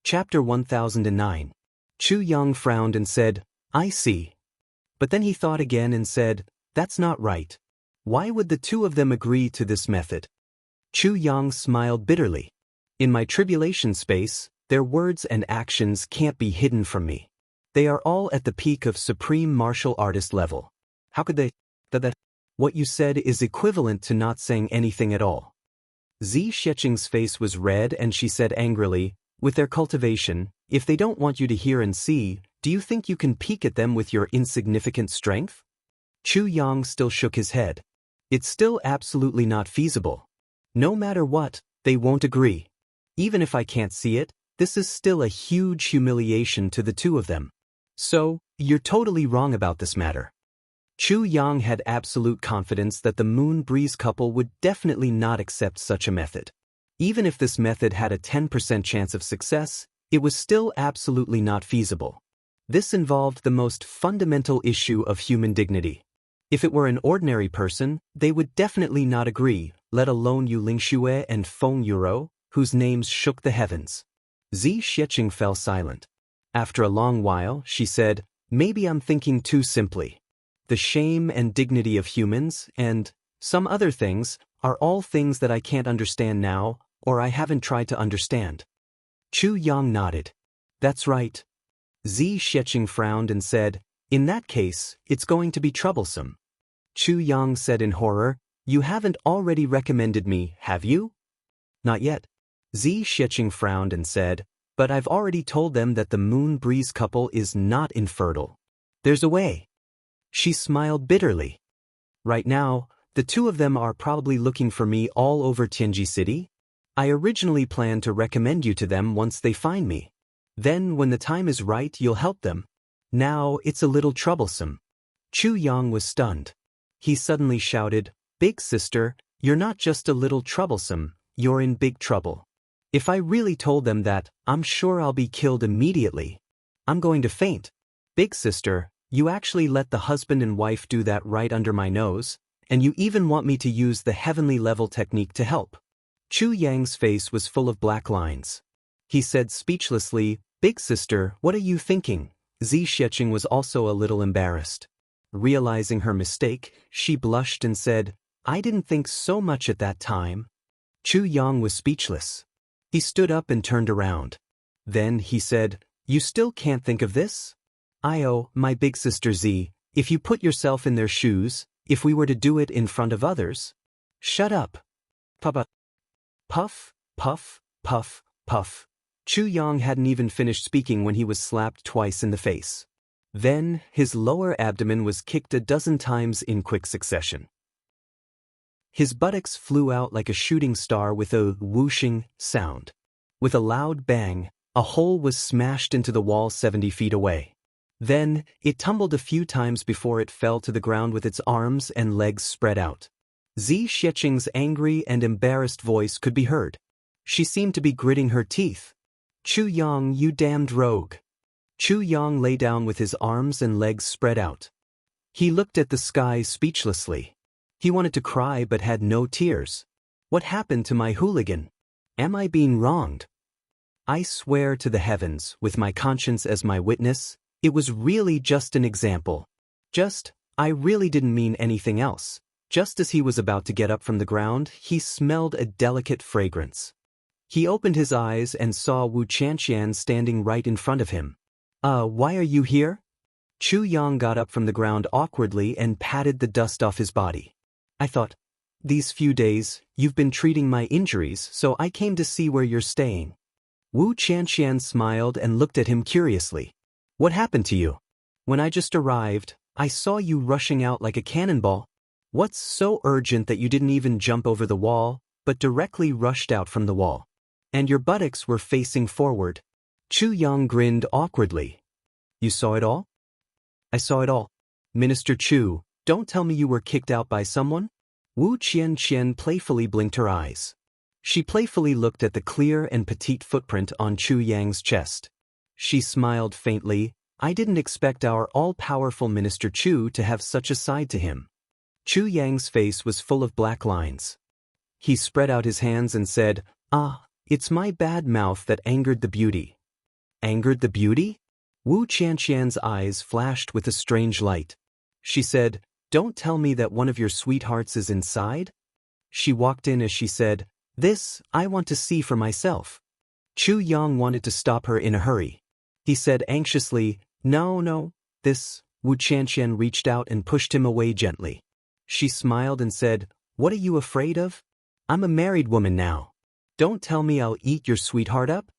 Chapter 1009. Chu Yang frowned and said, I see. But then he thought again and said, that's not right. Why would the two of them agree to this method? Chu Yang smiled bitterly. In my tribulation space, their words and actions can't be hidden from me. They are all at the peak of supreme martial artist level. How could they? What you said is equivalent to not saying anything at all. Zi Sheqing's face was red and she said angrily, with their cultivation, if they don't want you to hear and see, do you think you can peek at them with your insignificant strength? Chu Yang still shook his head. It's still absolutely not feasible. No matter what, they won't agree. Even if I can't see it, this is still a huge humiliation to the two of them. So, you're totally wrong about this matter. Chu Yang had absolute confidence that the Moon Breeze couple would definitely not accept such a method. Even if this method had a 10% chance of success, it was still absolutely not feasible. This involved the most fundamental issue of human dignity. If it were an ordinary person, they would definitely not agree, let alone Yu Lingxue and Feng Yuro, whose names shook the heavens. Zi Sheqing fell silent. After a long while, she said, maybe I'm thinking too simply. The shame and dignity of humans, and some other things, are all things that I can't understand now, or I haven't tried to understand. Chu Yang nodded. That's right. Zi Sheqing frowned and said, in that case, it's going to be troublesome. Chu Yang said in horror, you haven't already recommended me, have you? Not yet. Zi Sheqing frowned and said, but I've already told them that the Moon Breeze couple is not infertile. There's a way. She smiled bitterly. Right now, the two of them are probably looking for me all over Tianji City. I originally planned to recommend you to them once they find me. Then, when the time is right, you'll help them. Now, it's a little troublesome. Chu Yang was stunned. He suddenly shouted, Big sister, you're not just a little troublesome, you're in big trouble. If I really told them that, I'm sure I'll be killed immediately. I'm going to faint. Big sister, you actually let the husband and wife do that right under my nose, and you even want me to use the heavenly level technique to help. Chu Yang's face was full of black lines. He said speechlessly, Big sister, what are you thinking? Zi Sheqing was also a little embarrassed. Realizing her mistake, she blushed and said, I didn't think so much at that time. Chu Yang was speechless. He stood up and turned around. Then he said, you still can't think of this? My big sister Zi, if you put yourself in their shoes, if we were to do it in front of others? Shut up. Papa. Puff, puff, puff, puff. Chu Yang hadn't even finished speaking when he was slapped twice in the face. Then, his lower abdomen was kicked a dozen times in quick succession. His buttocks flew out like a shooting star with a whooshing sound. With a loud bang, a hole was smashed into the wall 70 feet away. Then, it tumbled a few times before it fell to the ground with its arms and legs spread out. Zi Sheqing's angry and embarrassed voice could be heard. She seemed to be gritting her teeth. Chu Yang, you damned rogue. Chu Yang lay down with his arms and legs spread out. He looked at the sky speechlessly. He wanted to cry but had no tears. What happened to my hooligan? Am I being wronged? I swear to the heavens, with my conscience as my witness, it was really just an example. I really didn't mean anything else. Just as he was about to get up from the ground, he smelled a delicate fragrance. He opened his eyes and saw Wu Qianqian standing right in front of him. Why are you here? Chu Yang got up from the ground awkwardly and patted the dust off his body. I thought, these few days, you've been treating my injuries, so I came to see where you're staying. Wu Qianqian smiled and looked at him curiously. What happened to you? When I just arrived, I saw you rushing out like a cannonball. What's so urgent that you didn't even jump over the wall, but directly rushed out from the wall? And your buttocks were facing forward. Chu Yang grinned awkwardly. You saw it all? I saw it all. Minister Chu, don't tell me you were kicked out by someone? Wu Qianqian playfully blinked her eyes. She playfully looked at the clear and petite footprint on Chu Yang's chest. She smiled faintly. I didn't expect our all-powerful Minister Chu to have such a side to him. Chu Yang's face was full of black lines. He spread out his hands and said, it's my bad mouth that angered the beauty. Angered the beauty? Wu Qianqian's eyes flashed with a strange light. She said, "Don't tell me that one of your sweethearts is inside?" She walked in as she said, "This, I want to see for myself." Chu Yang wanted to stop her in a hurry. He said anxiously, No, this." Wu Qianqian reached out and pushed him away gently. She smiled and said, "What are you afraid of? I'm a married woman now. Don't tell me I'll eat your sweetheart up?"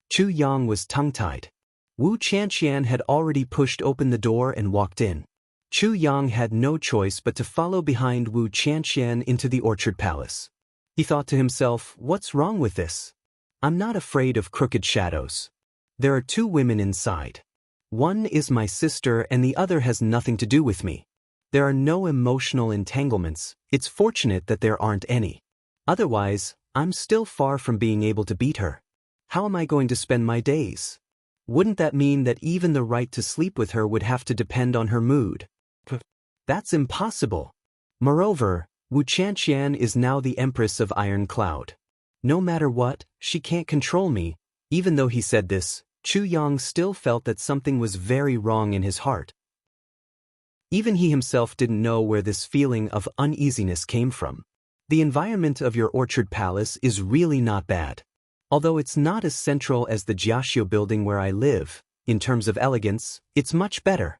Chu Yang was tongue-tied. Wu Qianqian had already pushed open the door and walked in. Chu Yang had no choice but to follow behind Wu Qianqian into the orchard palace. He thought to himself, "What's wrong with this? I'm not afraid of crooked shadows. There are two women inside. One is my sister and the other has nothing to do with me. There are no emotional entanglements. It's fortunate that there aren't any. Otherwise, I'm still far from being able to beat her. How am I going to spend my days? Wouldn't that mean that even the right to sleep with her would have to depend on her mood? That's impossible. Moreover, Wu Qianqian is now the Empress of Iron Cloud. No matter what, she can't control me." Even though he said this, Chu Yang still felt that something was very wrong in his heart. Even he himself didn't know where this feeling of uneasiness came from. The environment of your orchard palace is really not bad. Although it's not as central as the Jianghu building where I live, in terms of elegance, it's much better.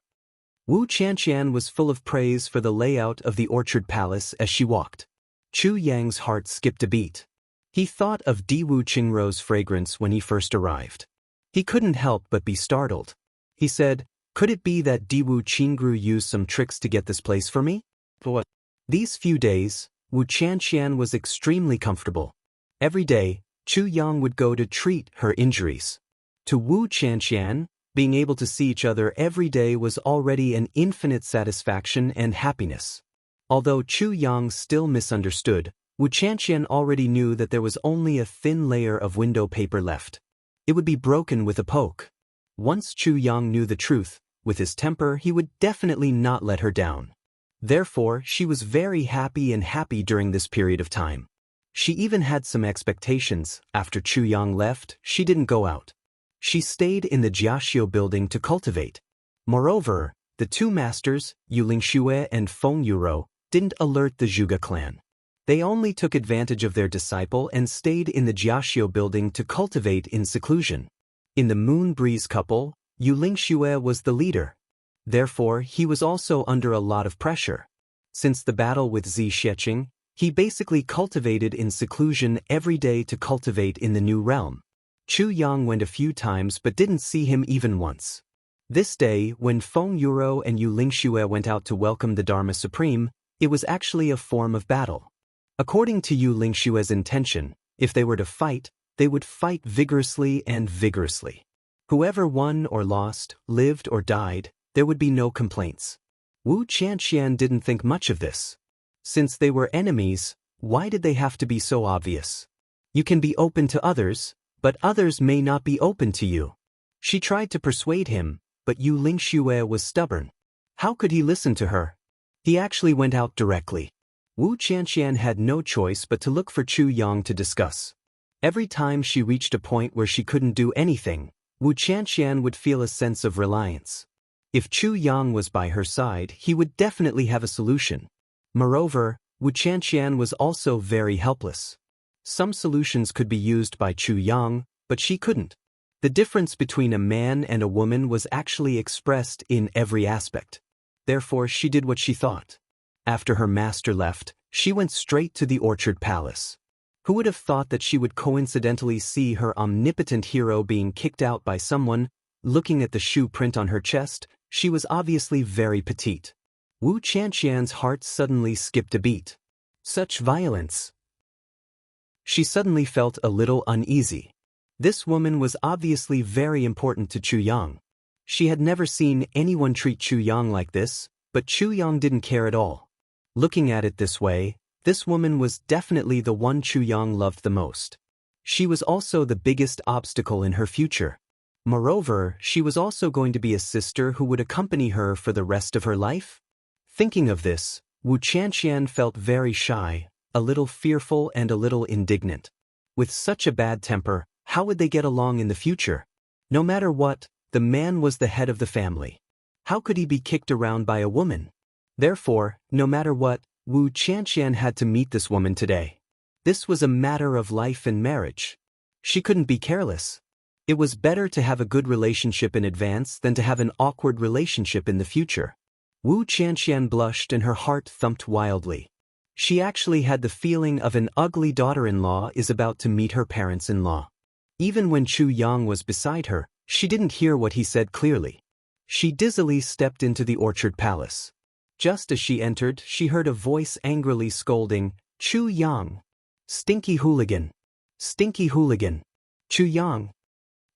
Wu Qianqian was full of praise for the layout of the orchard palace as she walked. Chu Yang's heart skipped a beat. He thought of Diwu Qingrou's fragrance when he first arrived. He couldn't help but be startled. He said, "Could it be that Diwu Qingrou used some tricks to get this place for me?" But these few days, Wu Qianqian was extremely comfortable. Every day, Chu Yang would go to treat her injuries. To Wu Qianqian, being able to see each other every day was already an infinite satisfaction and happiness. Although Chu Yang still misunderstood, Wu Qianqian already knew that there was only a thin layer of window paper left. It would be broken with a poke. Once Chu Yang knew the truth, with his temper he would definitely not let her down. Therefore, she was very happy during this period of time. She even had some expectations. After Chu Yang left, she didn't go out. She stayed in the Jianghu building to cultivate. Moreover, the two masters, Yu Lingxue and Feng Yuro, didn't alert the Zhuge clan. They only took advantage of their disciple and stayed in the Jianghu building to cultivate in seclusion. In the Moon Breeze couple, Yu Lingxue was the leader. Therefore, he was also under a lot of pressure. Since the battle with Zi Sheqing, he basically cultivated in seclusion every day to cultivate in the new realm. Chu Yang went a few times but didn't see him even once. This day, when Feng Yuro and Yu Lingxue went out to welcome the Dharma Supreme, it was actually a form of battle. According to Yu Lingxue's intention, if they were to fight, they would fight vigorously and vigorously. Whoever won or lost, lived or died, there would be no complaints. Wu Qianqian didn't think much of this. Since they were enemies, why did they have to be so obvious? You can be open to others, but others may not be open to you. She tried to persuade him, but Yu Lingxue was stubborn. How could he listen to her? He actually went out directly. Wu Qianqian had no choice but to look for Chu Yang to discuss. Every time she reached a point where she couldn't do anything, Wu Qianqian would feel a sense of reliance. If Chu Yang was by her side, he would definitely have a solution. Moreover, Wu Qianqian was also very helpless. Some solutions could be used by Chu Yang, but she couldn't. The difference between a man and a woman was actually expressed in every aspect. Therefore, she did what she thought. After her master left, she went straight to the orchard palace. Who would have thought that she would coincidentally see her omnipotent hero being kicked out by someone? Looking at the shoe print on her chest, she was obviously very petite. Wu Qianqian's heart suddenly skipped a beat. Such violence! She suddenly felt a little uneasy. This woman was obviously very important to Chu Yang. She had never seen anyone treat Chu Yang like this, but Chu Yang didn't care at all. Looking at it this way, this woman was definitely the one Chu Yang loved the most. She was also the biggest obstacle in her future. Moreover, she was also going to be a sister who would accompany her for the rest of her life. Thinking of this, Wu Qianqian felt very shy, a little fearful and a little indignant. With such a bad temper, how would they get along in the future? No matter what, the man was the head of the family. How could he be kicked around by a woman? Therefore, no matter what, Wu Qianqian had to meet this woman today. This was a matter of life and marriage. She couldn't be careless. It was better to have a good relationship in advance than to have an awkward relationship in the future. Wu Qianqian blushed and her heart thumped wildly. She actually had the feeling of an ugly daughter-in-law is about to meet her parents-in-law. Even when Chu Yang was beside her, she didn't hear what he said clearly. She dizzily stepped into the orchard palace. Just as she entered, she heard a voice angrily scolding, "Chu Yang! Stinky hooligan! Stinky hooligan! Chu Yang!"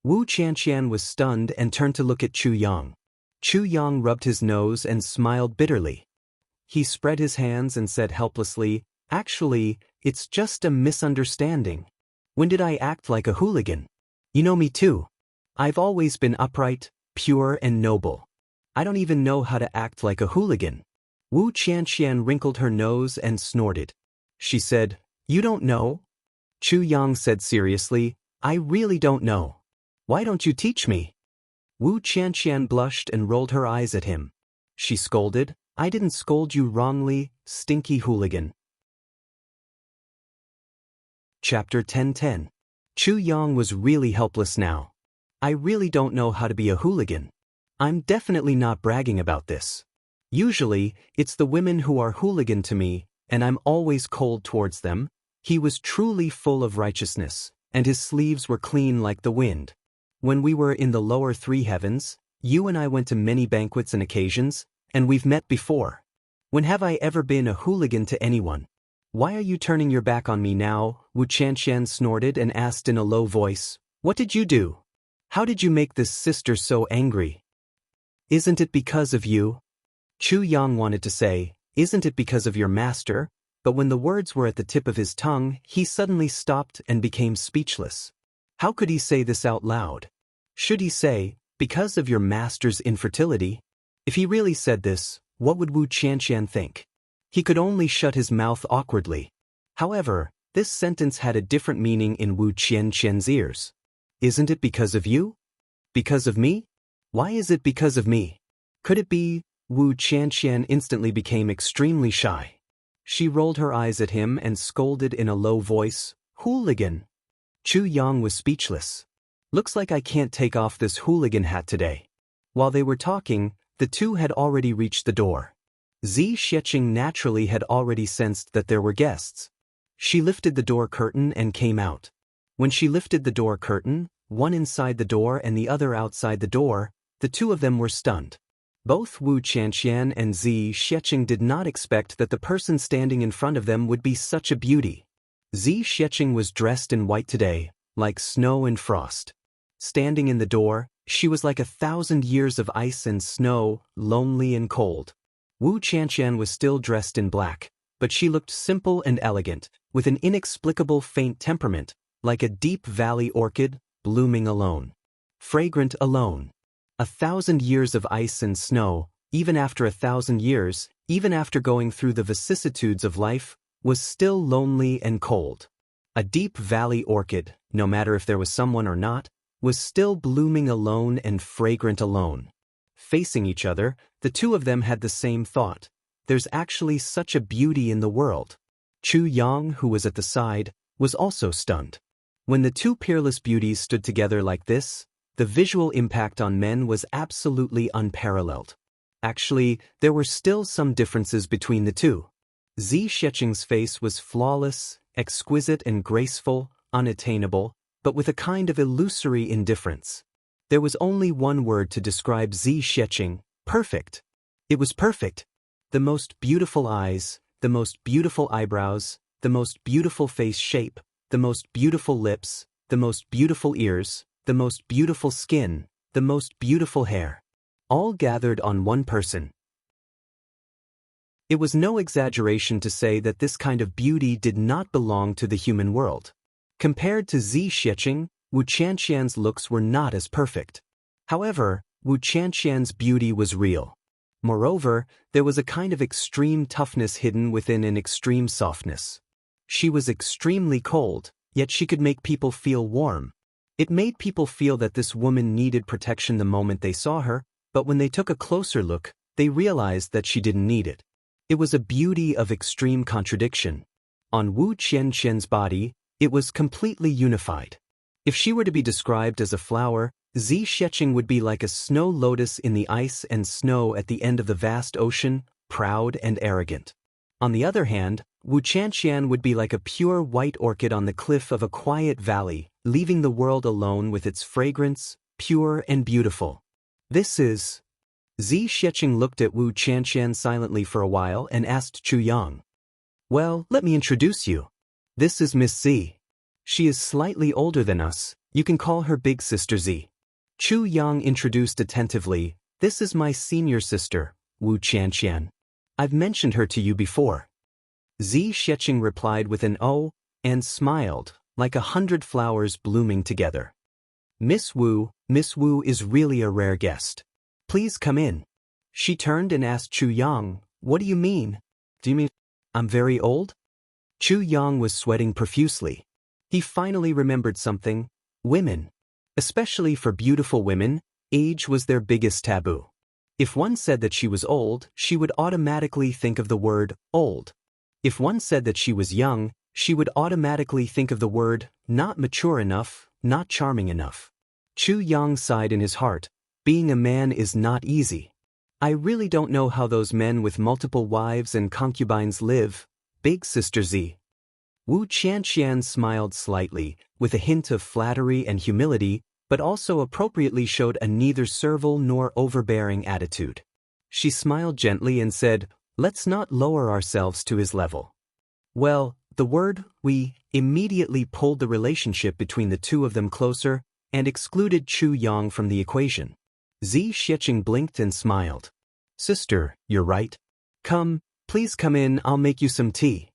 Wu Qianqian was stunned and turned to look at Chu Yang. Chu Yang rubbed his nose and smiled bitterly. He spread his hands and said helplessly, "Actually, it's just a misunderstanding. When did I act like a hooligan? You know me too. I've always been upright, pure and noble. I don't even know how to act like a hooligan." Wu Qianqian wrinkled her nose and snorted. She said, "You don't know?" Chu Yang said seriously, "I really don't know. Why don't you teach me?" Wu Qianqian blushed and rolled her eyes at him. She scolded, "I didn't scold you wrongly, stinky hooligan." Chapter 10:10. Chu Yang was really helpless now. "I really don't know how to be a hooligan. I'm definitely not bragging about this. Usually, it's the women who are hooligan to me, and I'm always cold towards them." He was truly full of righteousness, and his sleeves were clean like the wind. "When we were in the lower three heavens, you and I went to many banquets and occasions, and we've met before. When have I ever been a hooligan to anyone? Why are you turning your back on me now?" Wu Qianqian snorted and asked in a low voice, "What did you do? How did you make this sister so angry?" "Isn't it because of you?" Chu Yang wanted to say, "Isn't it because of your master?" But when the words were at the tip of his tongue, he suddenly stopped and became speechless. How could he say this out loud? Should he say, "Because of your master's infertility"? If he really said this, what would Wu Qianqian think? He could only shut his mouth awkwardly. However, this sentence had a different meaning in Wu Qianqian's ears. "Isn't it because of you? Because of me? Why is it because of me? Could it be?" Wu Qianqian instantly became extremely shy. She rolled her eyes at him and scolded in a low voice, "Hooligan!" Chu Yang was speechless. "Looks like I can't take off this hooligan hat today." While they were talking, the two had already reached the door. Zi Xiecheng naturally had already sensed that there were guests. She lifted the door curtain and came out. When she lifted the door curtain, one inside the door and the other outside the door, the two of them were stunned. Both Wu Qianqian and Zi Xiecheng did not expect that the person standing in front of them would be such a beauty. Zi Xiecheng was dressed in white today, like snow and frost. Standing in the door, she was like 1,000 years of ice and snow, lonely and cold. Wu Qianqian was still dressed in black, but she looked simple and elegant, with an inexplicable faint temperament, like a deep valley orchid, blooming alone. Fragrant alone. 1,000 years of ice and snow, even after 1,000 years, even after going through the vicissitudes of life, was still lonely and cold. A deep valley orchid, no matter if there was someone or not, was still blooming alone and fragrant alone. Facing each other, the two of them had the same thought. There's actually such a beauty in the world. Chu Yang, who was at the side, was also stunned. When the two peerless beauties stood together like this, the visual impact on men was absolutely unparalleled. Actually, there were still some differences between the two. Zi Xiecheng's face was flawless, exquisite and graceful, unattainable, but with a kind of illusory indifference. There was only one word to describe Zi Xiecheng: perfect. It was perfect. The most beautiful eyes, the most beautiful eyebrows, the most beautiful face shape, the most beautiful lips, the most beautiful ears, the most beautiful skin, the most beautiful hair. All gathered on one person. It was no exaggeration to say that this kind of beauty did not belong to the human world. Compared to Zi Xiecheng, Wu Qianqian's looks were not as perfect. However, Wu Qianqian's beauty was real. Moreover, there was a kind of extreme toughness hidden within an extreme softness. She was extremely cold, yet she could make people feel warm. It made people feel that this woman needed protection the moment they saw her, but when they took a closer look, they realized that she didn't need it. It was a beauty of extreme contradiction. On Wu Qianqian's body, it was completely unified. If she were to be described as a flower, Zi Sheqing would be like a snow lotus in the ice and snow at the end of the vast ocean, proud and arrogant. On the other hand, Wu Qianqian would be like a pure white orchid on the cliff of a quiet valley, leaving the world alone with its fragrance, pure and beautiful. This is... Zi Sheqing looked at Wu Qianqian silently for a while and asked Chu Yang. Well, let me introduce you. This is Miss Zi. She is slightly older than us. You can call her Big Sister Zi. Chu Yang introduced attentively. This is my senior sister, Wu Qianqian. I've mentioned her to you before. Zi Sheqing replied with an "oh" and smiled, like 100 flowers blooming together. Miss Wu is really a rare guest. Please come in. She turned and asked Chu Yang, what do you mean? Do you mean I'm very old? Chu Yang was sweating profusely. He finally remembered something. Women. Especially for beautiful women, age was their biggest taboo. If one said that she was old, she would automatically think of the word old. If one said that she was young, she would automatically think of the word not mature enough, not charming enough. Chu Yang sighed in his heart. Being a man is not easy. I really don't know how those men with multiple wives and concubines live, Big Sister Zi. Wu Qianqian smiled slightly, with a hint of flattery and humility, but also appropriately showed a neither servile nor overbearing attitude. She smiled gently and said, let's not lower ourselves to his level. Well, the word "we" immediately pulled the relationship between the two of them closer and excluded Chu Yang from the equation. Zi Sheqing blinked and smiled. Sister, you're right. Come, please come in, I'll make you some tea.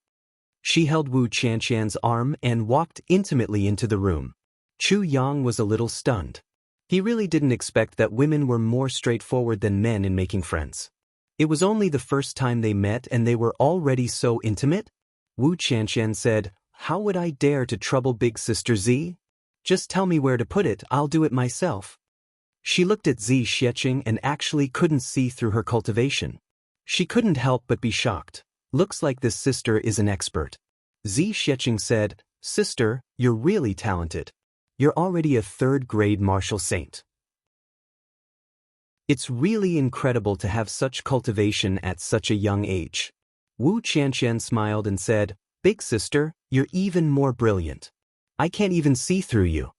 She held Wu Qianqian's arm and walked intimately into the room. Chu Yang was a little stunned. He really didn't expect that women were more straightforward than men in making friends. It was only the first time they met and they were already so intimate? Wu Qianqian said, how would I dare to trouble Big Sister Zi? Just tell me where to put it, I'll do it myself. She looked at Zi Sheqing and actually couldn't see through her cultivation. She couldn't help but be shocked. Looks like this sister is an expert. Zi Sheqing said, Sister, you're really talented. You're already a third-grade martial saint. It's really incredible to have such cultivation at such a young age. Wu Qianqian smiled and said, Big sister, you're even more brilliant. I can't even see through you.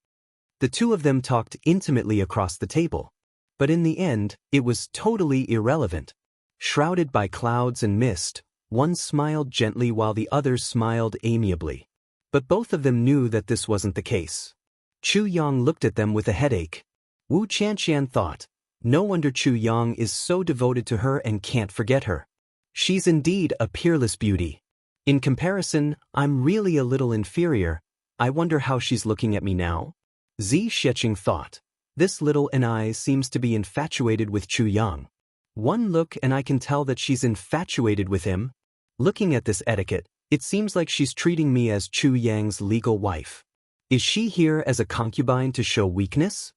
The two of them talked intimately across the table. But in the end, it was totally irrelevant. Shrouded by clouds and mist, one smiled gently while the other smiled amiably. But both of them knew that this wasn't the case. Chu Yang looked at them with a headache. Wu Qianqian thought, no wonder Chu Yang is so devoted to her and can't forget her. She's indeed a peerless beauty. In comparison, I'm really a little inferior. I wonder how she's looking at me now. Zi Sheqing thought. This little Anai seems to be infatuated with Chu Yang. One look and I can tell that she's infatuated with him. Looking at this etiquette, it seems like she's treating me as Chu Yang's legal wife. Is she here as a concubine to show weakness?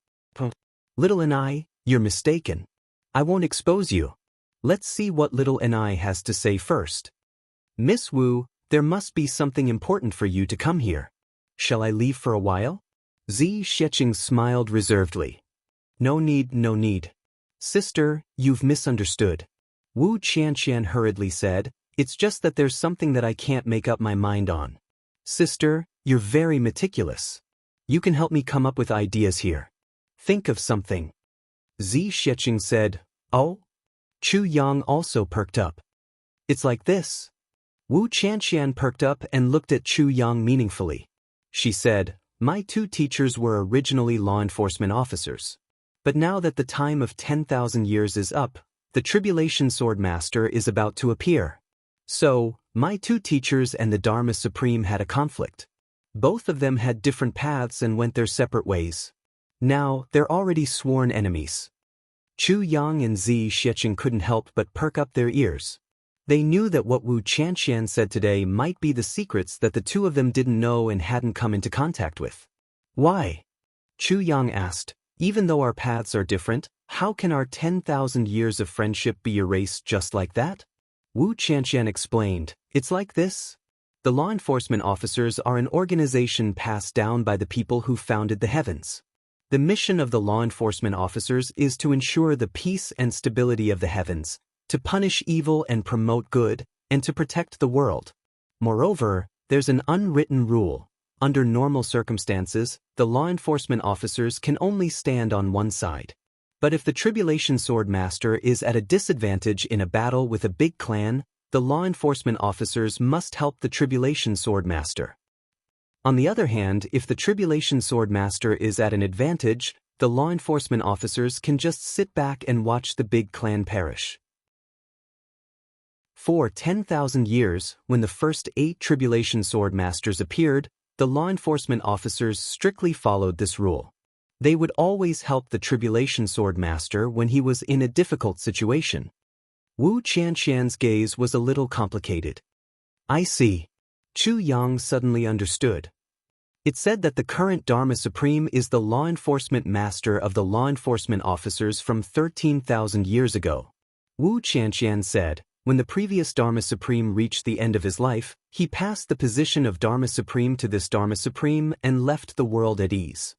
Little Anai, you're mistaken. I won't expose you. Let's see what little Anai has to say first. Miss Wu, there must be something important for you to come here. Shall I leave for a while? Zi Sheqing smiled reservedly. No need, no need. Sister, you've misunderstood. Wu Qianqian hurriedly said, it's just that there's something that I can't make up my mind on. Sister, you're very meticulous. You can help me come up with ideas here. Think of something. Zi Sheqing said, oh? Chu Yang also perked up. It's like this. Wu Qianqian perked up and looked at Chu Yang meaningfully. She said, my two teachers were originally law enforcement officers. But now that the time of 10,000 years is up, the Tribulation Sword Master is about to appear. So, my two teachers and the Dharma Supreme had a conflict. Both of them had different paths and went their separate ways. Now, they're already sworn enemies. Chu Yang and Zi Sheqing couldn't help but perk up their ears. They knew that what Wu Qianqian said today might be the secrets that the two of them didn't know and hadn't come into contact with. Why? Chu Yang asked, even though our paths are different, how can our 10,000 years of friendship be erased just like that? Wu Qianqian explained, it's like this. The law enforcement officers are an organization passed down by the people who founded the heavens. The mission of the law enforcement officers is to ensure the peace and stability of the heavens, to punish evil and promote good, and to protect the world. Moreover, there's an unwritten rule. Under normal circumstances, the law enforcement officers can only stand on one side. But if the Tribulation Sword Master is at a disadvantage in a battle with a big clan, the law enforcement officers must help the Tribulation Sword Master. On the other hand, if the Tribulation Sword Master is at an advantage, the law enforcement officers can just sit back and watch the big clan perish. For 10,000 years, when the first 8 Tribulation Sword Masters appeared, the law enforcement officers strictly followed this rule. They would always help the Tribulation Sword Master when he was in a difficult situation. Wu Qianqian's gaze was a little complicated. I see. Chu Yang suddenly understood. It said that the current Dharma Supreme is the law enforcement master of the law enforcement officers from 13,000 years ago. Wu Qianqian said, when the previous Dharma Supreme reached the end of his life, he passed the position of Dharma Supreme to this Dharma Supreme and left the world at ease.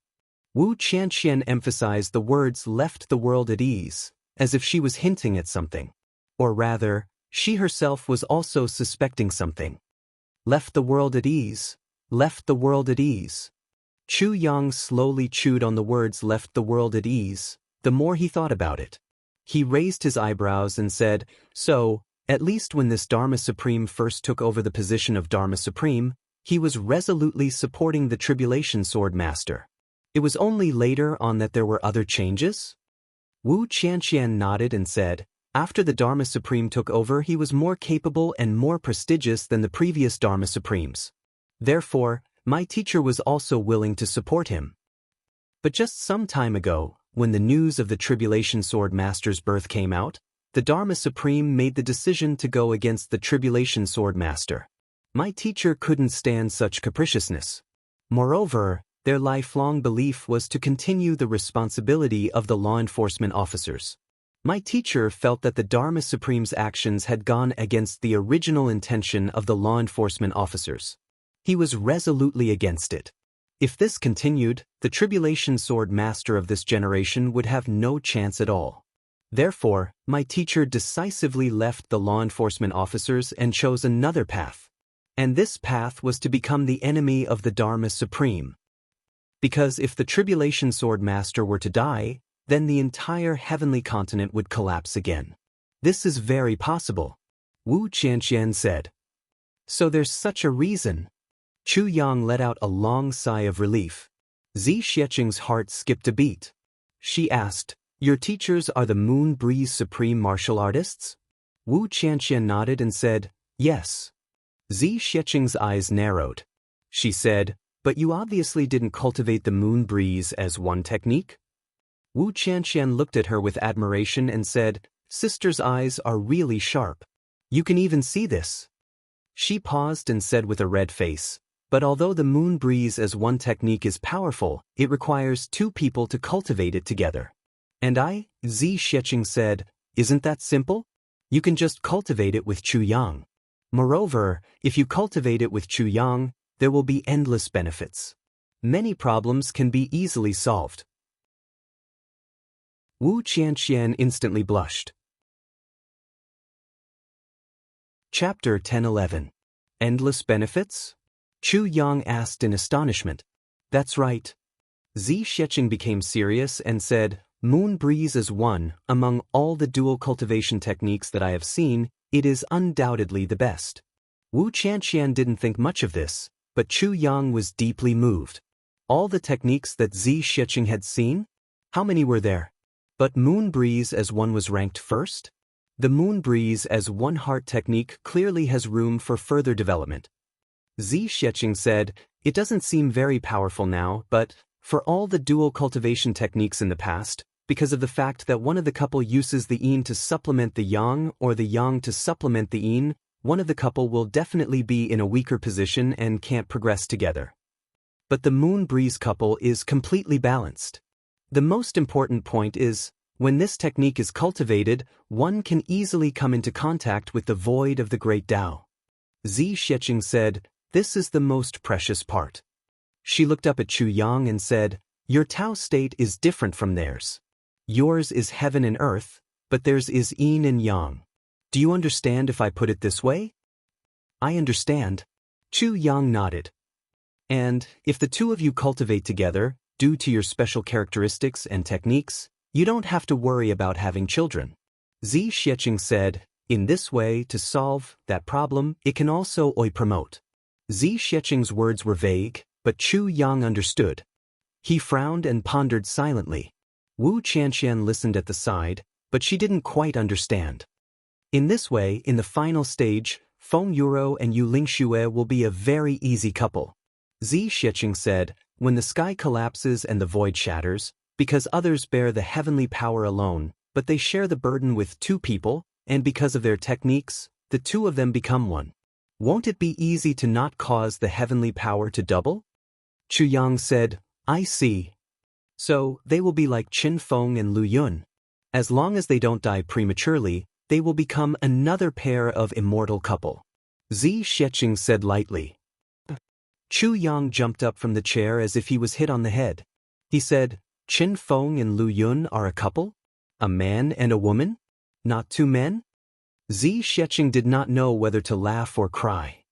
Wu Qianqian emphasized the words left the world at ease, as if she was hinting at something. Or rather, she herself was also suspecting something. Left the world at ease, left the world at ease. Chu Yang slowly chewed on the words left the world at ease, the more he thought about it. He raised his eyebrows and said, so, at least when this Dharma Supreme first took over the position of Dharma Supreme, he was resolutely supporting the Tribulation Sword Master. It was only later on that there were other changes? Wu Qianqian nodded and said, after the Dharma Supreme took over, he was more capable and more prestigious than the previous Dharma Supremes. Therefore, my teacher was also willing to support him. But just some time ago, when the news of the Tribulation Sword Master's birth came out, the Dharma Supreme made the decision to go against the Tribulation Sword Master. My teacher couldn't stand such capriciousness. Moreover, their lifelong belief was to continue the responsibility of the law enforcement officers. My teacher felt that the Dharma Supreme's actions had gone against the original intention of the law enforcement officers. He was resolutely against it. If this continued, the Tribulation Sword Master of this generation would have no chance at all. Therefore, my teacher decisively left the law enforcement officers and chose another path. And this path was to become the enemy of the Dharma Supreme. Because if the Tribulation Sword Master were to die, then the entire heavenly continent would collapse again. This is very possible, Wu Qianqian said. So there's such a reason. Chu Yang let out a long sigh of relief. Zi Xiecheng's heart skipped a beat. She asked, your teachers are the Moon Breeze Supreme Martial Artists? Wu Qianqian nodded and said, yes. Zi Xiecheng's eyes narrowed. She said, but you obviously didn't cultivate the Moon Breeze as one technique? Wu Qianqian looked at her with admiration and said, sister's eyes are really sharp. You can even see this. She paused and said with a red face, but although the Moon Breeze as one technique is powerful, it requires 2 people to cultivate it together. And Zi Xiecheng said, isn't that simple? You can just cultivate it with Chu Yang. Moreover, if you cultivate it with Chu Yang, there will be endless benefits. Many problems can be easily solved. Wu Qianqian instantly blushed. Chapter 10:11. Endless benefits? Chu Yang asked in astonishment. That's right. Zi Xiecheng became serious and said, Moon Breeze is one, among all the dual cultivation techniques that I have seen, it is undoubtedly the best. Wu Qianqian didn't think much of this, but Chu Yang was deeply moved. All the techniques that Zi Xiecheng had seen? How many were there? But Moon Breeze as one was ranked first? The Moon Breeze as one heart technique clearly has room for further development. Zi Xiecheng said, it doesn't seem very powerful now, but, for all the dual cultivation techniques in the past, because of the fact that one of the couple uses the yin to supplement the yang or the yang to supplement the yin, one of the couple will definitely be in a weaker position and can't progress together. but the moon breeze couple is completely balanced. The most important point is, when this technique is cultivated, one can easily come into contact with the void of the great Tao. Zi Xiecheng said, "This is the most precious part." She looked up at Chu Yang and said, "Your Tao state is different from theirs. Yours is heaven and earth, but theirs is yin and yang. Do you understand if I put it this way?" "I understand." Chu Yang nodded. "And, if the two of you cultivate together, due to your special characteristics and techniques, you don't have to worry about having children." Zi Xiecheng said, "In this way, to solve that problem, it can also promote." Zi Xiecheng's words were vague, but Chu Yang understood. He frowned and pondered silently. Wu Qianqian listened at the side, but she didn't quite understand. In this way, in the final stage, Feng Yuro and Yu Lingxue will be a very easy couple. Zi Xiecheng said, "When the sky collapses and the void shatters, because others bear the heavenly power alone, but they share the burden with two people, and because of their techniques, the two of them become one. Won't it be easy to not cause the heavenly power to double?" Chu Yang said, "I see. So, they will be like Qin Feng and Lu Yun. As long as they don't die prematurely, they will become another pair of immortal couple." Zi Xiecheng said lightly. Chu Yang jumped up from the chair as if he was hit on the head. He said, "Qin Feng and Lu Yun are a couple? A man and a woman? Not two men?" Zi Xiecheng did not know whether to laugh or cry.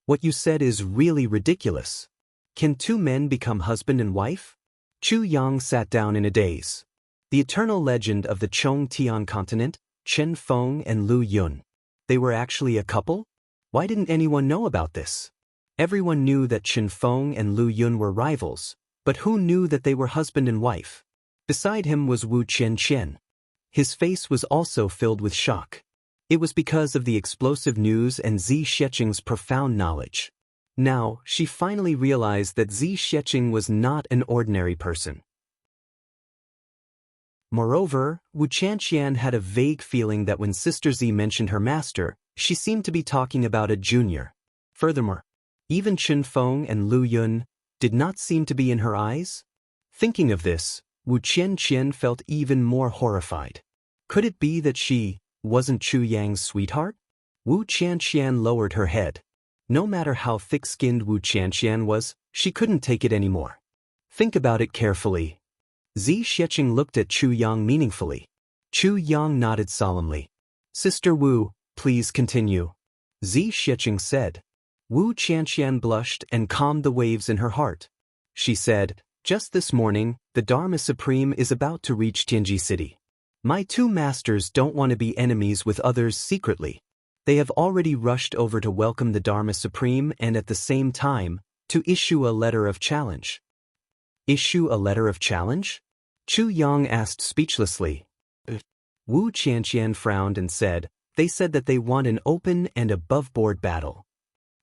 "What you said is really ridiculous. Can two men become husband and wife?" Chu Yang sat down in a daze. The eternal legend of the Chongtian continent, Qin Feng and Lu Yun. They were actually a couple? Why didn't anyone know about this? Everyone knew that Qin Feng and Lu Yun were rivals, but who knew that they were husband and wife? Beside him was Wu Qianqian. His face was also filled with shock. It was because of the explosive news and Zi Xiecheng's profound knowledge. Now, she finally realized that Zi Xiecheng was not an ordinary person. Moreover, Wu Qianqian had a vague feeling that when Sister Zi mentioned her master, she seemed to be talking about a junior. Furthermore, even Qin Feng and Lu Yun did not seem to be in her eyes. Thinking of this, Wu Qianqian felt even more horrified. Could it be that she wasn't Chu Yang's sweetheart? Wu Qianqian lowered her head. No matter how thick-skinned Wu Qianqian was, she couldn't take it anymore. "Think about it carefully." Zi Xiecheng looked at Chu Yang meaningfully. Chu Yang nodded solemnly. "Sister Wu, please continue." Zi Xiecheng said. Wu Qianqian blushed and calmed the waves in her heart. She said, "Just this morning, the Dharma Supreme is about to reach Tianji City. My two masters don't want to be enemies with others secretly. They have already rushed over to welcome the Dharma Supreme and at the same time, to issue a letter of challenge." "Issue a letter of challenge?" Chu Yang asked speechlessly. Wu Qianqian frowned and said, "They said that they want an open and above-board battle."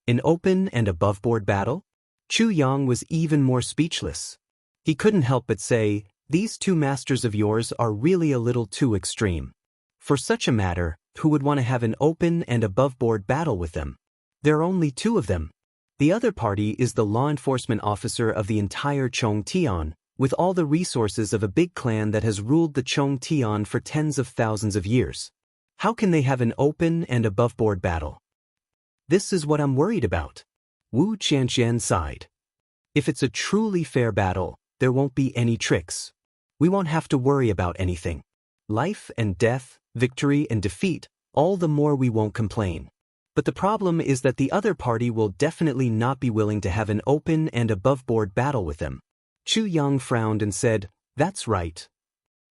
"An open and above-board battle?" Chu Yang was even more speechless. He couldn't help but say, "These two masters of yours are really a little too extreme. For such a matter, who would want to have an open and above-board battle with them? There are only two of them. The other party is the law enforcement officer of the entire Chongtian, with all the resources of a big clan that has ruled the Chongtian for tens of thousands of years. How can they have an open and above-board battle? This is what I'm worried about." Wu Qianqian sighed. "If it's a truly fair battle, there won't be any tricks. We won't have to worry about anything. Life and death, victory and defeat, all the more we won't complain. But the problem is that the other party will definitely not be willing to have an open and above-board battle with them." Chu Yang frowned and said, "That's right.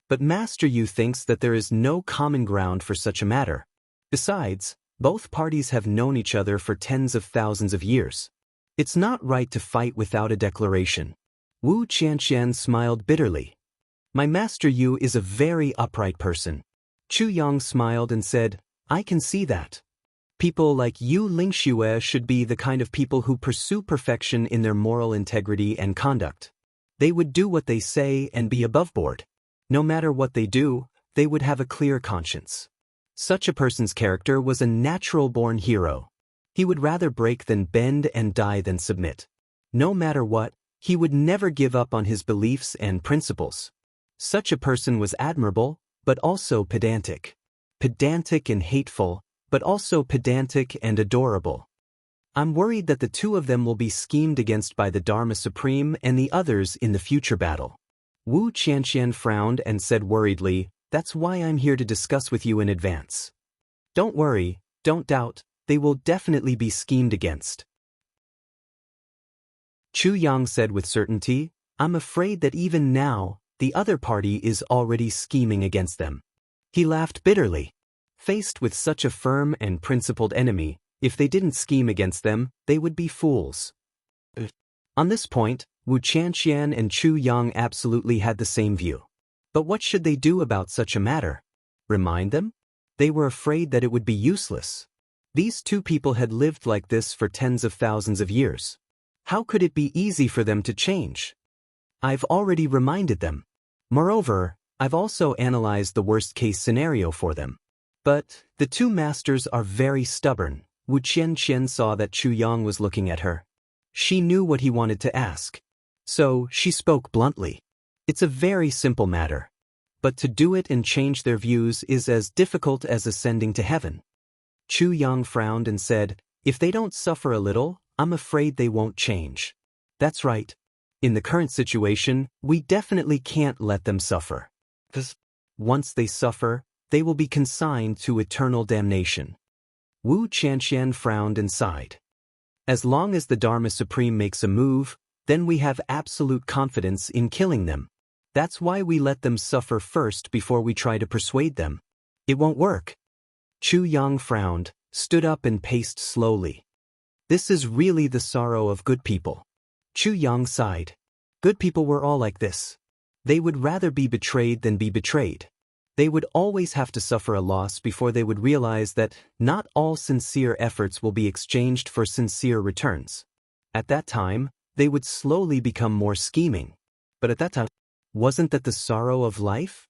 But Master Yu thinks that there is no common ground for such a matter. Besides, both parties have known each other for tens of thousands of years. It's not right to fight without a declaration." Wu Qianqian smiled bitterly. "My Master Yu is a very upright person." Chu Yang smiled and said, "I can see that. People like Yu Lingxue should be the kind of people who pursue perfection in their moral integrity and conduct. They would do what they say and be above board. No matter what they do, they would have a clear conscience. Such a person's character was a natural-born hero. He would rather break than bend and die than submit. No matter what, He would never give up on his beliefs and principles. Such a person was admirable, but also pedantic. Pedantic and hateful, but also pedantic and adorable. I'm worried that the two of them will be schemed against by the Dharma Supreme and the others in the future battle. Wu Qianqian frowned and said worriedly, "That's why I'm here to discuss with you in advance. Don't worry, don't doubt, they will definitely be schemed against." Chu Yang said with certainty, "I'm afraid that even now, the other party is already scheming against them." He laughed bitterly. Faced with such a firm and principled enemy, if they didn't scheme against them, they would be fools. On this point, Wu Qianqian and Chu Yang absolutely had the same view. But what should they do about such a matter? Remind them? They were afraid that it would be useless. These two people had lived like this for tens of thousands of years. How could it be easy for them to change? I've already reminded them. Moreover, I've also analyzed the worst-case scenario for them. But the two masters are very stubborn. Wu Qianqian saw that Chu Yang was looking at her. She knew what he wanted to ask. So she spoke bluntly. It's a very simple matter. But to do it and change their views is as difficult as ascending to heaven. Chu Yang frowned and said, "If they don't suffer a little, I'm afraid they won't change." That's right. In the current situation, we definitely can't let them suffer. Because once they suffer, they will be consigned to eternal damnation. Wu Qianqian frowned and sighed. As long as the Dharma Supreme makes a move, then we have absolute confidence in killing them. That's why we let them suffer first before we try to persuade them. It won't work. Chu Yang frowned, stood up and paced slowly. This is really the sorrow of good people. Chu Yang sighed. Good people were all like this. They would rather be betrayed than be betrayed. They would always have to suffer a loss before they would realize that not all sincere efforts will be exchanged for sincere returns. At that time, they would slowly become more scheming. But at that time, wasn't that the sorrow of life?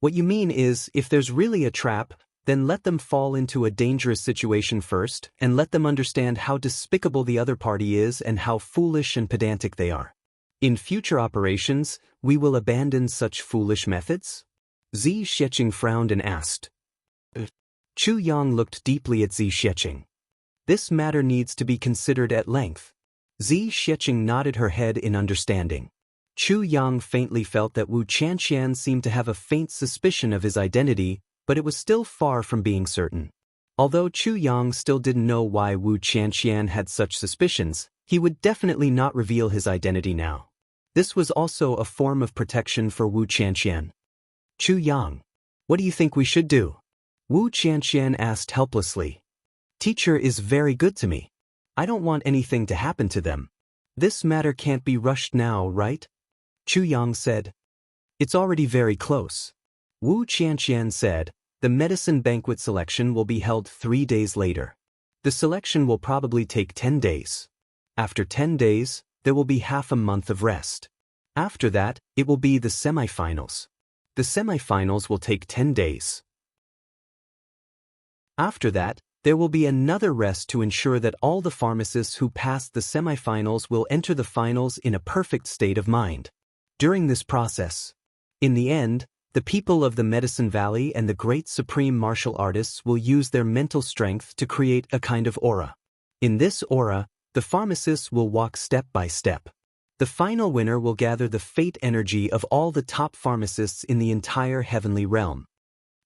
What you mean is, if there's really a trap, then let them fall into a dangerous situation first, and let them understand how despicable the other party is and how foolish and pedantic they are. In future operations, we will abandon such foolish methods? Zi Xiecheng frowned and asked. Chu Yang looked deeply at Zi Xiecheng. This matter needs to be considered at length. Zi Xiecheng nodded her head in understanding. Chu Yang faintly felt that Wu Qianqian seemed to have a faint suspicion of his identity, but it was still far from being certain. Although Chu Yang still didn't know why Wu Qianqian had such suspicions, he would definitely not reveal his identity now. This was also a form of protection for Wu Qianqian. Chu Yang, what do you think we should do? Wu Qianqian asked helplessly. Teacher is very good to me. I don't want anything to happen to them. This matter can't be rushed now, right? Chu Yang said. It's already very close. Wu Qianqian said, the medicine banquet selection will be held 3 days later. The selection will probably take 10 days. After 10 days, there will be half a month of rest. After that, it will be the semifinals. The semifinals will take 10 days. After that, there will be another rest to ensure that all the pharmacists who pass the semifinals will enter the finals in a perfect state of mind. During this process, in the end, the people of the Medicine Valley and the great supreme martial artists will use their mental strength to create a kind of aura. In this aura, the pharmacists will walk step by step. The final winner will gather the fate energy of all the top pharmacists in the entire heavenly realm.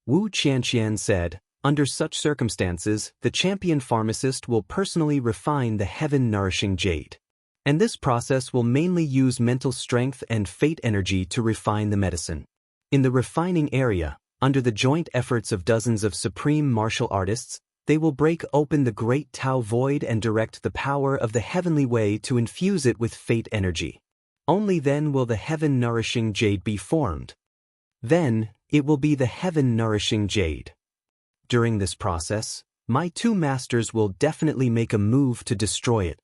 Wu Qianqian said, under such circumstances, the champion pharmacist will personally refine the heaven-nourishing jade. And this process will mainly use mental strength and fate energy to refine the medicine. In the refining area, under the joint efforts of dozens of supreme martial artists, they will break open the great Tao void and direct the power of the heavenly way to infuse it with fate energy. Only then will the heaven-nourishing jade be formed. Then, it will be the heaven-nourishing jade. During this process, my two masters will definitely make a move to destroy it.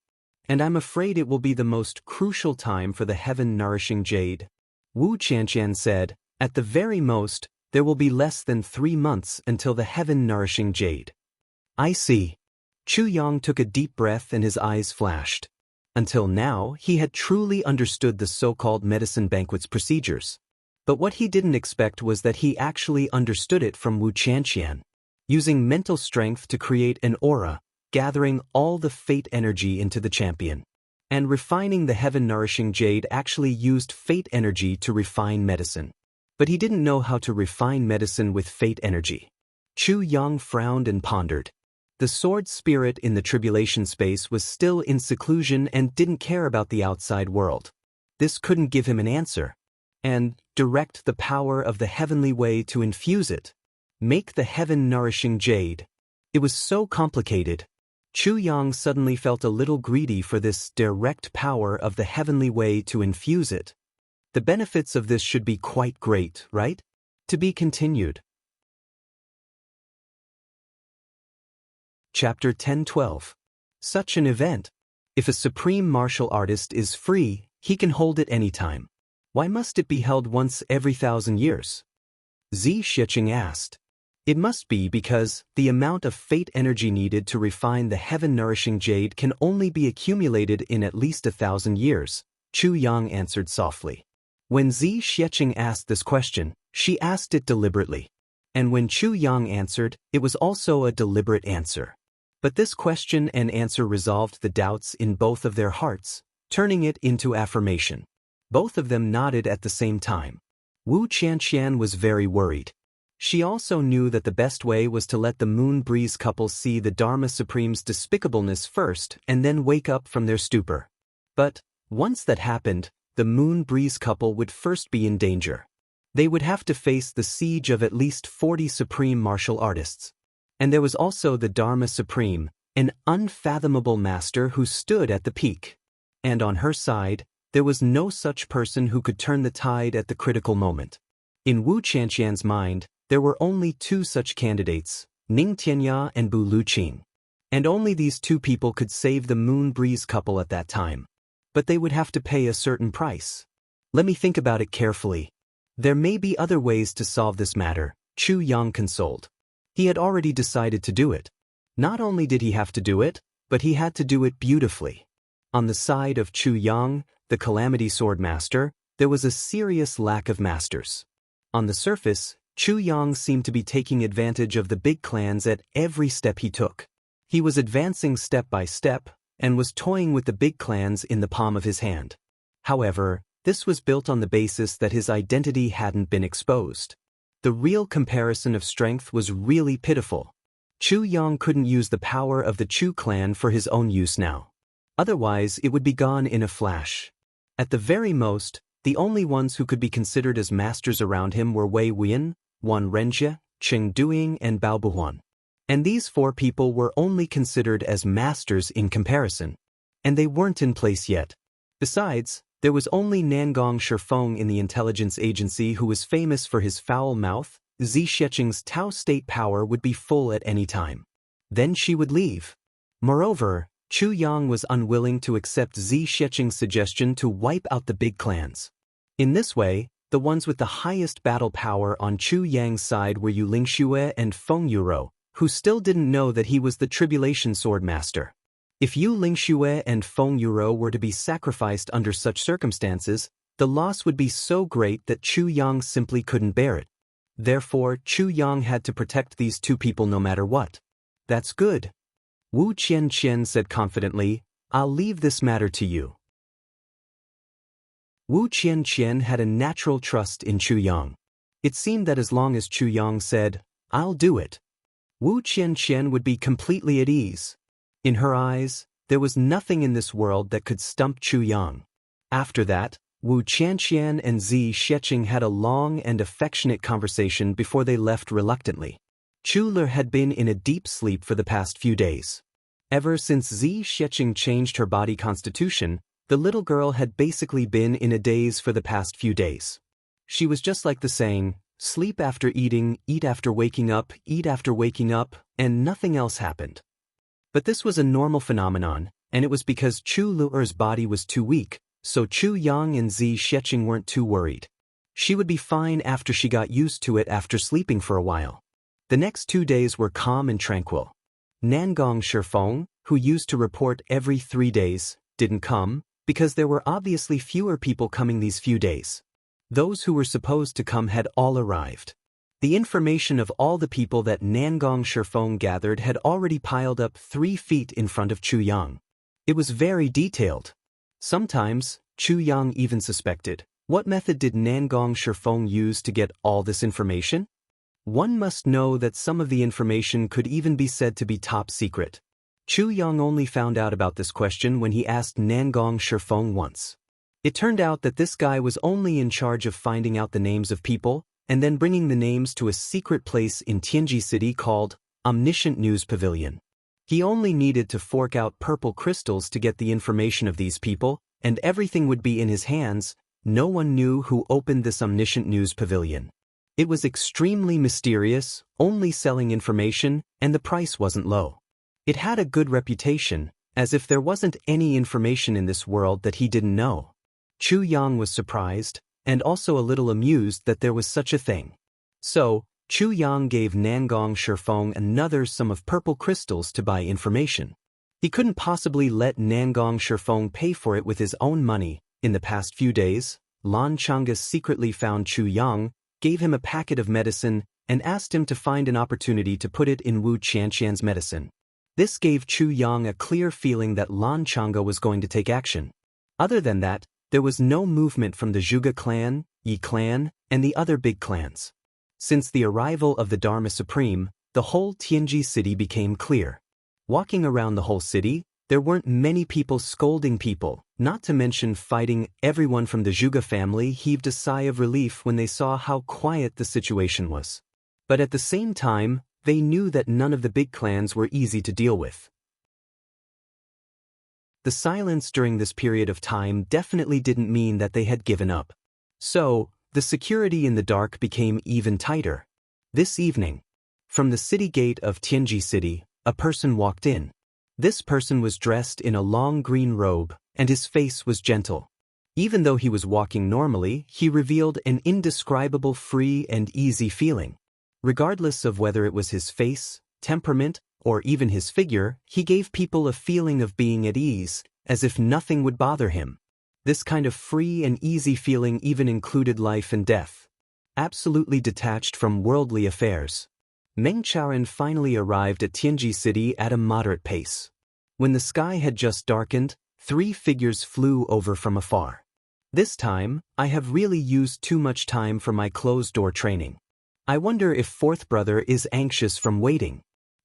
And I'm afraid it will be the most crucial time for the heaven-nourishing jade. Wu Qianqian said, at the very most, there will be less than 3 months until the heaven-nourishing jade. I see. Chu Yang took a deep breath and his eyes flashed. Until now, he had truly understood the so-called medicine banquet's procedures. But what he didn't expect was that he actually understood it from Wu Qianqian, using mental strength to create an aura, gathering all the fate energy into the champion. And refining the heaven-nourishing jade actually used fate energy to refine medicine. But he didn't know how to refine medicine with fate energy. Chu Yang frowned and pondered. The sword spirit in the tribulation space was still in seclusion and didn't care about the outside world. This couldn't give him an answer. And direct the power of the heavenly way to infuse it. Make the heaven-nourishing jade. It was so complicated. Chu Yang suddenly felt a little greedy for this direct power of the heavenly way to infuse it. The benefits of this should be quite great, right? To be continued. Chapter 10-12. Such an event. If a supreme martial artist is free, he can hold it anytime. Why must it be held once every 1,000 years? Zi Shiqing asked. It must be because the amount of fate energy needed to refine the heaven-nourishing jade can only be accumulated in at least 1,000 years, Chu Yang answered softly. When Zi Shiqing asked this question, she asked it deliberately. And when Chu Yang answered, it was also a deliberate answer. But this question and answer resolved the doubts in both of their hearts, turning it into affirmation. Both of them nodded at the same time. Wu Qianqian was very worried. She also knew that the best way was to let the Moon Breeze couple see the Dharma Supreme's despicableness first and then wake up from their stupor. But, once that happened, the Moon Breeze couple would first be in danger. They would have to face the siege of at least 40 supreme martial artists. And there was also the Dharma Supreme, an unfathomable master who stood at the peak. And on her side, there was no such person who could turn the tide at the critical moment. In Wu Qianqian's mind, there were only two such candidates, Ning Tianya and Bu Luqing. And only these two people could save the Moon Breeze couple at that time. But they would have to pay a certain price. Let me think about it carefully. There may be other ways to solve this matter, Chu Yang consoled. He had already decided to do it. Not only did he have to do it, but he had to do it beautifully. On the side of Chu Yang, the Calamity Sword Master, there was a serious lack of masters. On the surface, Chu Yang seemed to be taking advantage of the big clans at every step he took. He was advancing step by step, and was toying with the big clans in the palm of his hand. However, this was built on the basis that his identity hadn't been exposed. The real comparison of strength was really pitiful. Chu Yang couldn't use the power of the Chu clan for his own use now. Otherwise, it would be gone in a flash. At the very most, the only ones who could be considered as masters around him were Wei Wuyan, Wan Renjie, Cheng Duing, and Bao Buhuan. And these four people were only considered as masters in comparison. And they weren't in place yet. Besides, there was only Nangong Shifeng in the intelligence agency who was famous for his foul mouth. Zi Shiqing's Tao state power would be full at any time. Then she would leave. Moreover, Chu Yang was unwilling to accept Zi Shiqing's suggestion to wipe out the big clans. In this way, the ones with the highest battle power on Chu Yang's side were Yu Lingxue and Feng Yuro, who still didn't know that he was the Tribulation Sword Master. If Yu Lingxue and Feng Yuro were to be sacrificed under such circumstances, the loss would be so great that Chu Yang simply couldn't bear it. Therefore, Chu Yang had to protect these two people no matter what. That's good. Wu Qianqian said confidently, I'll leave this matter to you. Wu Qianqian had a natural trust in Chu Yang. It seemed that as long as Chu Yang said, I'll do it, Wu Qianqian would be completely at ease. In her eyes, there was nothing in this world that could stump Chu Yang. After that, Wu Qianqian and Zi Shiqing had a long and affectionate conversation before they left reluctantly. Chu Le had been in a deep sleep for the past few days. Ever since Zi Shiqing changed her body constitution, the little girl had basically been in a daze for the past few days. She was just like the saying, sleep after eating, eat after waking up, eat after waking up, and nothing else happened. But this was a normal phenomenon, and it was because Chu Luer's body was too weak, so Chu Yang and Zi Shiqing weren't too worried. She would be fine after she got used to it after sleeping for a while. The next 2 days were calm and tranquil. Nangong Shifeng, who used to report every 3 days, didn't come, because there were obviously fewer people coming these few days. Those who were supposed to come had all arrived. The information of all the people that Nangong Shifeng gathered had already piled up 3 feet in front of Chu Yang. It was very detailed. Sometimes, Chu Yang even suspected, what method did Nangong Shifeng use to get all this information? One must know that some of the information could even be said to be top secret. Chu Yang only found out about this question when he asked Nangong Shifeng once. It turned out that this guy was only in charge of finding out the names of people, and then bringing the names to a secret place in Tianji City called Omniscient News Pavilion. He only needed to fork out purple crystals to get the information of these people, and everything would be in his hands. No one knew who opened this Omniscient News Pavilion. It was extremely mysterious, only selling information, and the price wasn't low. It had a good reputation, as if there wasn't any information in this world that he didn't know. Chu Yang was surprised, and also a little amused that there was such a thing. So, Chu Yang gave Nangong Shifeng another sum of purple crystals to buy information. He couldn't possibly let Nangong Shifeng pay for it with his own money. In the past few days, Lan Chang'e secretly found Chu Yang, gave him a packet of medicine, and asked him to find an opportunity to put it in Wu Qianqian's medicine. This gave Chu Yang a clear feeling that Lan Chang'e was going to take action. Other than that, there was no movement from the Zhuge clan, Yi clan, and the other big clans. Since the arrival of the Dharma Supreme, the whole Tianji city became clear. Walking around the whole city, there weren't many people scolding people, not to mention fighting. Everyone from the Zhuge family heaved a sigh of relief when they saw how quiet the situation was. But at the same time, they knew that none of the big clans were easy to deal with. The silence during this period of time definitely didn't mean that they had given up. So, the security in the dark became even tighter. This evening, from the city gate of Tianji City, a person walked in. This person was dressed in a long green robe, and his face was gentle. Even though he was walking normally, he revealed an indescribable free and easy feeling. Regardless of whether it was his face, temperament, or even his figure, he gave people a feeling of being at ease, as if nothing would bother him. This kind of free and easy feeling even included life and death. Absolutely detached from worldly affairs. Meng Chaoran finally arrived at Tianji City at a moderate pace. When the sky had just darkened, 3 figures flew over from afar. This time, I have really used too much time for my closed-door training. I wonder if fourth brother is anxious from waiting.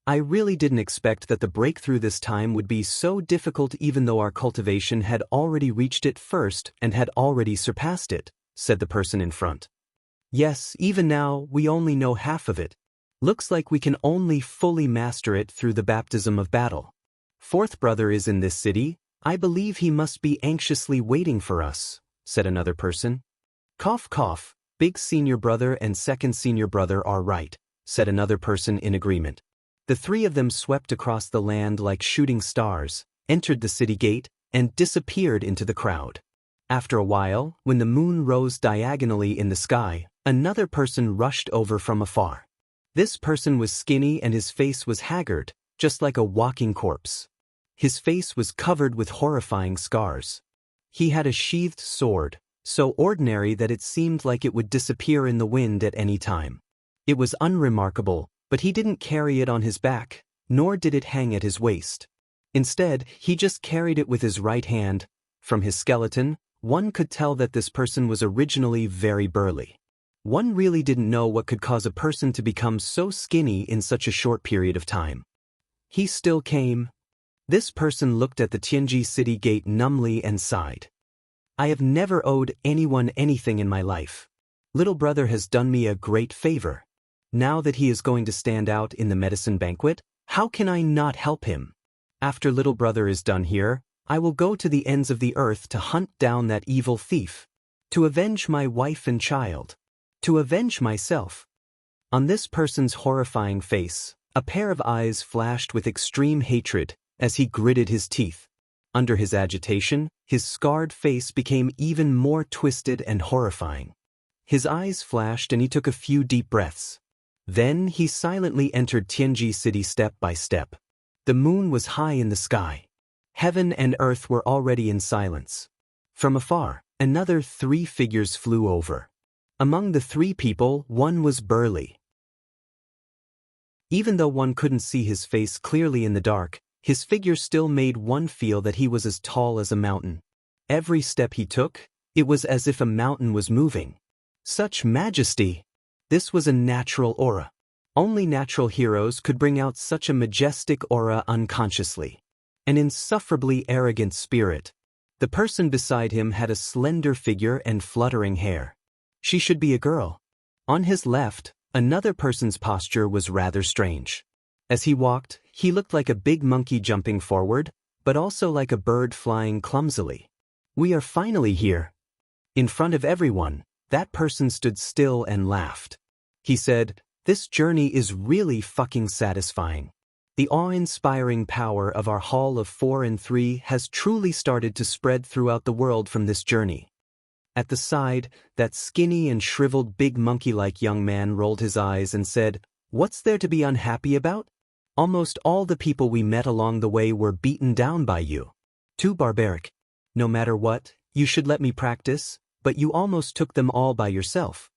I really didn't expect that the breakthrough this time would be so difficult, even though our cultivation had already reached it first and had already surpassed it, said the person in front. Yes, even now, we only know half of it. Looks like we can only fully master it through the baptism of battle. Fourth brother is in this city. I believe he must be anxiously waiting for us, said another person. Cough cough, big senior brother and second senior brother are right, said another person in agreement. The 3 of them swept across the land like shooting stars, entered the city gate, and disappeared into the crowd. After a while, when the moon rose diagonally in the sky, another person rushed over from afar. This person was skinny and his face was haggard, just like a walking corpse. His face was covered with horrifying scars. He had a sheathed sword, so ordinary that it seemed like it would disappear in the wind at any time. It was unremarkable, but he didn't carry it on his back, nor did it hang at his waist. Instead, he just carried it with his right hand. From his skeleton, one could tell that this person was originally very burly. One really didn't know what could cause a person to become so skinny in such a short period of time. He still came. This person looked at the Tianji city gate numbly and sighed. I have never owed anyone anything in my life. Little brother has done me a great favor. Now that he is going to stand out in the medicine banquet, how can I not help him? After little brother is done here, I will go to the ends of the earth to hunt down that evil thief, to avenge my wife and child, to avenge myself. On this person's horrifying face, a pair of eyes flashed with extreme hatred as he gritted his teeth. Under his agitation, his scarred face became even more twisted and horrifying. His eyes flashed and he took a few deep breaths. Then he silently entered Tianji City step by step. The moon was high in the sky. Heaven and earth were already in silence. From afar, another 3 figures flew over. Among the 3 people, one was burly. Even though one couldn't see his face clearly in the dark, his figure still made one feel that he was as tall as a mountain. Every step he took, it was as if a mountain was moving. Such majesty! This was a natural aura. Only natural heroes could bring out such a majestic aura unconsciously. An insufferably arrogant spirit. The person beside him had a slender figure and fluttering hair. She should be a girl. On his left, another person's posture was rather strange. As he walked, he looked like a big monkey jumping forward, but also like a bird flying clumsily. We are finally here. In front of everyone, that person stood still and laughed. He said, "This journey is really fucking satisfying. The awe-inspiring power of our Hall of 4 and 3 has truly started to spread throughout the world from this journey." At the side, that skinny and shriveled big monkey-like young man rolled his eyes and said, "What's there to be unhappy about? Almost all the people we met along the way were beaten down by you. Too barbaric. No matter what, you should let me practice, but you almost took them all by yourself."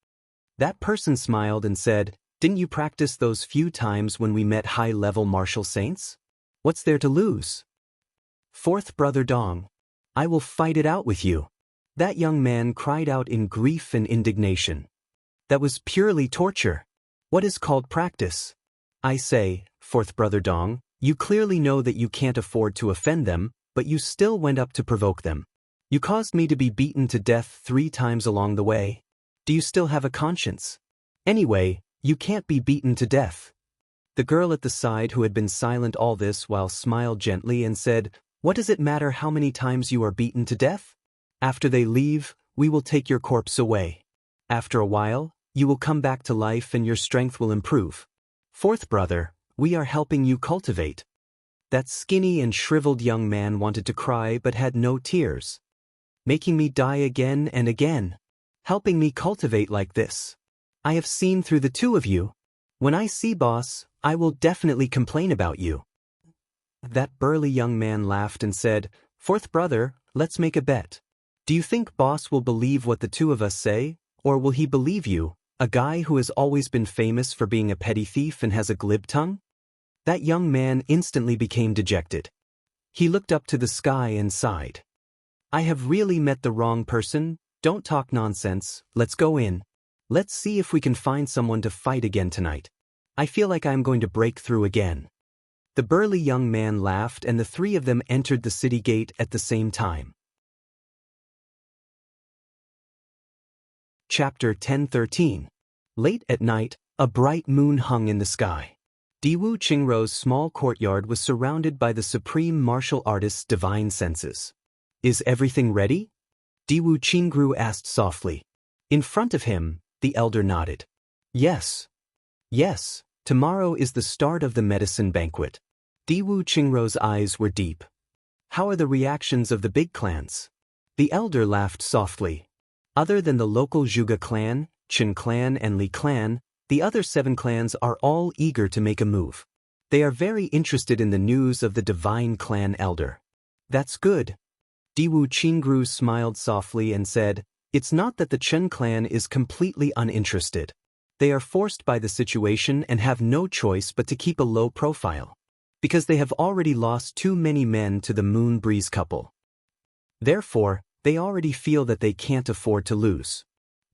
That person smiled and said, "Didn't you practice those few times when we met high-level martial saints? What's there to lose?" "Fourth brother Dong, I will fight it out with you." That young man cried out in grief and indignation. That was purely torture. What is called practice? I say, fourth brother Dong, you clearly know that you can't afford to offend them, but you still went up to provoke them. You caused me to be beaten to death 3 times along the way. Do you still have a conscience? Anyway, you can't be beaten to death. The girl at the side who had been silent all this while smiled gently and said, "What does it matter how many times you are beaten to death? After they leave, we will take your corpse away. After a while, you will come back to life and your strength will improve. Fourth brother, we are helping you cultivate." That skinny and shriveled young man wanted to cry but had no tears. "Making me die again and again. Helping me cultivate like this. I have seen through the 2 of you. When I see boss, I will definitely complain about you." That burly young man laughed and said, "Fourth brother, let's make a bet. Do you think boss will believe what the 2 of us say, or will he believe you, a guy who has always been famous for being a petty thief and has a glib tongue?" That young man instantly became dejected. He looked up to the sky and sighed. "I have really met the wrong person. Don't talk nonsense, let's go in. Let's see if we can find someone to fight again tonight. I feel like I am going to break through again." The burly young man laughed and the 3 of them entered the city gate at the same time. Chapter 10:13. Late at night, a bright moon hung in the sky. Diwu Qingrou's small courtyard was surrounded by the supreme martial artist's divine senses. "Is everything ready?" Diwu Qingrou asked softly. In front of him, the elder nodded. "Yes. Yes, tomorrow is the start of the medicine banquet." Diwu Qingrou's eyes were deep. "How are the reactions of the big clans?" The elder laughed softly. Other than the local Zhuge clan, Qin clan and Li clan, the other 7 clans are all eager to make a move. They are very interested in the news of the divine clan elder. "That's good." Diwu Qingrou smiled softly and said, "It's not that the Chen clan is completely uninterested. They are forced by the situation and have no choice but to keep a low profile. Because they have already lost too many men to the Moon Breeze couple. Therefore, they already feel that they can't afford to lose.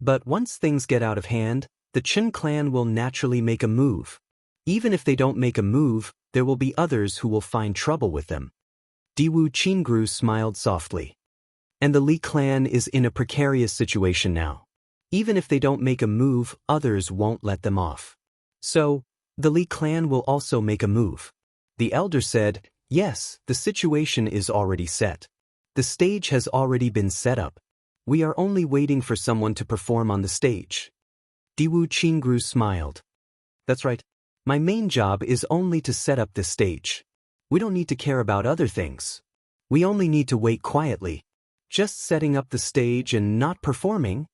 But once things get out of hand, the Chen clan will naturally make a move. Even if they don't make a move, there will be others who will find trouble with them." Diwu Qingrou smiled softly. "And the Li clan is in a precarious situation now. Even if they don't make a move, others won't let them off. So, the Li clan will also make a move." The elder said, "Yes, the situation is already set. The stage has already been set up. We are only waiting for someone to perform on the stage." Diwu Qingrou smiled. "That's right. My main job is only to set up this stage. We don't need to care about other things. We only need to wait quietly. Just setting up the stage and not performing?"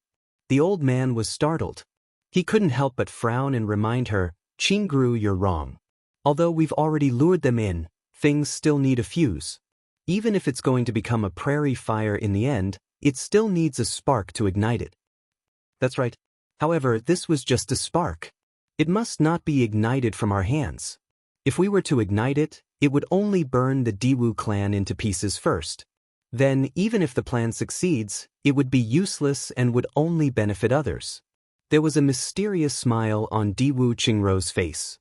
The old man was startled. He couldn't help but frown and remind her, "Qingrou, you're wrong. Although we've already lured them in, things still need a fuse. Even if it's going to become a prairie fire in the end, it still needs a spark to ignite it. That's right. However, this was just a spark. It must not be ignited from our hands. If we were to ignite it, it would only burn the Diwu clan into pieces first. Then, even if the plan succeeds, it would be useless and would only benefit others. There was a mysterious smile on Diwu Qingrou's face.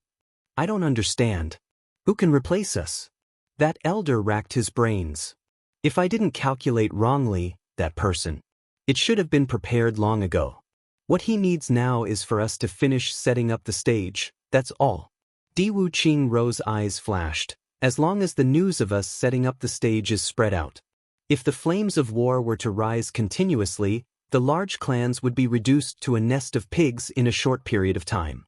I don't understand. Who can replace us? That elder racked his brains. If I didn't calculate wrongly, that person. It should have been prepared long ago. What he needs now is for us to finish setting up the stage, that's all. Diwu Qingrou's eyes flashed. As long as the news of us setting up the stage is spread out. If the flames of war were to rise continuously, the large clans would be reduced to a nest of pigs in a short period of time.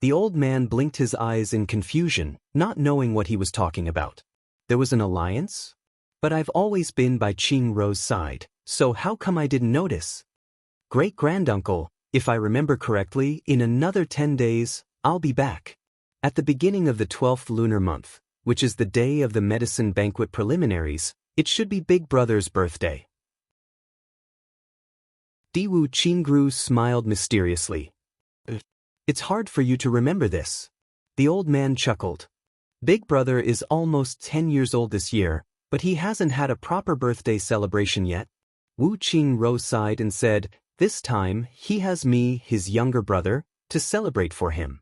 The old man blinked his eyes in confusion, not knowing what he was talking about. There was an alliance? But I've always been by Qingrou's side, so how come I didn't notice? Great-granduncle, if I remember correctly, in another 10 days, I'll be back. At the beginning of the 12th lunar month, which is the day of the medicine banquet preliminaries, it should be Big Brother's birthday. Diwu Qingrou smiled mysteriously. It's hard for you to remember this. The old man chuckled. Big Brother is almost 10 years old this year, but he hasn't had a proper birthday celebration yet. Wu Qingrou sighed and said, this time, he has me, his younger brother, to celebrate for him.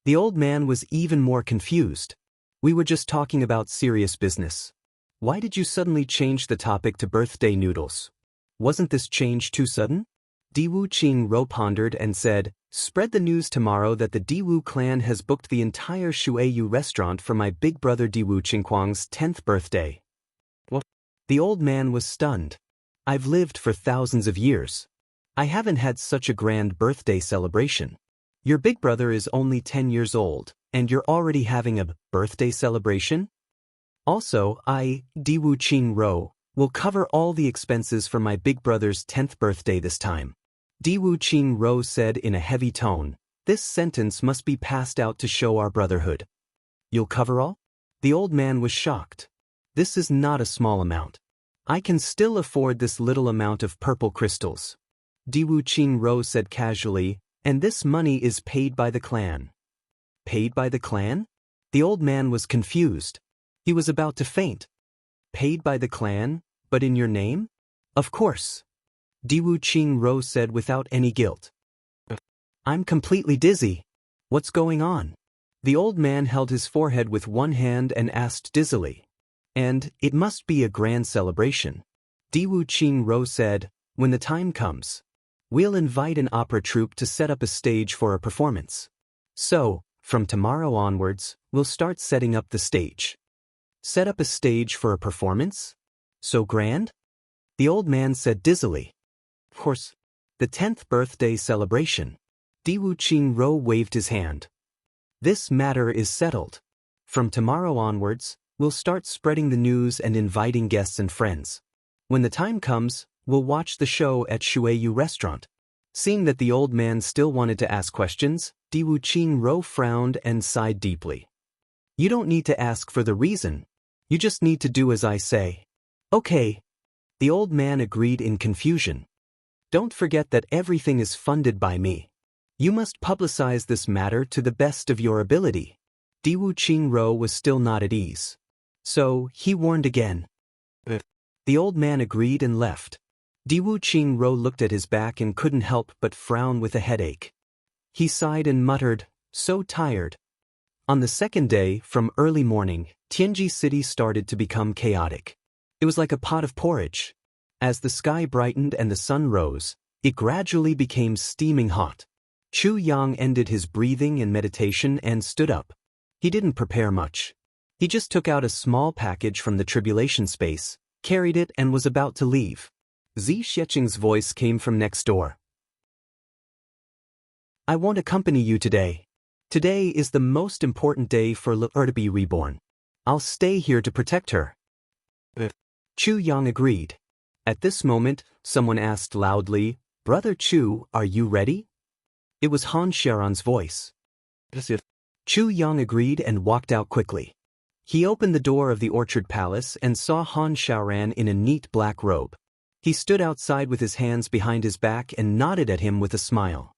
The old man was even more confused. We were just talking about serious business. Why did you suddenly change the topic to birthday noodles? Wasn't this change too sudden? Diwu Qingrou pondered and said, spread the news tomorrow that the Diwu clan has booked the entire Shuiyu restaurant for my big brother Diwu Qingquang's 10th birthday. What? The old man was stunned. I've lived for thousands of years. I haven't had such a grand birthday celebration. Your big brother is only 10 years old, and you're already having a birthday celebration? Also, Diwu Qingrou, will cover all the expenses for my big brother's 10th birthday this time. Diwu Qingrou said in a heavy tone, this sentence must be passed out to show our brotherhood. You'll cover all? The old man was shocked. This is not a small amount. I can still afford this little amount of purple crystals. Diwu Qingrou said casually, and this money is paid by the clan. Paid by the clan? The old man was confused. He was about to faint. Paid by the clan, but in your name? Of course. Diwu Qingrou said without any guilt. I'm completely dizzy. What's going on? The old man held his forehead with one hand and asked dizzily. And it must be a grand celebration. Diwu Qingrou said, when the time comes, we'll invite an opera troupe to set up a stage for a performance. So, from tomorrow onwards, we'll start setting up the stage. Set up a stage for a performance? So grand? The old man said dizzily. Of course, the 10th birthday celebration. Diwu Qingrou waved his hand. This matter is settled. From tomorrow onwards, we'll start spreading the news and inviting guests and friends. When the time comes, we'll watch the show at Shuiyu restaurant. Seeing that the old man still wanted to ask questions, Diwu Qingrou frowned and sighed deeply. You don't need to ask for the reason. You just need to do as I say. Okay. The old man agreed in confusion. Don't forget that everything is funded by me. You must publicize this matter to the best of your ability. Diwu Qingrou was still not at ease. So, he warned again. The old man agreed and left. Diwu Qingrou looked at his back and couldn't help but frown with a headache. He sighed and muttered, so tired. On the second day, from early morning, Tianji City started to become chaotic. It was like a pot of porridge. As the sky brightened and the sun rose, it gradually became steaming hot. Chu Yang ended his breathing and meditation and stood up. He didn't prepare much. He just took out a small package from the tribulation space, carried it and was about to leave. Zi Xieching's voice came from next door. I won't accompany you today. Today is the most important day for L'Er to be reborn. I'll stay here to protect her. Chu Yang agreed. At this moment, someone asked loudly, Brother Chu, are you ready? It was Han Sharon's voice. Chu Yang agreed and walked out quickly. He opened the door of the orchard palace and saw Han Xiaoran in a neat black robe. He stood outside with his hands behind his back and nodded at him with a smile.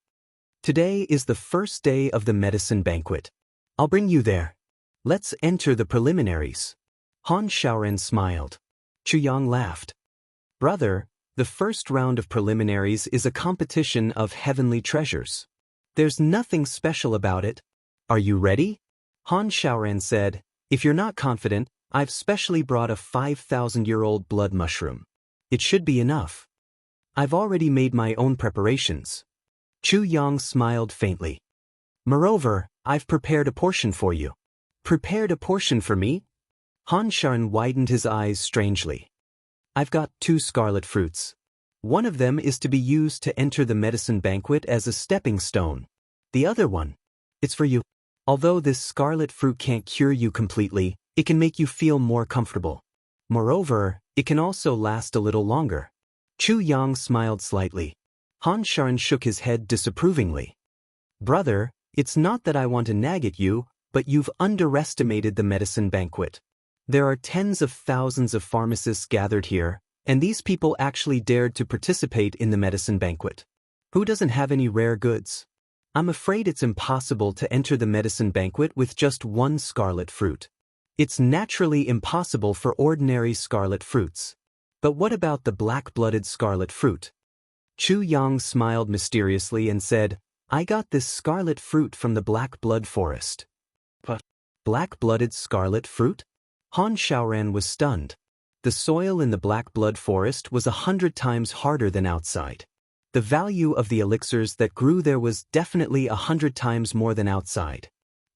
Today is the first day of the medicine banquet. I'll bring you there. Let's enter the preliminaries. Han Xiaoran smiled. Chu Yang laughed. Brother, the first round of preliminaries is a competition of heavenly treasures. There's nothing special about it. Are you ready? Han Xiaoran said, if you're not confident, I've specially brought a 5,000-year-old blood mushroom. It should be enough. I've already made my own preparations. Chu Yang smiled faintly. Moreover, I've prepared a portion for you. Prepared a portion for me? Han Xiaoran widened his eyes strangely. I've got 2 scarlet fruits. One of them is to be used to enter the medicine banquet as a stepping stone. The other one, it's for you. Although this scarlet fruit can't cure you completely, it can make you feel more comfortable. Moreover, it can also last a little longer. Chu Yang smiled slightly. Han Xiaoran shook his head disapprovingly. Brother, it's not that I want to nag at you, but you've underestimated the medicine banquet. There are tens of thousands of pharmacists gathered here, and these people actually dared to participate in the medicine banquet. Who doesn't have any rare goods? I'm afraid it's impossible to enter the medicine banquet with just 1 scarlet fruit. It's naturally impossible for ordinary scarlet fruits. But what about the black-blooded scarlet fruit? Chu Yang smiled mysteriously and said, I got this scarlet fruit from the black blood forest. But black-blooded scarlet fruit? Han Xiaoran was stunned. The soil in the black blood forest was 100 times harder than outside. The value of the elixirs that grew there was definitely 100 times more than outside.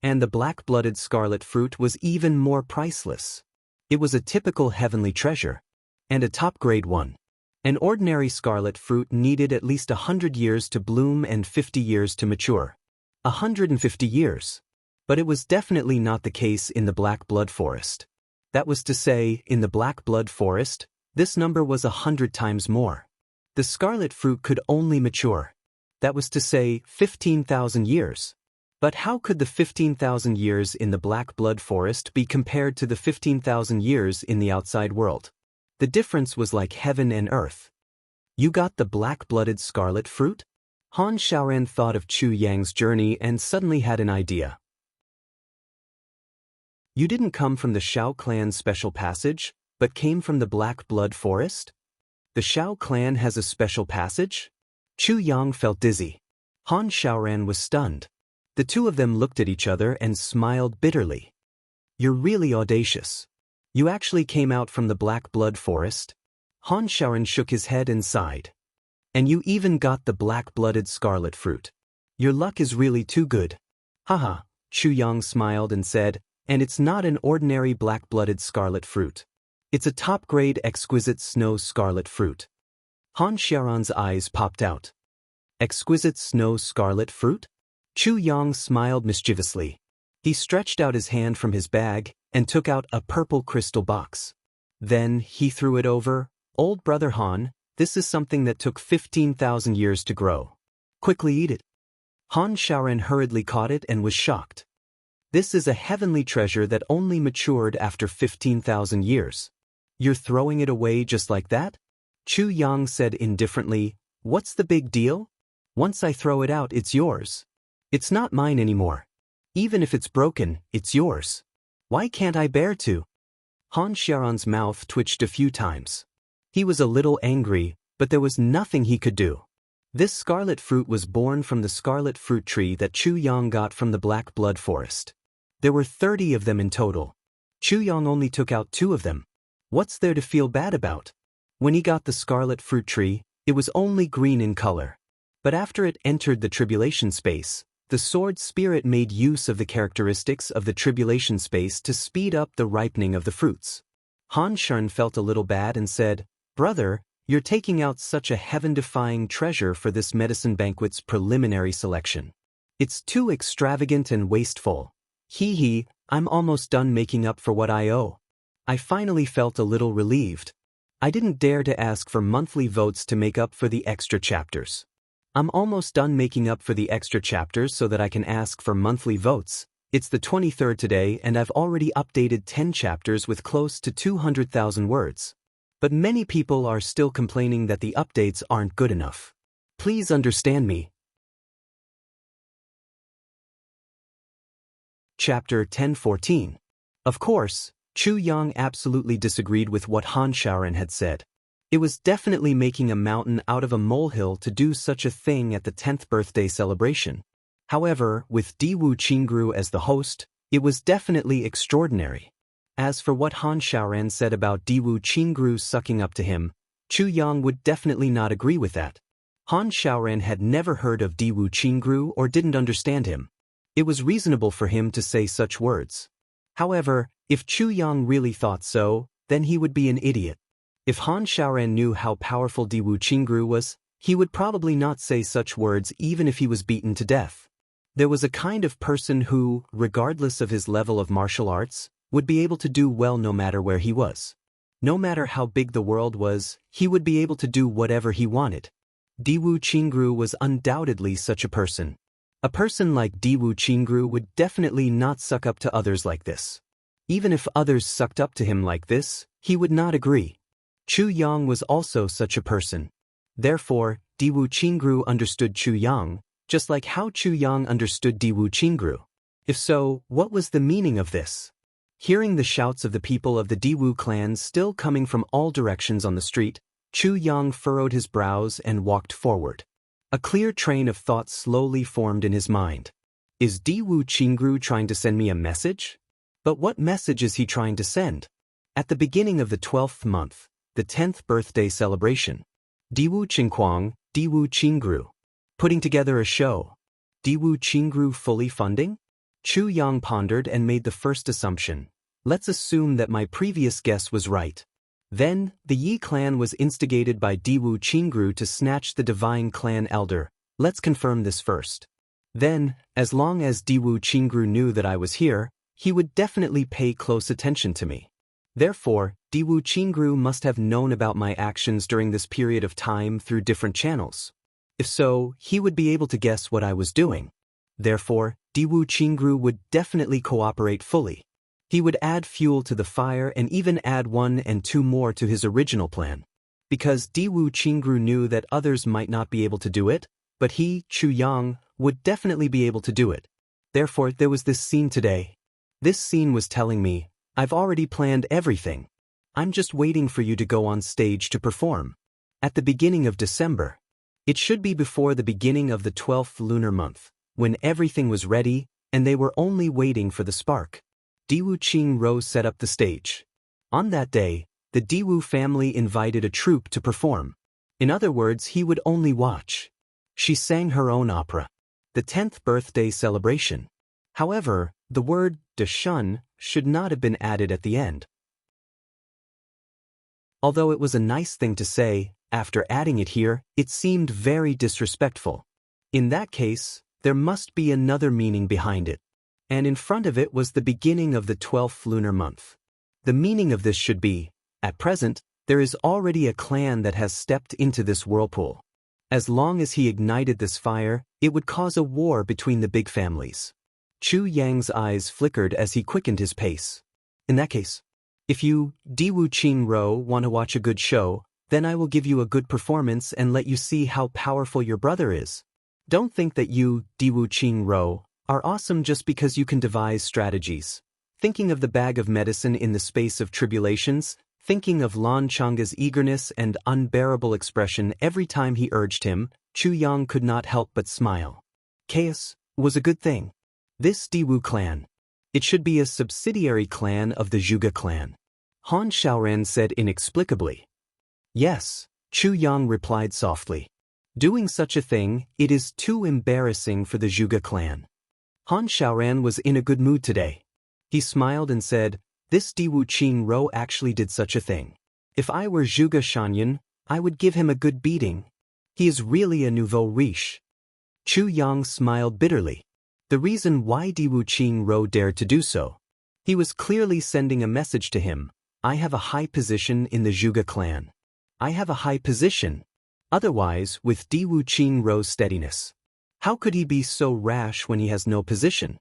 And the black-blooded scarlet fruit was even more priceless. It was a typical heavenly treasure. And a top-grade one. An ordinary scarlet fruit needed at least 100 years to bloom and 50 years to mature. 150 years. But it was definitely not the case in the black blood forest. That was to say, in the black blood forest, this number was 100 times more. The scarlet fruit could only mature. That was to say, 15,000 years. But how could the 15,000 years in the black blood forest be compared to the 15,000 years in the outside world? The difference was like heaven and earth. You got the black-blooded scarlet fruit? Han Xiaoran thought of Chu Yang's journey and suddenly had an idea. You didn't come from the Shao clan's special passage, but came from the black blood forest? The Shao clan has a special passage? Chu Yang felt dizzy. Han Xiaoran was stunned. The two of them looked at each other and smiled bitterly. You're really audacious. You actually came out from the black blood forest? Han Xiaoran shook his head and sighed. And you even got the black-blooded scarlet fruit. Your luck is really too good. Haha, Chu Yang smiled and said, and it's not an ordinary black-blooded scarlet fruit. It's a top-grade exquisite snow scarlet fruit. Han Xiaoran's eyes popped out. Exquisite snow scarlet fruit? Chu Yang smiled mischievously. He stretched out his hand from his bag and took out a purple crystal box. Then he threw it over. Old brother Han, this is something that took 15,000 years to grow. Quickly eat it. Han Xiaoran hurriedly caught it and was shocked. This is a heavenly treasure that only matured after 15,000 years. You're throwing it away just like that? Chu Yang said indifferently, what's the big deal? Once I throw it out, it's yours. It's not mine anymore. Even if it's broken, it's yours. Why can't I bear to? Han Xiaoran's mouth twitched a few times. He was a little angry, but there was nothing he could do. This scarlet fruit was born from the scarlet fruit tree that Chu Yang got from the black blood forest. There were 30 of them in total. Chu Yang only took out 2 of them. What's there to feel bad about? When he got the scarlet fruit tree, it was only green in color. But after it entered the tribulation space, the sword spirit made use of the characteristics of the tribulation space to speed up the ripening of the fruits. Han Xiaoran felt a little bad and said, Brother, you're taking out such a heaven-defying treasure for this medicine banquet's preliminary selection. It's too extravagant and wasteful. Hee, I'm almost done making up for what I owe. I finally felt a little relieved. I didn't dare to ask for monthly votes to make up for the extra chapters. I'm almost done making up for the extra chapters so that I can ask for monthly votes. It's the 23rd today and I've already updated 10 chapters with close to 200,000 words. But many people are still complaining that the updates aren't good enough. Please understand me. Chapter 10:14. Of course, Chu Yang absolutely disagreed with what Han Shaoran had said. It was definitely making a mountain out of a molehill to do such a thing at the 10th birthday celebration. However, with Diwu Qingru as the host, it was definitely extraordinary. As for what Han Shaoran said about Diwu Qingru sucking up to him, Chu Yang would definitely not agree with that. Han Shaoran had never heard of Diwu Qingru or didn't understand him. It was reasonable for him to say such words. However, if Chu Yang really thought so, then he would be an idiot. If Han Shaoran knew how powerful Diwu Qingru was, he would probably not say such words even if he was beaten to death. There was a kind of person who, regardless of his level of martial arts, would be able to do well no matter where he was. No matter how big the world was, he would be able to do whatever he wanted. Diwu Qingru was undoubtedly such a person. A person like Diwu Qingru would definitely not suck up to others like this. Even if others sucked up to him like this, he would not agree. Chu Yang was also such a person. Therefore, Diwu Qingru understood Chu Yang, just like how Chu Yang understood Diwu Qingru. If so, what was the meaning of this? Hearing the shouts of the people of the Diwu clan still coming from all directions on the street, Chu Yang furrowed his brows and walked forward. A clear train of thought slowly formed in his mind. Is Diwu Qingru trying to send me a message? But what message is he trying to send? At the beginning of the 12th month, the 10th birthday celebration, Diwu Qingquang, Diwu Qingru. Putting together a show. Diwu Qingru fully funding? Chu Yang pondered and made the first assumption. Let's assume that my previous guess was right. Then, the Yi clan was instigated by Diwu Qingru to snatch the divine clan elder. Let's confirm this first. Then, as long as Diwu Qingru knew that I was here, he would definitely pay close attention to me. Therefore, Diwu Qingru must have known about my actions during this period of time through different channels. If so, he would be able to guess what I was doing. Therefore, Diwu Qingru would definitely cooperate fully. He would add fuel to the fire and even add 1 and 2 more to his original plan. Because Diwu Qingru knew that others might not be able to do it, but he, Chu Yang, would definitely be able to do it. Therefore, there was this scene today. This scene was telling me, I've already planned everything. I'm just waiting for you to go on stage to perform. At the beginning of December. It should be before the beginning of the 12th lunar month, when everything was ready, and they were only waiting for the spark. Diwu Qingru set up the stage. On that day, the Diwu family invited a troupe to perform. In other words, he would only watch. She sang her own opera. The 10th birthday celebration. However, the word "deshun" should not have been added at the end. Although it was a nice thing to say, after adding it here, it seemed very disrespectful. In that case, there must be another meaning behind it. And in front of it was the beginning of the 12th lunar month. The meaning of this should be, at present, there is already a clan that has stepped into this whirlpool. As long as he ignited this fire, it would cause a war between the big families. Chu Yang's eyes flickered as he quickened his pace. In that case, if you, Diwu Qingru, want to watch a good show, then I will give you a good performance and let you see how powerful your brother is. Don't think that you, Diwu Qingru, are awesome just because you can devise strategies. Thinking of the bag of medicine in the space of tribulations, thinking of Lan Changa's eagerness and unbearable expression every time he urged him, Chu Yang could not help but smile. Chaos was a good thing. This Diwu clan. It should be a subsidiary clan of the Zhuge clan. Han Shaoran said inexplicably. Yes, Chu Yang replied softly. Doing such a thing, it is too embarrassing for the Zhuge clan. Han Shaoran was in a good mood today. He smiled and said, this Diwu Qingru actually did such a thing. If I were Zhuge Shanyan, I would give him a good beating. He is really a nouveau riche. Chu Yang smiled bitterly. The reason why Diwu Qingru dared to do so. He was clearly sending a message to him. I have a high position in the Zhuge clan. I have a high position. Otherwise, with Diwu Qingru's steadiness. How could he be so rash when he has no position?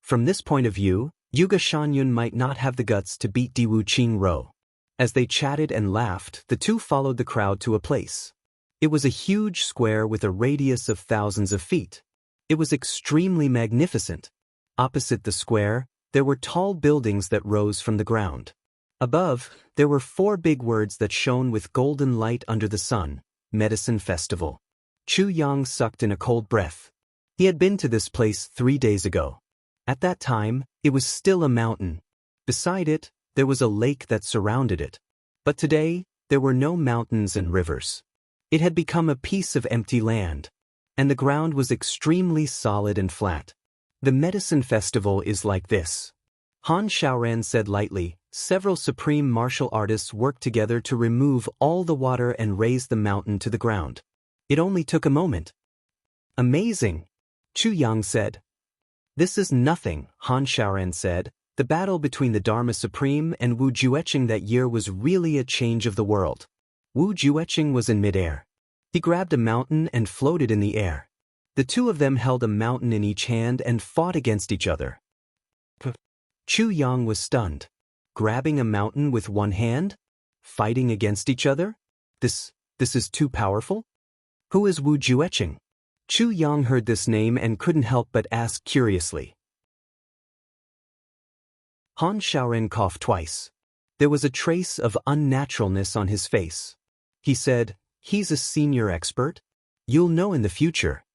From this point of view, Yuga Shanyun might not have the guts to beat Diwu Qingro. As they chatted and laughed, the two followed the crowd to a place. It was a huge square with a radius of thousands of feet. It was extremely magnificent. Opposite the square, there were tall buildings that rose from the ground. Above, there were 4 big words that shone with golden light under the sun: Medicine Festival. Chu Yang sucked in a cold breath. He had been to this place 3 days ago. At that time, it was still a mountain. Beside it, there was a lake that surrounded it. But today, there were no mountains and rivers. It had become a piece of empty land, and the ground was extremely solid and flat. The medicine festival is like this. Han Xiaoran said lightly. Several supreme martial artists worked together to remove all the water and raise the mountain to the ground. It only took a moment. Amazing, Chu Yang said. This is nothing, Han Xiaoran said. The battle between the Dharma Supreme and Wu Jueqing that year was really a change of the world. Wu Jueqing was in midair. He grabbed a mountain and floated in the air. The two of them held a mountain in each hand and fought against each other. Chu Yang was stunned. Grabbing a mountain with one hand? Fighting against each other? This is too powerful? Who is Wu Jueqing? Chu Yang heard this name and couldn't help but ask curiously. Han Xiaoran coughed twice. There was a trace of unnaturalness on his face. He said, "He's a senior expert? You'll know in the future."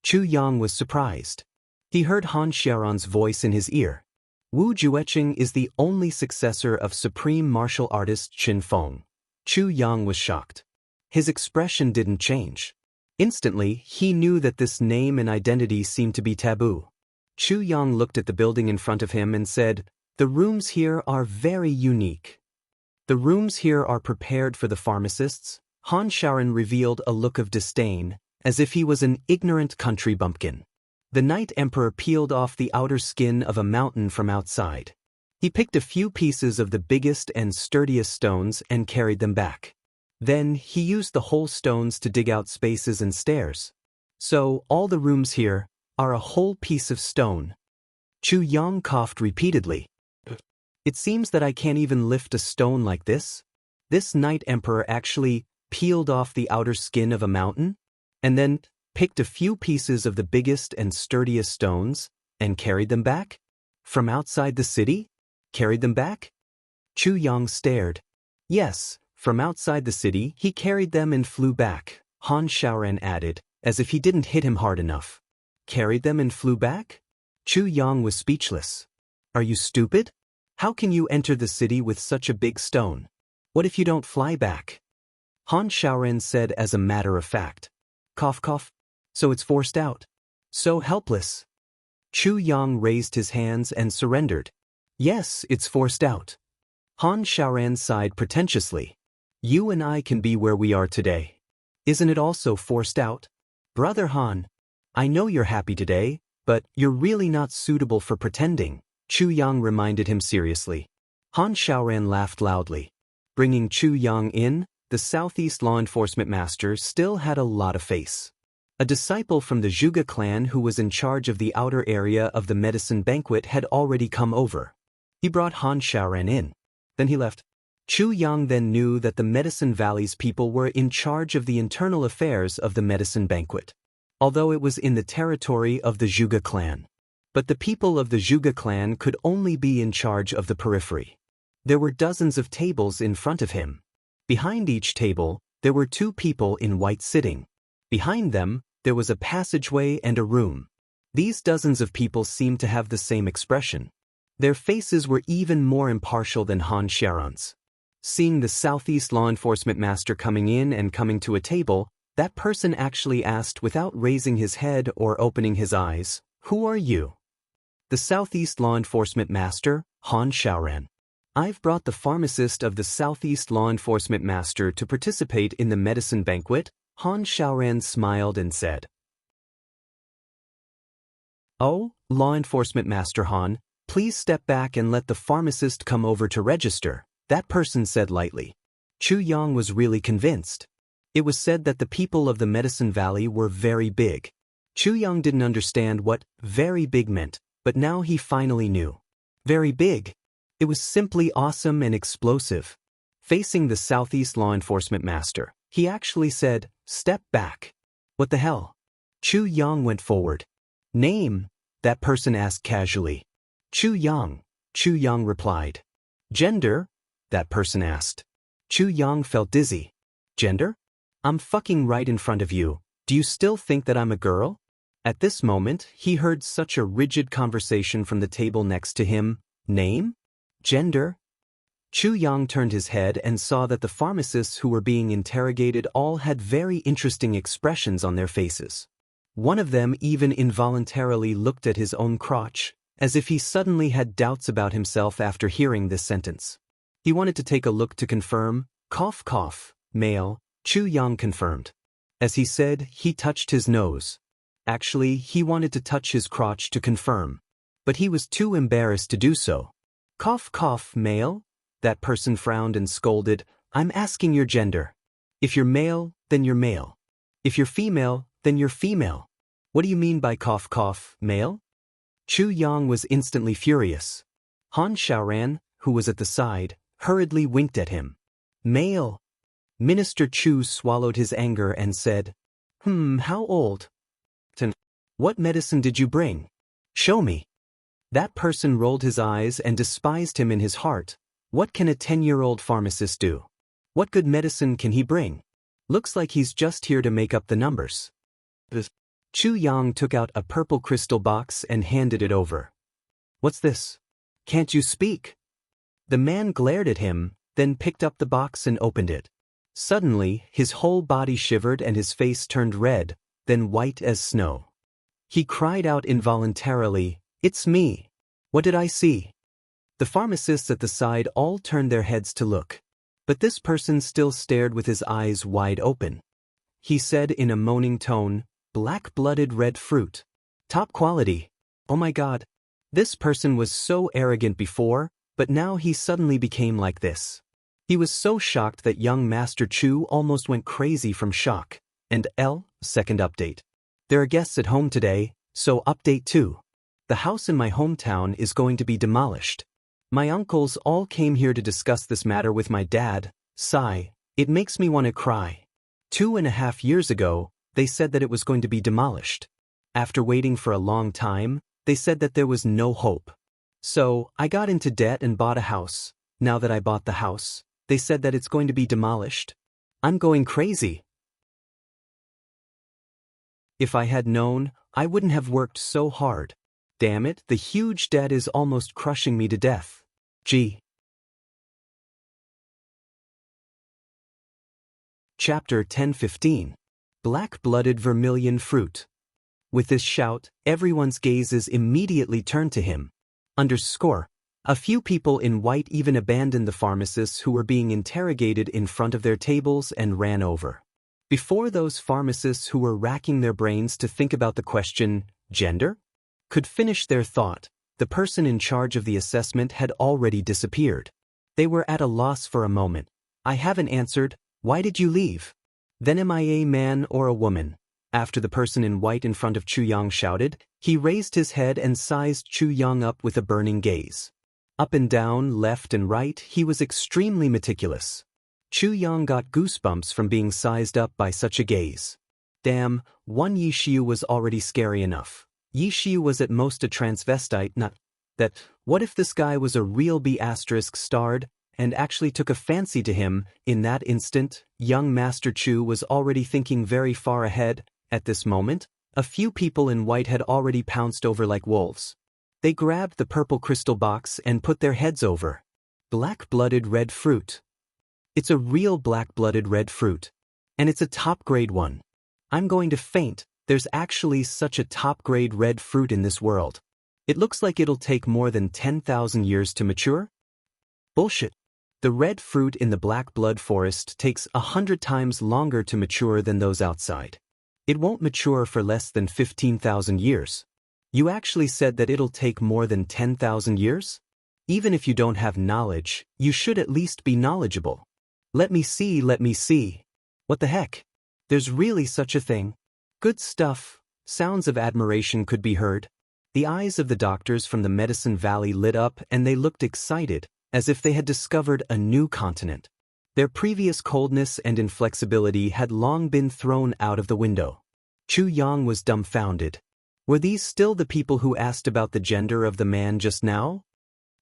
Chu Yang was surprised. He heard Han Xiaoran's voice in his ear. Wu Jueqing is the only successor of supreme martial artist Qin Feng. Chu Yang was shocked. His expression didn't change. Instantly, he knew that this name and identity seemed to be taboo. Chu Yang looked at the building in front of him and said, "The rooms here are very unique. The rooms here are prepared for the pharmacists." Han Xiaoran revealed a look of disdain, as if he was an ignorant country bumpkin. The Night Emperor peeled off the outer skin of a mountain from outside. He picked a few pieces of the biggest and sturdiest stones and carried them back. Then he used the whole stones to dig out spaces and stairs. So all the rooms here are a whole piece of stone. Chu Yang coughed repeatedly. It seems that I can't even lift a stone like this. This Night Emperor actually peeled off the outer skin of a mountain, and then picked a few pieces of the biggest and sturdiest stones, and carried them back? From outside the city? Carried them back? Chu Yang stared. Yes, from outside the city he carried them and flew back, Han Xiaoran added, as if he didn't hit him hard enough. Carried them and flew back? Chu Yang was speechless. Are you stupid? How can you enter the city with such a big stone? What if you don't fly back? Han Xiaoran said as a matter of fact. Cough cough. So it's forced out. So helpless. Chu Yang raised his hands and surrendered. Yes, it's forced out. Han Xiaoran sighed pretentiously. You and I can be where we are today. Isn't it also forced out? Brother Han, I know you're happy today, but you're really not suitable for pretending, Chu Yang reminded him seriously. Han Xiaoran laughed loudly. Bringing Chu Yang in, the Southeast law enforcement master still had a lot of face. A disciple from the Zhuge clan who was in charge of the outer area of the medicine banquet had already come over. He brought Han Xiaoran in. Then he left. Chu Yang then knew that the Medicine Valley's people were in charge of the internal affairs of the medicine banquet, although it was in the territory of the Zhuge clan. But the people of the Zhuge clan could only be in charge of the periphery. There were dozens of tables in front of him. Behind each table, there were 2 people in white sitting. Behind them, there was a passageway and a room. These dozens of people seemed to have the same expression. Their faces were even more impartial than Han Xiaoran's. Seeing the Southeast law enforcement master coming in and coming to a table, that person actually asked without raising his head or opening his eyes, "Who are you?" The Southeast law enforcement master, Han Xiaoran. I've brought the pharmacist of the Southeast law enforcement master to participate in the medicine banquet. Han Xiaoran smiled and said. Oh, law enforcement master Han, please step back and let the pharmacist come over to register, that person said lightly. Chu Yang was really convinced. It was said that the people of the Medicine Valley were very big. Chu Yang didn't understand what very big meant, but now he finally knew. Very big. It was simply awesome and explosive. Facing the Southeast law enforcement master, he actually said, "Step back." "What the hell?" Chu Yang went forward. "Name?" that person asked casually. "Chu Yang," Chu Yang replied. "Gender?" that person asked. Chu Yang felt dizzy. "Gender? I'm fucking right in front of you. Do you still think that I'm a girl?" At this moment, he heard such a rigid conversation from the table next to him. "Name? Gender?" Chu Yang turned his head and saw that the pharmacists who were being interrogated all had very interesting expressions on their faces. One of them even involuntarily looked at his own crotch, as if he suddenly had doubts about himself after hearing this sentence. He wanted to take a look to confirm. "Cough cough, male," Chu Yang confirmed. As he said, he touched his nose. Actually, he wanted to touch his crotch to confirm. But he was too embarrassed to do so. "Cough cough, male?" That person frowned and scolded. "I'm asking your gender. If you're male, then you're male. If you're female, then you're female. What do you mean by cough cough, male?" Chu Yang was instantly furious. Han Xiaoran, who was at the side, hurriedly winked at him. "Male." Minister Chu swallowed his anger and said, How old?" "What medicine did you bring? Show me." That person rolled his eyes and despised him in his heart. What can a 10-year-old pharmacist do? What good medicine can he bring? Looks like he's just here to make up the numbers. Chu Yang took out a purple crystal box and handed it over. "What's this? Can't you speak?" The man glared at him, then picked up the box and opened it. Suddenly, his whole body shivered and his face turned red, then white as snow. He cried out involuntarily, "It's me! What did I see?" The pharmacists at the side all turned their heads to look. But this person still stared with his eyes wide open. He said in a moaning tone, "Black-blooded red fruit. Top quality. Oh my god." This person was so arrogant before, but now he suddenly became like this. He was so shocked that young Master Chu almost went crazy from shock. And second update. There are guests at home today, so update 2. The house in my hometown is going to be demolished. My uncles all came here to discuss this matter with my dad. Sigh, it makes me want to cry. 2.5 years ago, they said that it was going to be demolished. After waiting for a long time, they said that there was no hope. So, I got into debt and bought a house. Now that I bought the house, they said that it's going to be demolished. I'm going crazy. If I had known, I wouldn't have worked so hard. Damn it, the huge debt is almost crushing me to death. Gee. Chapter 10:15. Black-blooded vermilion fruit. With this shout, everyone's gazes immediately turned to him. Underscore. A few people in white even abandoned the pharmacists who were being interrogated in front of their tables and ran over. Before those pharmacists who were racking their brains to think about the question, "Gender?" could finish their thought, the person in charge of the assessment had already disappeared. They were at a loss for a moment. "I haven't answered. Why did you leave?" "Then am I a man or a woman?" After the person in white in front of Chu Yang shouted, he raised his head and sized Chu Yang up with a burning gaze. Up and down, left and right, he was extremely meticulous. Chu Yang got goosebumps from being sized up by such a gaze. Damn, one Yishiu was already scary enough. Yishiu was at most a transvestite, not that. What if this guy was a real B***starred, and actually took a fancy to him? In that instant, young Master Chu was already thinking very far ahead. At this moment, a few people in white had already pounced over like wolves. They grabbed the purple crystal box and put their heads over. Black-blooded red fruit. It's a real black-blooded red fruit. And it's a top-grade one. I'm going to faint. There's actually such a top-grade red fruit in this world. It looks like it'll take more than 10,000 years to mature? Bullshit. The red fruit in the black blood forest takes 100 times longer to mature than those outside. It won't mature for less than 15,000 years. You actually said that it'll take more than 10,000 years? Even if you don't have knowledge, you should at least be knowledgeable. Let me see, let me see. What the heck? There's really such a thing? Good stuff. Sounds of admiration could be heard. The eyes of the doctors from the Medicine Valley lit up and they looked excited, as if they had discovered a new continent. Their previous coldness and inflexibility had long been thrown out of the window. Chu Yang was dumbfounded. Were these still the people who asked about the gender of the man just now?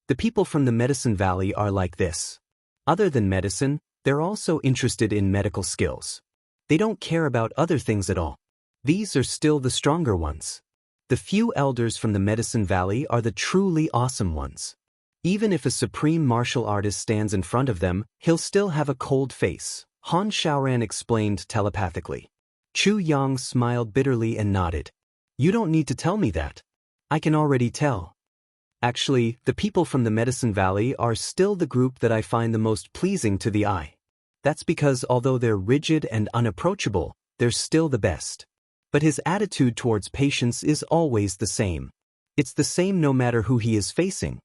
The people from the Medicine Valley are like this. Other than medicine, they're also interested in medical skills. They don't care about other things at all. These are still the stronger ones. The few elders from the Medicine Valley are the truly awesome ones. Even if a supreme martial artist stands in front of them, he'll still have a cold face, Han Xiaoran explained telepathically. Chu Yang smiled bitterly and nodded. You don't need to tell me that. I can already tell. Actually, the people from the Medicine Valley are still the group that I find the most pleasing to the eye. That's because although they're rigid and unapproachable, they're still the best. But his attitude towards patients is always the same. It's the same no matter who he is facing.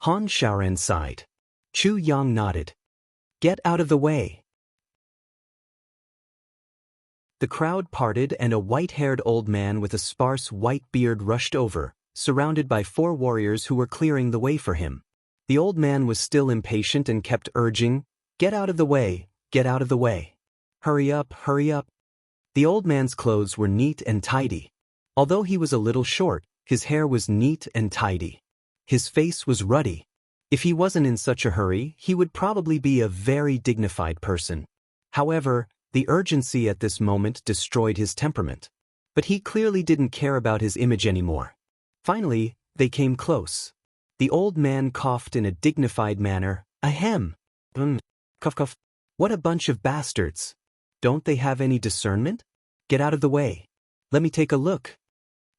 Han Xiaoran sighed. Chu Yang nodded. Get out of the way. The crowd parted and a white-haired old man with a sparse white beard rushed over, surrounded by 4 warriors who were clearing the way for him. The old man was still impatient and kept urging, Get out of the way, get out of the way. Hurry up, hurry up. The old man's clothes were neat and tidy. Although he was a little short, his hair was neat and tidy. His face was ruddy. If he wasn't in such a hurry, he would probably be a very dignified person. However, the urgency at this moment destroyed his temperament. But he clearly didn't care about his image anymore. Finally, they came close. The old man coughed in a dignified manner. Ahem. Cough cough. What a bunch of bastards. Don't they have any discernment? Get out of the way. Let me take a look.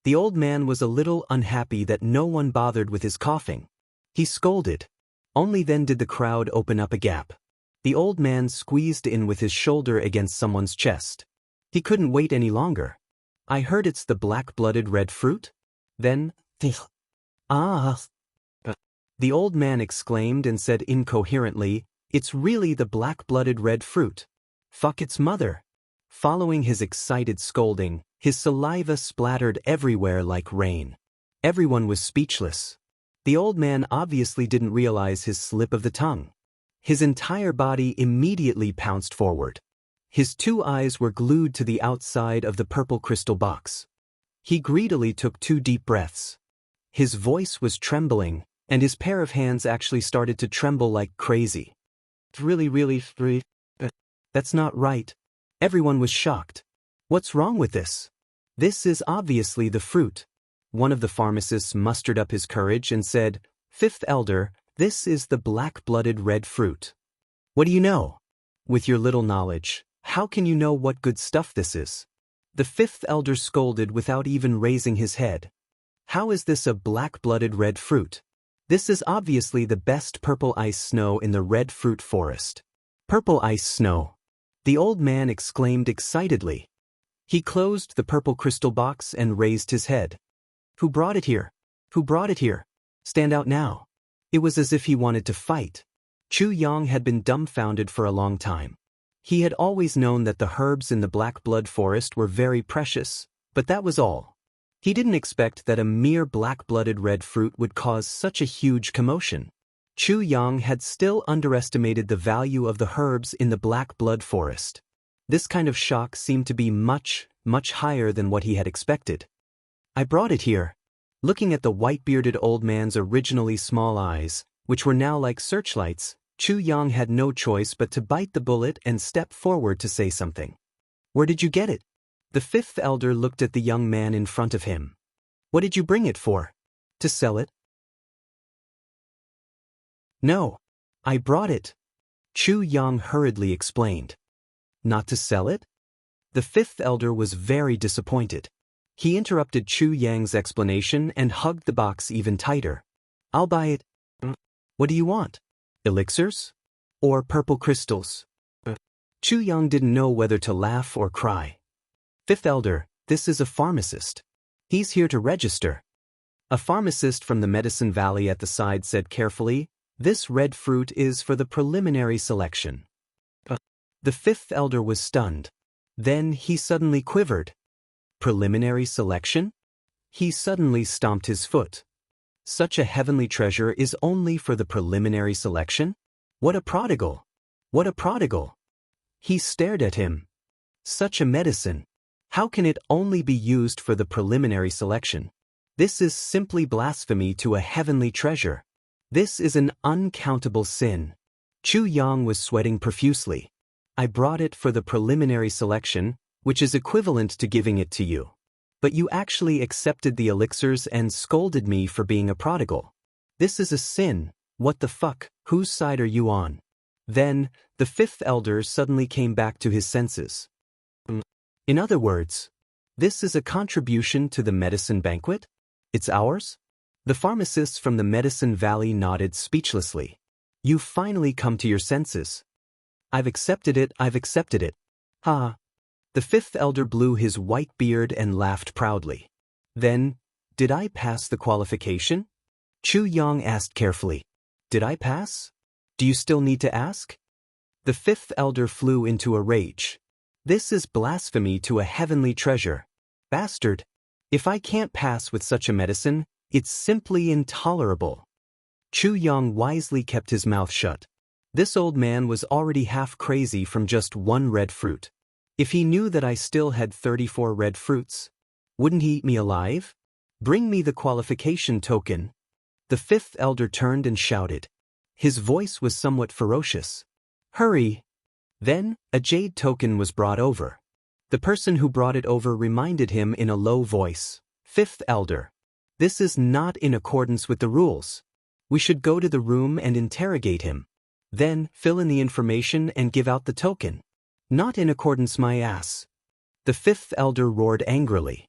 The old man was a little unhappy that no one bothered with his coughing. He scolded. Only then did the crowd open up a gap. The old man squeezed in with his shoulder against someone's chest. He couldn't wait any longer. I heard it's the black-blooded red fruit? Then, ah! The old man exclaimed and said incoherently, It's really the black-blooded red fruit. Fuck its mother. Following his excited scolding, his saliva splattered everywhere like rain. Everyone was speechless. The old man obviously didn't realize his slip of the tongue. His entire body immediately pounced forward. His 2 eyes were glued to the outside of the purple crystal box. He greedily took 2 deep breaths. His voice was trembling, and his pair of hands actually started to tremble like crazy. Really, that's not right. Everyone was shocked. What's wrong with this? This is obviously the fruit. One of the pharmacists mustered up his courage and said, Fifth Elder, this is the black-blooded red fruit. What do you know? With your little knowledge, how can you know what good stuff this is? The 5th Elder scolded without even raising his head. How is this a black-blooded red fruit? This is obviously the best purple ice snow in the red fruit forest. Purple ice snow. The old man exclaimed excitedly. He closed the purple crystal box and raised his head. Who brought it here? Who brought it here? Stand out now. It was as if he wanted to fight. Chu Yang had been dumbfounded for a long time. He had always known that the herbs in the black blood forest were very precious, but that was all. He didn't expect that a mere black-blooded red fruit would cause such a huge commotion. Chu Yang had still underestimated the value of the herbs in the black blood forest. This kind of shock seemed to be much higher than what he had expected. I brought it here. Looking at the white-bearded old man's originally small eyes, which were now like searchlights, Chu Yang had no choice but to bite the bullet and step forward to say something. Where did you get it? The 5th Elder looked at the young man in front of him. What did you bring it for? To sell it? No. I brought it. Chu Yang hurriedly explained. Not to sell it? The 5th Elder was very disappointed. He interrupted Chu Yang's explanation and hugged the box even tighter. I'll buy it. What do you want? Elixirs? Or purple crystals? Chu Yang didn't know whether to laugh or cry. 5th Elder, this is a pharmacist. He's here to register. A pharmacist from the Medicine Valley at the side said carefully, This red fruit is for the preliminary selection. The 5th Elder was stunned. Then he suddenly quivered. Preliminary selection? He suddenly stomped his foot. Such a heavenly treasure is only for the preliminary selection? What a prodigal! What a prodigal! He stared at him. Such a medicine. How can it only be used for the preliminary selection? This is simply blasphemy to a heavenly treasure. This is an uncountable sin. Chu Yang was sweating profusely. I brought it for the preliminary selection, which is equivalent to giving it to you. But you actually accepted the elixirs and scolded me for being a prodigal. This is a sin. What the fuck? Whose side are you on? Then, the fifth elder suddenly came back to his senses. In other words, this is a contribution to the medicine banquet? It's ours? The pharmacists from the Medicine Valley nodded speechlessly. You've finally come to your senses. I've accepted it. Ha! The fifth elder blew his white beard and laughed proudly. Then, did I pass the qualification? Chu Yang asked carefully. Did I pass? Do you still need to ask? The fifth elder flew into a rage. This is blasphemy to a heavenly treasure. Bastard! If I can't pass with such a medicine, it's simply intolerable. Chu Yang wisely kept his mouth shut. This old man was already half crazy from just one red fruit. If he knew that I still had 34 red fruits, wouldn't he eat me alive? Bring me the qualification token. The fifth elder turned and shouted. His voice was somewhat ferocious. Hurry! Then, a jade token was brought over. The person who brought it over reminded him in a low voice. Fifth elder. This is not in accordance with the rules. We should go to the room and interrogate him. Then, fill in the information and give out the token. Not in accordance, my ass. The fifth elder roared angrily.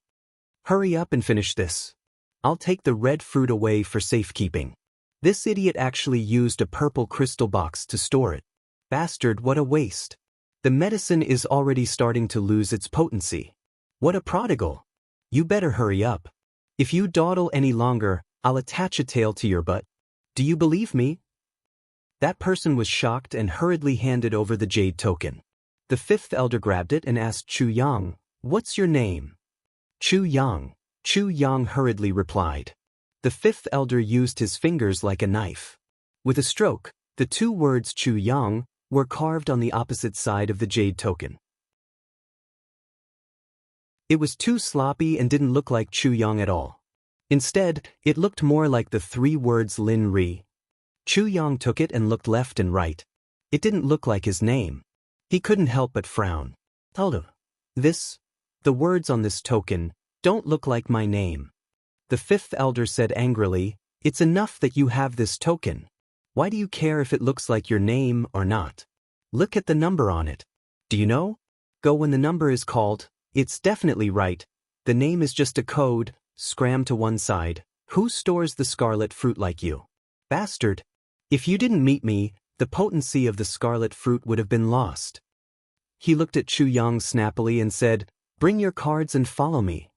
Hurry up and finish this. I'll take the red fruit away for safekeeping. This idiot actually used a purple crystal box to store it. Bastard, what a waste. The medicine is already starting to lose its potency. What a prodigal. You better hurry up. If you dawdle any longer, I'll attach a tail to your butt. Do you believe me? That person was shocked and hurriedly handed over the jade token. The fifth elder grabbed it and asked Chu Yang, "What's your name?" Chu Yang. Chu Yang hurriedly replied. The fifth elder used his fingers like a knife. With a stroke, the two words Chu Yang were carved on the opposite side of the jade token. It was too sloppy and didn't look like Chu Yang at all. Instead, it looked more like the three words Lin Ri. Chu Yang took it and looked left and right. It didn't look like his name. He couldn't help but frown. The words on this token don't look like my name. The fifth elder said angrily, It's enough that you have this token. Why do you care if it looks like your name or not? Look at the number on it. Do you know? Go when the number is called. It's definitely right. The name is just a code. Scram to one side. Who stores the scarlet fruit like you? Bastard. If you didn't meet me, the potency of the scarlet fruit would have been lost. He looked at Chu Yang snappily and said, Bring your cards and follow me.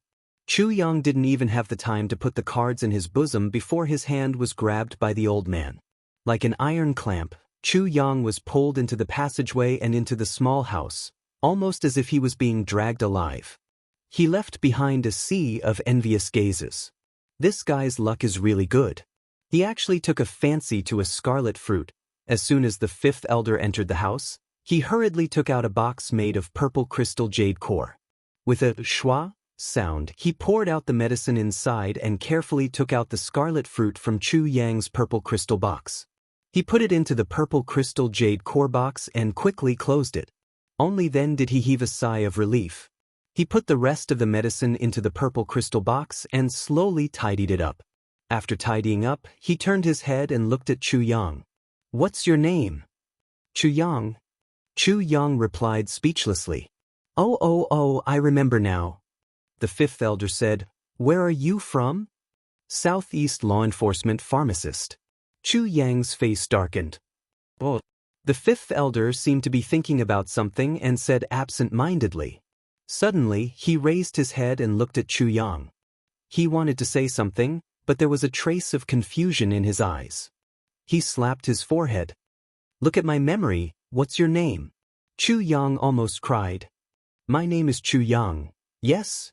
Chu Yang didn't even have the time to put the cards in his bosom before his hand was grabbed by the old man. Like an iron clamp, Chu Yang was pulled into the passageway and into the small house, almost as if he was being dragged alive. He left behind a sea of envious gazes. This guy's luck is really good. He actually took a fancy to a scarlet fruit. As soon as the fifth elder entered the house, he hurriedly took out a box made of purple crystal jade core. With a schwa sound, he poured out the medicine inside and carefully took out the scarlet fruit from Chu Yang's purple crystal box. He put it into the purple crystal jade core box and quickly closed it. Only then did he heave a sigh of relief. He put the rest of the medicine into the purple crystal box and slowly tidied it up. After tidying up, he turned his head and looked at Chu Yang. What's your name? Chu Yang. Chu Yang replied speechlessly. Oh, I remember now. The fifth elder said, Where are you from? Southeast law enforcement pharmacist. Chu Yang's face darkened. Oh. The fifth elder seemed to be thinking about something and said absent-mindedly. Suddenly, he raised his head and looked at Chu Yang. He wanted to say something, but there was a trace of confusion in his eyes. He slapped his forehead. Look at my memory, what's your name? Chu Yang almost cried. My name is Chu Yang. Yes.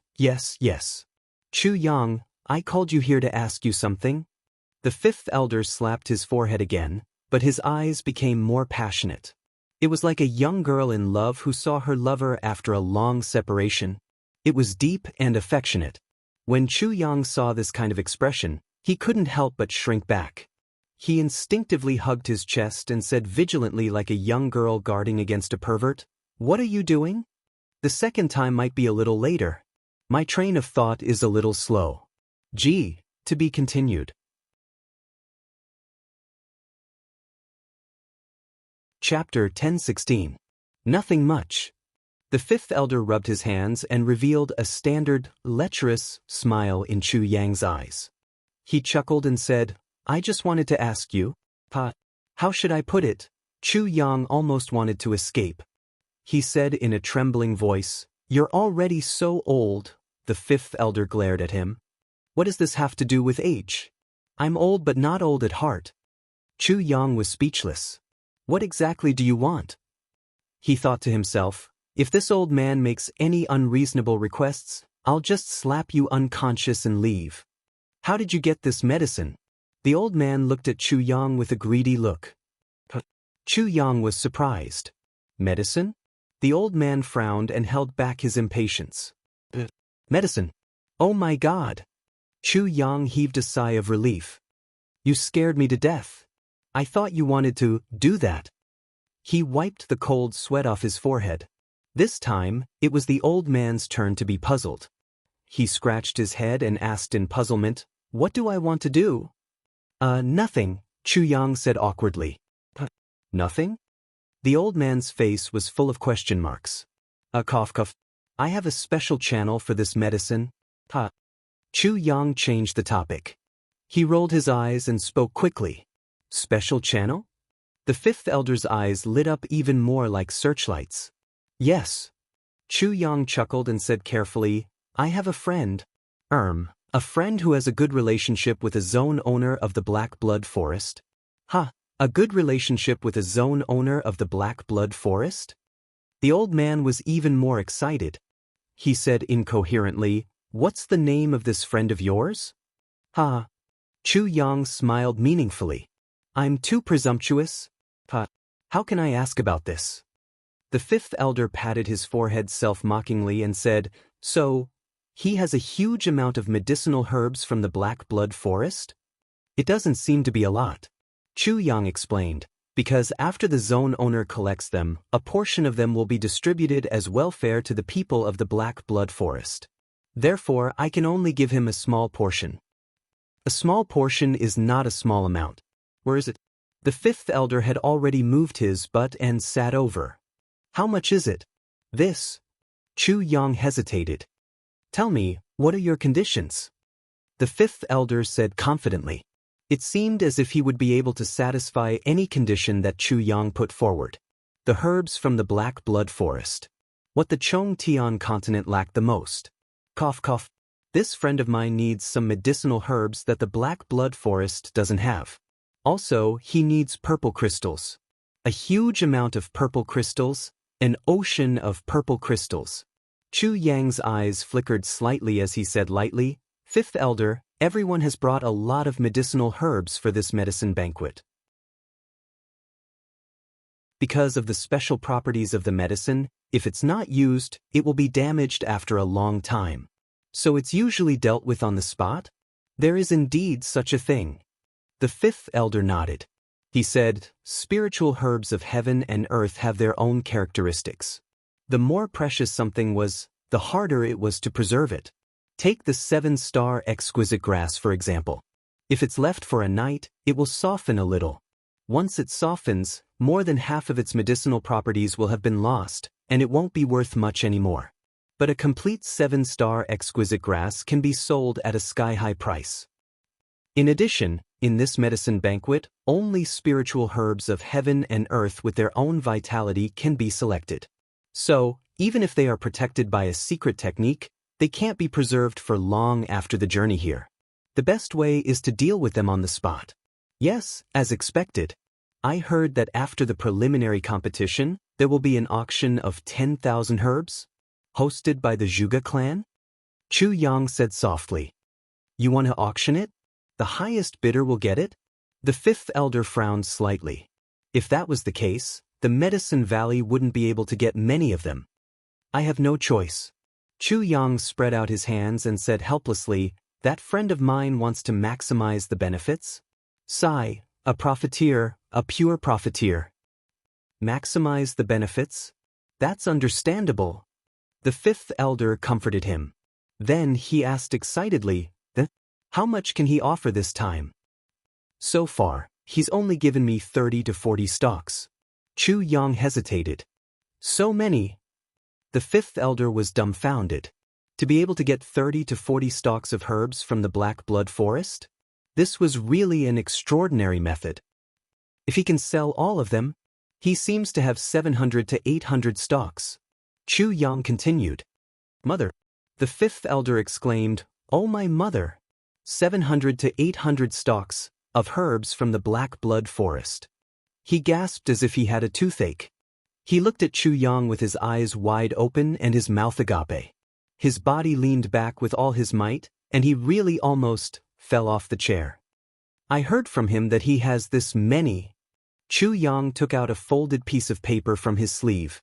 Chu Yang, I called you here to ask you something. The fifth elder slapped his forehead again, but his eyes became more passionate. It was like a young girl in love who saw her lover after a long separation. It was deep and affectionate. When Chu Yang saw this kind of expression, he couldn't help but shrink back. He instinctively hugged his chest and said vigilantly like a young girl guarding against a pervert, "What are you doing?" The second time might be a little later. My train of thought is a little slow. Gee, to be continued. Chapter 10:16. Nothing much. The fifth elder rubbed his hands and revealed a standard, lecherous smile in Chu Yang's eyes. He chuckled and said, I just wanted to ask you, how should I put it? Chu Yang almost wanted to escape. He said in a trembling voice, You're already so old. The fifth elder glared at him. What does this have to do with age? I'm old but not old at heart. Chu Yang was speechless. What exactly do you want? He thought to himself, if this old man makes any unreasonable requests, I'll just slap you unconscious and leave. How did you get this medicine? The old man looked at Chu Yang with a greedy look. Chu Yang was surprised. Medicine? The old man frowned and held back his impatience. Medicine? Oh my God! Chu Yang heaved a sigh of relief. You scared me to death. I thought you wanted to do that. He wiped the cold sweat off his forehead. This time, it was the old man's turn to be puzzled. He scratched his head and asked in puzzlement, What do I want to do? Nothing, Chu Yang said awkwardly. Nothing? The old man's face was full of question marks. Cough. I have a special channel for this medicine. Chu Yang changed the topic. He rolled his eyes and spoke quickly. Special channel? The fifth elder's eyes lit up even more like searchlights. Yes. Chu Yang chuckled and said carefully, I have a friend. A friend who has a good relationship with a zone owner of the Black Blood Forest. A good relationship with a zone owner of the Black Blood Forest? The old man was even more excited. He said incoherently, What's the name of this friend of yours? Chu Yang smiled meaningfully. I'm too presumptuous. How can I ask about this? The fifth elder patted his forehead self-mockingly and said, So, he has a huge amount of medicinal herbs from the Black Blood Forest? It doesn't seem to be a lot. Chu Yang explained, because after the zone owner collects them, a portion of them will be distributed as welfare to the people of the Black Blood Forest. Therefore, I can only give him a small portion. A small portion is not a small amount. Where is it? The fifth elder had already moved his butt and sat over. How much is it? This. Chu Yang hesitated. Tell me, what are your conditions? The fifth elder said confidently. It seemed as if he would be able to satisfy any condition that Chu Yang put forward. The herbs from the Black Blood Forest. What the Chongtian continent lacked the most. Cough. This friend of mine needs some medicinal herbs that the Black Blood Forest doesn't have. Also, he needs purple crystals. A huge amount of purple crystals, an ocean of purple crystals. Chu Yang's eyes flickered slightly as he said lightly, Fifth elder, everyone has brought a lot of medicinal herbs for this medicine banquet. Because of the special properties of the medicine, if it's not used, it will be damaged after a long time. So it's usually dealt with on the spot? There is indeed such a thing. The fifth elder nodded. He said, Spiritual herbs of heaven and earth have their own characteristics. The more precious something was, the harder it was to preserve it. Take the 7-star exquisite grass for example. If it's left for a night, it will soften a little. Once it softens, more than half of its medicinal properties will have been lost, and it won't be worth much anymore. But a complete 7-star exquisite grass can be sold at a sky-high price. In addition, in this medicine banquet, only spiritual herbs of heaven and earth with their own vitality can be selected. So, even if they are protected by a secret technique, they can't be preserved for long after the journey here. The best way is to deal with them on the spot. Yes, as expected. I heard that after the preliminary competition, there will be an auction of 10,000 herbs, hosted by the Zhuge clan. Chu Yang said softly. You want to auction it? The highest bidder will get it? The fifth elder frowned slightly. If that was the case, the Medicine Valley wouldn't be able to get many of them. I have no choice. Chu Yang spread out his hands and said helplessly, that friend of mine wants to maximize the benefits? Sigh, a profiteer, a pure profiteer. Maximize the benefits? That's understandable. The fifth elder comforted him. Then he asked excitedly, how much can he offer this time? So far, he's only given me 30 to 40 stocks. Chu Yang hesitated. So many? The fifth elder was dumbfounded. To be able to get 30 to 40 stalks of herbs from the Black Blood Forest? This was really an extraordinary method. If he can sell all of them, he seems to have 700 to 800 stalks. Chu Yang continued. Mother! The fifth elder exclaimed, Oh my mother! 700 to 800 stalks of herbs from the Black Blood Forest. He gasped as if he had a toothache. He looked at Chu Yang with his eyes wide open and his mouth agape. His body leaned back with all his might, and he really almost fell off the chair. I heard from him that he has this many. Chu Yang took out a folded piece of paper from his sleeve.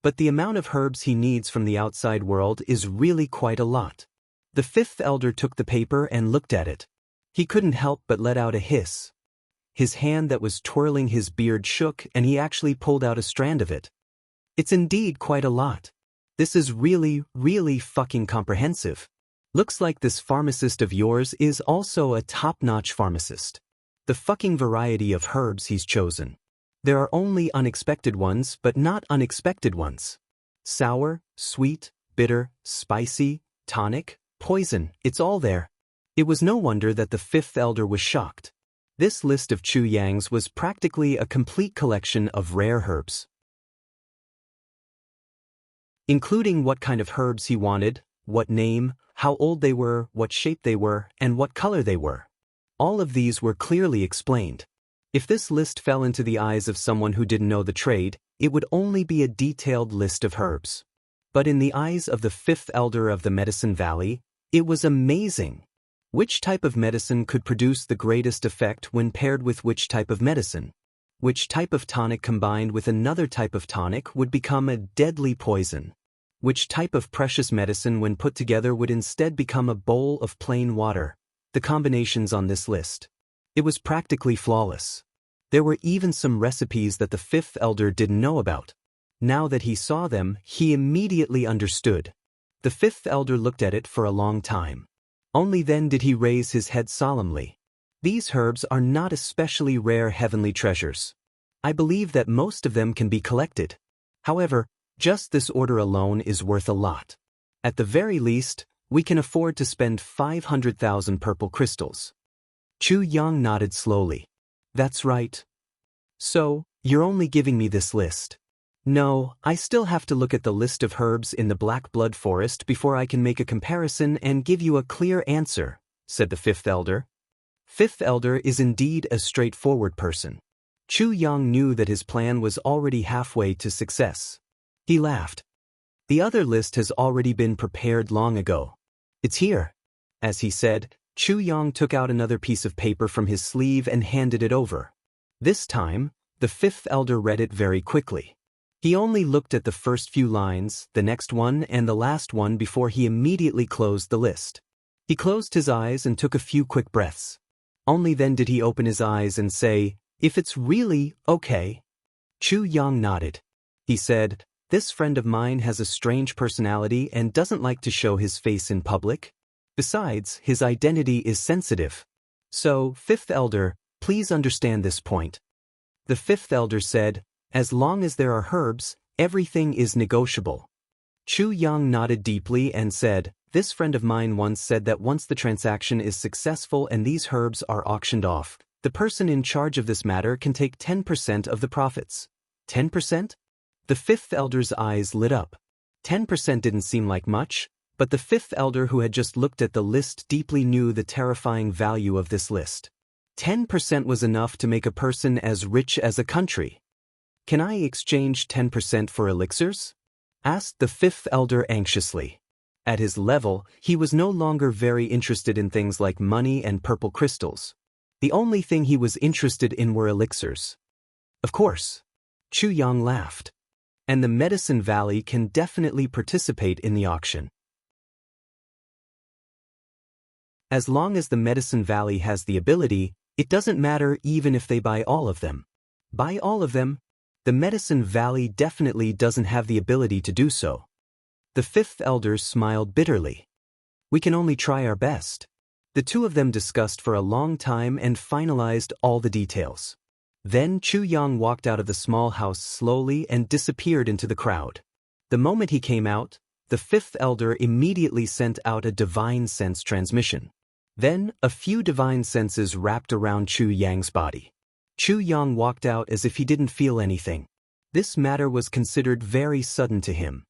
But the amount of herbs he needs from the outside world is really quite a lot. The fifth elder took the paper and looked at it. He couldn't help but let out a hiss. His hand that was twirling his beard shook and he actually pulled out a strand of it. It's indeed quite a lot. This is really, really fucking comprehensive. Looks like this pharmacist of yours is also a top-notch pharmacist. The fucking variety of herbs he's chosen. There are only unexpected ones but not unexpected ones. Sour, sweet, bitter, spicy, tonic, poison, it's all there. It was no wonder that the fifth elder was shocked. This list of Chu Yang's was practically a complete collection of rare herbs. Including what kind of herbs he wanted, what name, how old they were, what shape they were, and what color they were. All of these were clearly explained. If this list fell into the eyes of someone who didn't know the trade, it would only be a detailed list of herbs. But in the eyes of the fifth elder of the Medicine Valley, it was amazing. Which type of medicine could produce the greatest effect when paired with which type of medicine? Which type of tonic combined with another type of tonic would become a deadly poison? Which type of precious medicine when put together would instead become a bowl of plain water? The combinations on this list. It was practically flawless. There were even some recipes that the fifth elder didn't know about. Now that he saw them, he immediately understood. The fifth elder looked at it for a long time. Only then did he raise his head solemnly. These herbs are not especially rare heavenly treasures. I believe that most of them can be collected. However, just this order alone is worth a lot. At the very least, we can afford to spend 500,000 purple crystals. Chu Yang nodded slowly. That's right. So, you're only giving me this list. No, I still have to look at the list of herbs in the Black Blood Forest before I can make a comparison and give you a clear answer, said the fifth elder. Fifth elder is indeed a straightforward person. Chu Yang knew that his plan was already halfway to success. He laughed. The other list has already been prepared long ago. It's here. As he said, Chu Yang took out another piece of paper from his sleeve and handed it over. This time, the fifth elder read it very quickly. He only looked at the first few lines, the next one, and the last one before he immediately closed the list. He closed his eyes and took a few quick breaths. Only then did he open his eyes and say, If it's really okay. Chu Yang nodded. He said, This friend of mine has a strange personality and doesn't like to show his face in public. Besides, his identity is sensitive. So, fifth elder, please understand this point. The fifth elder said, As long as there are herbs, everything is negotiable. Chu Yang nodded deeply and said, This friend of mine once said that once the transaction is successful and these herbs are auctioned off, the person in charge of this matter can take 10% of the profits. 10%? The fifth elder's eyes lit up. 10% didn't seem like much, but the fifth elder who had just looked at the list deeply knew the terrifying value of this list. 10% was enough to make a person as rich as a country. Can I exchange 10% for elixirs? Asked the fifth elder anxiously. At his level, he was no longer very interested in things like money and purple crystals. The only thing he was interested in were elixirs. Of course. Chu Yang laughed. And the Medicine Valley can definitely participate in the auction. As long as the Medicine Valley has the ability, it doesn't matter even if they buy all of them. Buy all of them? The Medicine Valley definitely doesn't have the ability to do so. The fifth elder smiled bitterly. We can only try our best. The two of them discussed for a long time and finalized all the details. Then Chu Yang walked out of the small house slowly and disappeared into the crowd. The moment he came out, the fifth elder immediately sent out a divine sense transmission. Then, a few divine senses wrapped around Chu Yang's body. Chu Yang walked out as if he didn't feel anything. This matter was considered very sudden to him.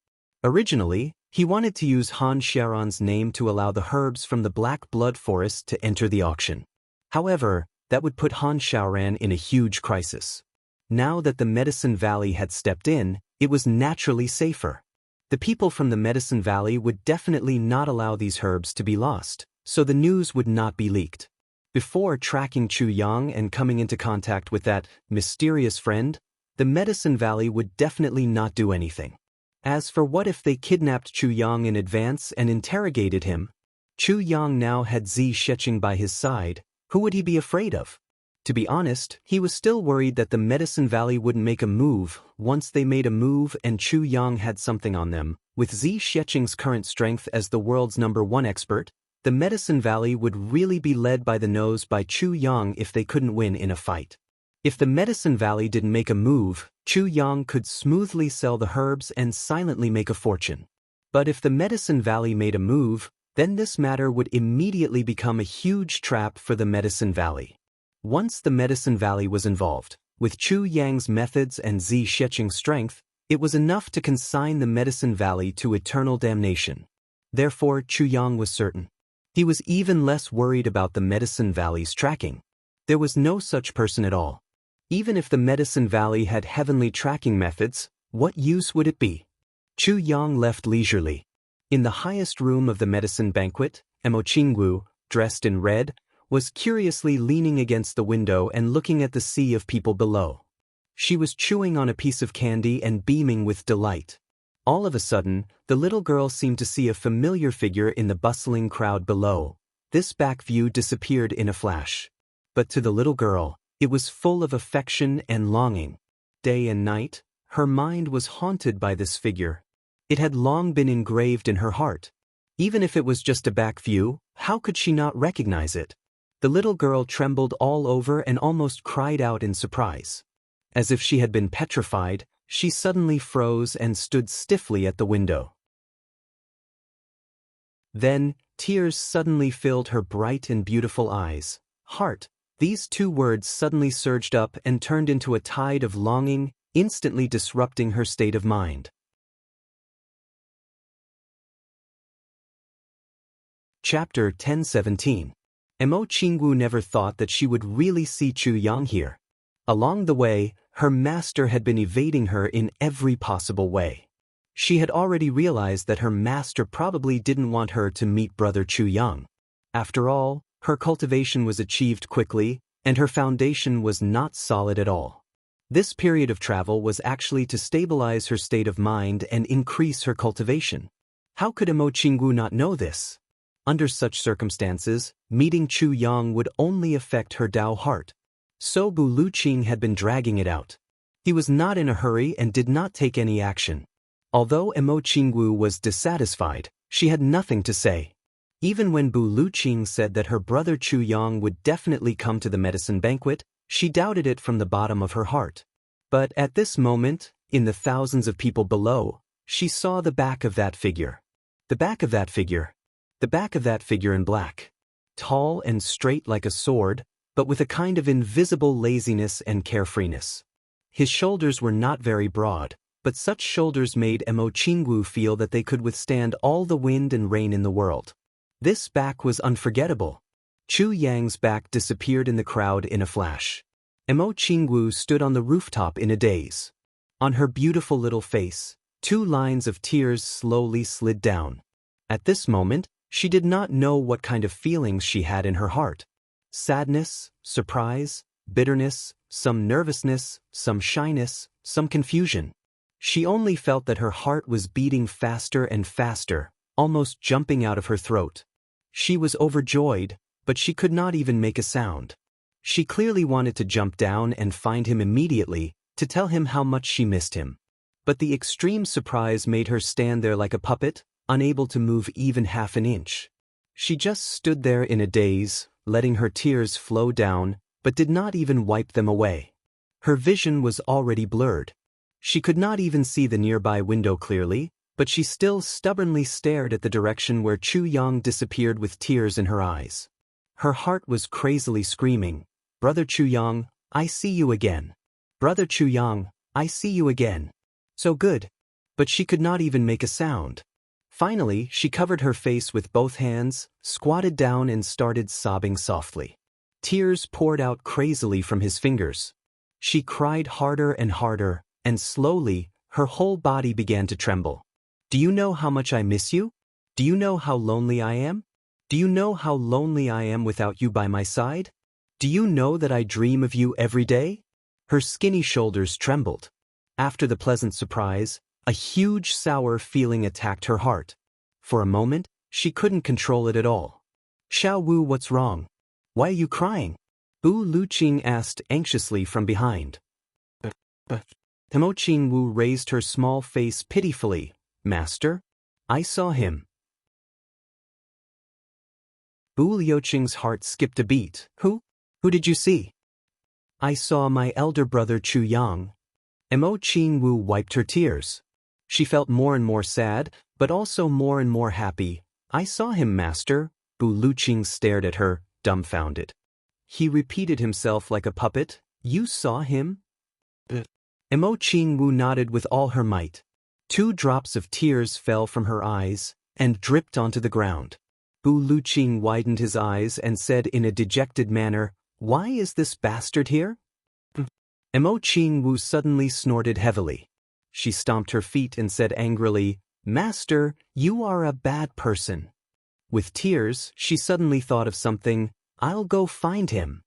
Originally, he wanted to use Han Xiaoran's name to allow the herbs from the Black Blood Forest to enter the auction. However, that would put Han Xiaoran in a huge crisis. Now that the Medicine Valley had stepped in, it was naturally safer. The people from the Medicine Valley would definitely not allow these herbs to be lost, so the news would not be leaked. Before tracking Chu Yang and coming into contact with that mysterious friend, the Medicine Valley would definitely not do anything. As for what if they kidnapped Chu Yang in advance and interrogated him? Chu Yang now had Zi Sheqing by his side. Who would he be afraid of? To be honest, he was still worried that the Medicine Valley wouldn't make a move. Once they made a move and Chu Yang had something on them, with Zi Sheqing's current strength as the world's #1 expert, the Medicine Valley would really be led by the nose by Chu Yang if they couldn't win in a fight. If the Medicine Valley didn't make a move, Chu Yang could smoothly sell the herbs and silently make a fortune. But if the Medicine Valley made a move, then this matter would immediately become a huge trap for the Medicine Valley. Once the Medicine Valley was involved, with Chu Yang's methods and Zi Sheqing's strength, it was enough to consign the Medicine Valley to eternal damnation. Therefore, Chu Yang was certain. He was even less worried about the Medicine Valley's tracking. There was no such person at all. Even if the Medicine Valley had heavenly tracking methods, what use would it be? Chu Yang left leisurely. In the highest room of the medicine banquet, Jianghu, dressed in red, was curiously leaning against the window and looking at the sea of people below. She was chewing on a piece of candy and beaming with delight. All of a sudden, the little girl seemed to see a familiar figure in the bustling crowd below. This back view disappeared in a flash. But to the little girl, it was full of affection and longing. Day and night, her mind was haunted by this figure. It had long been engraved in her heart. Even if it was just a back view, how could she not recognize it? The little girl trembled all over and almost cried out in surprise. As if she had been petrified, she suddenly froze and stood stiffly at the window. Then, tears suddenly filled her bright and beautiful eyes. Heart. These two words suddenly surged up and turned into a tide of longing, instantly disrupting her state of mind. Chapter 10:17. Jianghu never thought that she would really see Chu Yang here. Along the way, her master had been evading her in every possible way. She had already realized that her master probably didn't want her to meet brother Chu Yang. After all, her cultivation was achieved quickly, and her foundation was not solid at all. This period of travel was actually to stabilize her state of mind and increase her cultivation. How could Jianghu not know this? Under such circumstances, meeting Chu Yang would only affect her Dao heart. So Bu Luqing had been dragging it out. He was not in a hurry and did not take any action. Although Jianghu was dissatisfied, she had nothing to say. Even when Bu Luqing said that her brother Chu Yang would definitely come to the medicine banquet, she doubted it from the bottom of her heart. But at this moment, in the thousands of people below, she saw the back of that figure. The back of that figure. The back of that figure in black. Tall and straight like a sword, but with a kind of invisible laziness and carefreeness. His shoulders were not very broad, but such shoulders made Jianghu feel that they could withstand all the wind and rain in the world. This back was unforgettable. Chu Yang's back disappeared in the crowd in a flash. Jianghu stood on the rooftop in a daze. On her beautiful little face, 2 lines of tears slowly slid down. At this moment, she did not know what kind of feelings she had in her heart. Sadness, surprise, bitterness, some nervousness, some shyness, some confusion. She only felt that her heart was beating faster and faster, almost jumping out of her throat. She was overjoyed, but she could not even make a sound. She clearly wanted to jump down and find him immediately, to tell him how much she missed him. But the extreme surprise made her stand there like a puppet, unable to move even half an inch. She just stood there in a daze, letting her tears flow down, but did not even wipe them away. Her vision was already blurred. She could not even see the nearby window clearly, but she still stubbornly stared at the direction where Chu Yang disappeared with tears in her eyes. Her heart was crazily screaming, "Brother Chu Yang, I see you again. Brother Chu Yang, I see you again." So good. But she could not even make a sound. Finally, she covered her face with both hands, squatted down and started sobbing softly. Tears poured out crazily from his fingers. She cried harder and harder, and slowly, her whole body began to tremble. "Do you know how much I miss you? Do you know how lonely I am? Do you know how lonely I am without you by my side? Do you know that I dream of you every day?" Her skinny shoulders trembled. After the pleasant surprise, a huge sour feeling attacked her heart. For a moment, she couldn't control it at all. "Xiao Wu, what's wrong? Why are you crying?" Bu Luqing asked anxiously from behind. Timoqing Wu raised her small face pitifully. "Master, I saw him." Bu Liuqing's heart skipped a beat. Who? Who did you see?" "I saw my elder brother Chu Yang." Timoqing Wu wiped her tears. She felt more and more sad, but also more and more happy. "I saw him, master." Bu Luqing stared at her, dumbfounded. He repeated himself like a puppet. "You saw him?" Timoqing Wu nodded with all her might. 2 drops of tears fell from her eyes and dripped onto the ground. Bu Luqing widened his eyes and said in a dejected manner, "Why is this bastard here?" Timoqing Wu suddenly snorted heavily. She stomped her feet and said angrily, "Master, you are a bad person." With tears, she suddenly thought of something. "I'll go find him."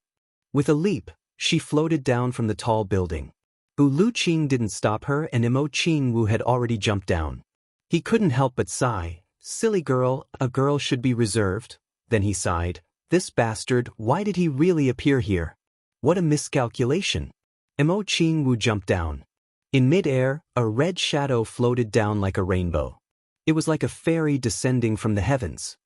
With a leap, she floated down from the tall building. Bu Luqing didn't stop her and Timoqing Wu had already jumped down. He couldn't help but sigh. "Silly girl, a girl should be reserved." Then he sighed, "This bastard, why did he really appear here? What a miscalculation." Timoqing Wu jumped down. In mid-air, a red shadow floated down like a rainbow. It was like a fairy descending from the heavens.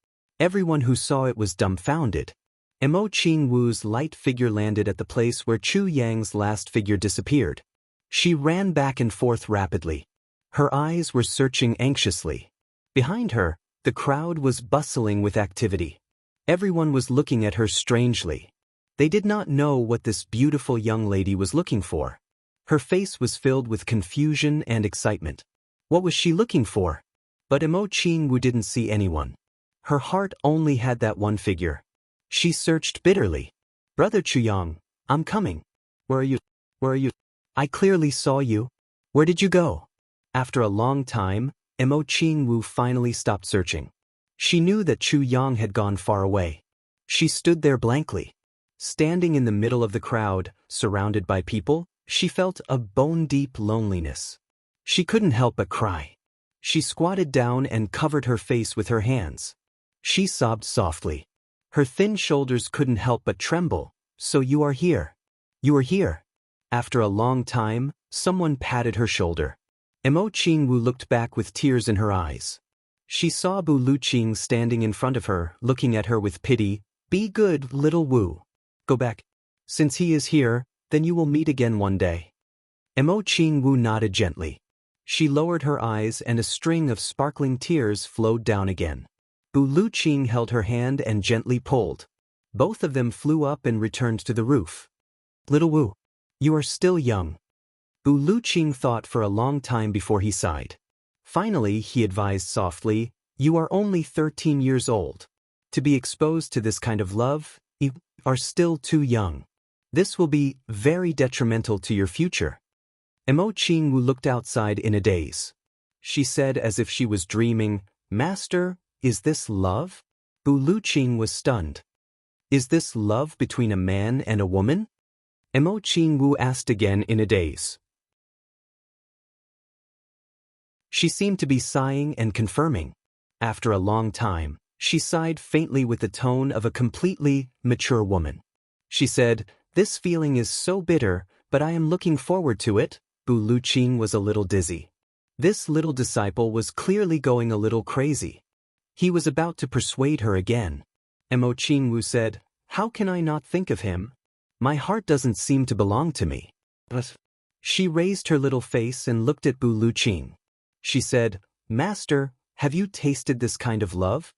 Everyone who saw it was dumbfounded. Timoqing Wu's light figure landed at the place where Chu Yang's last figure disappeared. She ran back and forth rapidly. Her eyes were searching anxiously. Behind her, the crowd was bustling with activity. Everyone was looking at her strangely. They did not know what this beautiful young lady was looking for. Her face was filled with confusion and excitement. What was she looking for? But Timoqing Wu didn't see anyone. Her heart only had that one figure. She searched bitterly. "Brother Chu Yang, I'm coming." Where are you? Where are you? I clearly saw you. Where did you go?" After a long time, Timoqing Wu finally stopped searching. She knew that Chu Yang had gone far away. She stood there blankly. Standing in the middle of the crowd, surrounded by people, she felt a bone-deep loneliness. She couldn't help but cry. She squatted down and covered her face with her hands. She sobbed softly. Her thin shoulders couldn't help but tremble. "So you are here. You are here." After a long time, someone patted her shoulder. Timoqing Wu looked back with tears in her eyes. She saw Bu Luqing standing in front of her, looking at her with pity. "Be good, little Wu. Go back. Since he is here, then you will meet again one day." Timoqing Wu nodded gently. She lowered her eyes and a string of sparkling tears flowed down again. Bu Luqing held her hand and gently pulled. Both of them flew up and returned to the roof. "Little Wu, you are still young." Bu Luqing thought for a long time before he sighed. Finally, he advised softly, "You are only 13 years old. To be exposed to this kind of love, you are still too young. This will be very detrimental to your future." Timoqing Wu looked outside in a daze. She said as if she was dreaming, "Master, Is this love? Bu Luqing was stunned. Is this love between a man and a woman? Mo Qingwu asked again in a daze. She seemed to be sighing and confirming. After a long time, she sighed faintly with the tone of a completely mature woman. She said, "This feeling is so bitter, but I am looking forward to it." Bu Luqing was a little dizzy. This little disciple was clearly going a little crazy. He was about to persuade her again. Mo Qingwu said, "How can I not think of him? My heart doesn't seem to belong to me." But she raised her little face and looked at Bu Luqing. She said, "Master, have you tasted this kind of love?"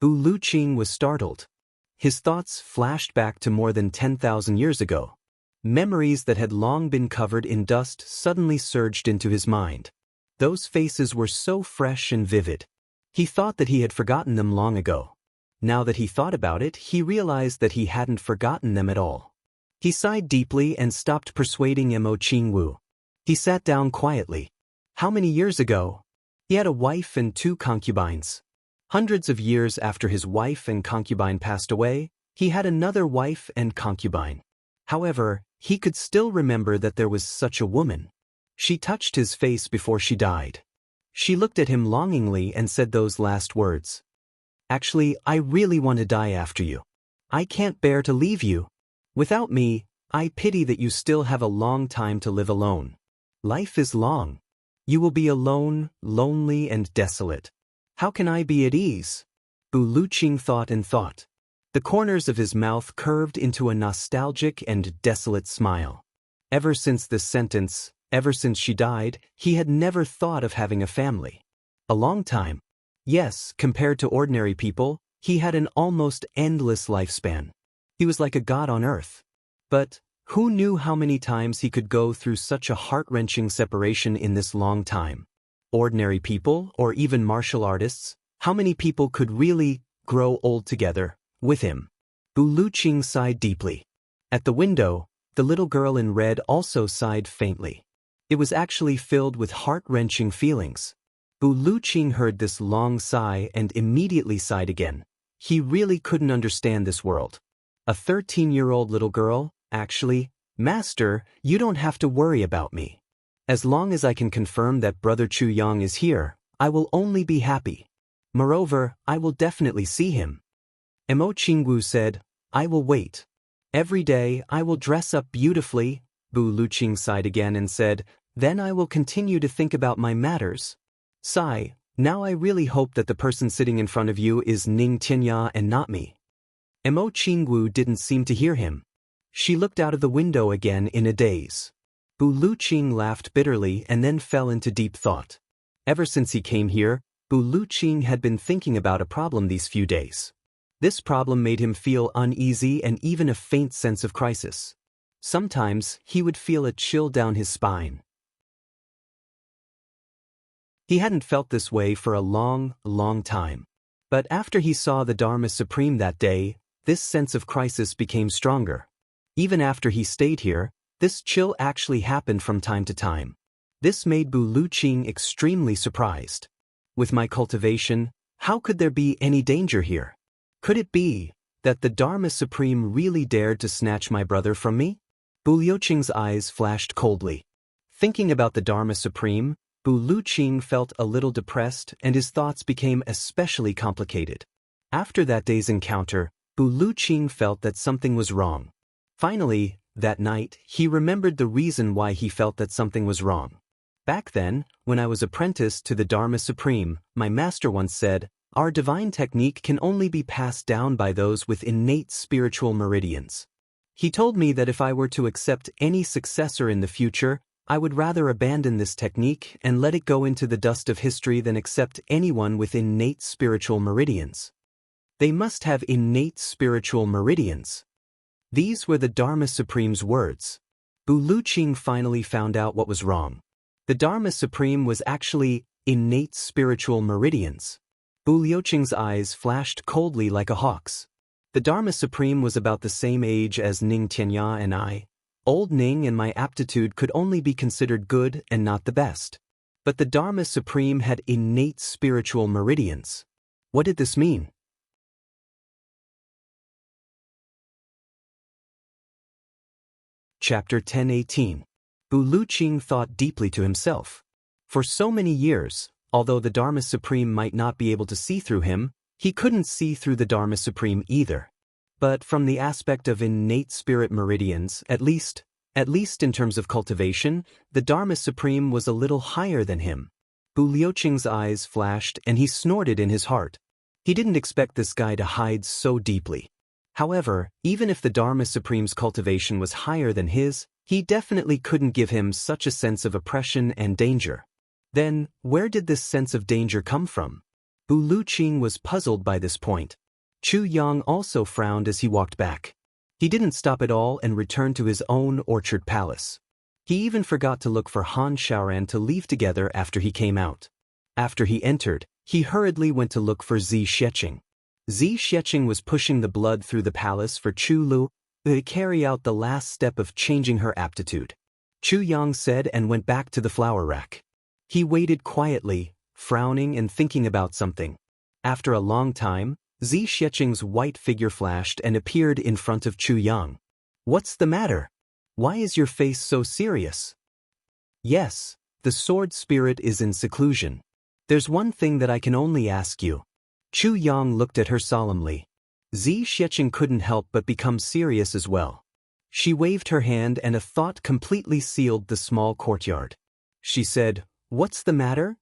Bu Luqing was startled. His thoughts flashed back to more than 10,000 years ago. Memories that had long been covered in dust suddenly surged into his mind. Those faces were so fresh and vivid. He thought that he had forgotten them long ago. Now that he thought about it, he realized that he hadn't forgotten them at all. He sighed deeply and stopped persuading Mo Qingwu. He sat down quietly. How many years ago? He had a wife and 2 concubines. Hundreds of years after his wife and concubine passed away, he had another wife and concubine. However, he could still remember that there was such a woman. She touched his face before she died. She looked at him longingly and said those last words. "Actually, I really want to die after you. I can't bear to leave you. Without me, I pity that you still have a long time to live alone. Life is long. You will be alone, lonely and desolate. How can I be at ease?" Bu Luqing thought and thought. The corners of his mouth curved into a nostalgic and desolate smile. Ever since this sentence, ever since she died, he had never thought of having a family. A long time. Yes, compared to ordinary people, he had an almost endless lifespan. He was like a god on earth. But who knew how many times he could go through such a heart-wrenching separation in this long time? Ordinary people, or even martial artists, how many people could really grow old together with him? Bu Luqing sighed deeply. At the window, the little girl in red also sighed faintly. It was actually filled with heart-wrenching feelings. Bu Luqing heard this long sigh and immediately sighed again. He really couldn't understand this world. A 13-year-old little girl, actually, "Master, you don't have to worry about me. As long as I can confirm that Brother Chu Yang is here, I will only be happy. Moreover, I will definitely see him." Mo Qingwu said, "I will wait. Every day I will dress up beautifully." Bu Luqing sighed again and said, "Then I will continue to think about my matters. Sigh, now I really hope that the person sitting in front of you is Ning Tianya and not me." Mo Qingwu didn't seem to hear him. She looked out of the window again in a daze. Bu Luqing laughed bitterly and then fell into deep thought. Ever since he came here, Bu Luqing had been thinking about a problem these few days. This problem made him feel uneasy and even a faint sense of crisis. Sometimes he would feel a chill down his spine. He hadn't felt this way for a long, long time. But after he saw the Dharma Supreme that day, this sense of crisis became stronger. Even after he stayed here, this chill actually happened from time to time. This made Bu Luqing extremely surprised. With my cultivation, how could there be any danger here? Could it be that the Dharma Supreme really dared to snatch my brother from me? Bu Luqing's eyes flashed coldly. Thinking about the Dharma Supreme, Bu Luqing felt a little depressed and his thoughts became especially complicated. After that day's encounter, Bu Luqing felt that something was wrong. Finally, that night, he remembered the reason why he felt that something was wrong. Back then, when I was apprenticed to the Dharma Supreme, my master once said, "Our divine technique can only be passed down by those with innate spiritual meridians." He told me that if I were to accept any successor in the future, I would rather abandon this technique and let it go into the dust of history than accept anyone with innate spiritual meridians. They must have innate spiritual meridians. These were the Dharma Supreme's words. Bu Luqing finally found out what was wrong. The Dharma Supreme was actually innate spiritual meridians. Bu Luqing's eyes flashed coldly like a hawk's. The Dharma Supreme was about the same age as Ning Tianya and I. Old Ning and my aptitude could only be considered good and not the best. But the Dharma Supreme had innate spiritual meridians. What did this mean? Chapter 10:18. Wu Luqing thought deeply to himself. For so many years, although the Dharma Supreme might not be able to see through him, he couldn't see through the Dharma Supreme either. But from the aspect of innate spirit meridians, at least in terms of cultivation, the Dharma Supreme was a little higher than him. Wu Luqing's eyes flashed and he snorted in his heart. He didn't expect this guy to hide so deeply. However, even if the Dharma Supreme's cultivation was higher than his, he definitely couldn't give him such a sense of oppression and danger. Then, where did this sense of danger come from? Wu Luqing was puzzled by this point. Chu Yang also frowned as he walked back. He didn't stop at all and returned to his own orchard palace. He even forgot to look for Han Xiaoran to leave together after he came out. After he entered, he hurriedly went to look for Zi Xueqing. Zi Xueqing was pushing the blood through the palace for Chu Lu to carry out the last step of changing her aptitude. Chu Yang said and went back to the flower rack. He waited quietly, frowning and thinking about something. After a long time, Zi Xueqing's white figure flashed and appeared in front of Chu Yang. "What's the matter? Why is your face so serious?" "Yes, the sword spirit is in seclusion. There's one thing that I can only ask you." Chu Yang looked at her solemnly. Zi Xueqing couldn't help but become serious as well. She waved her hand and a thought completely sealed the small courtyard. She said, "What's the matter?"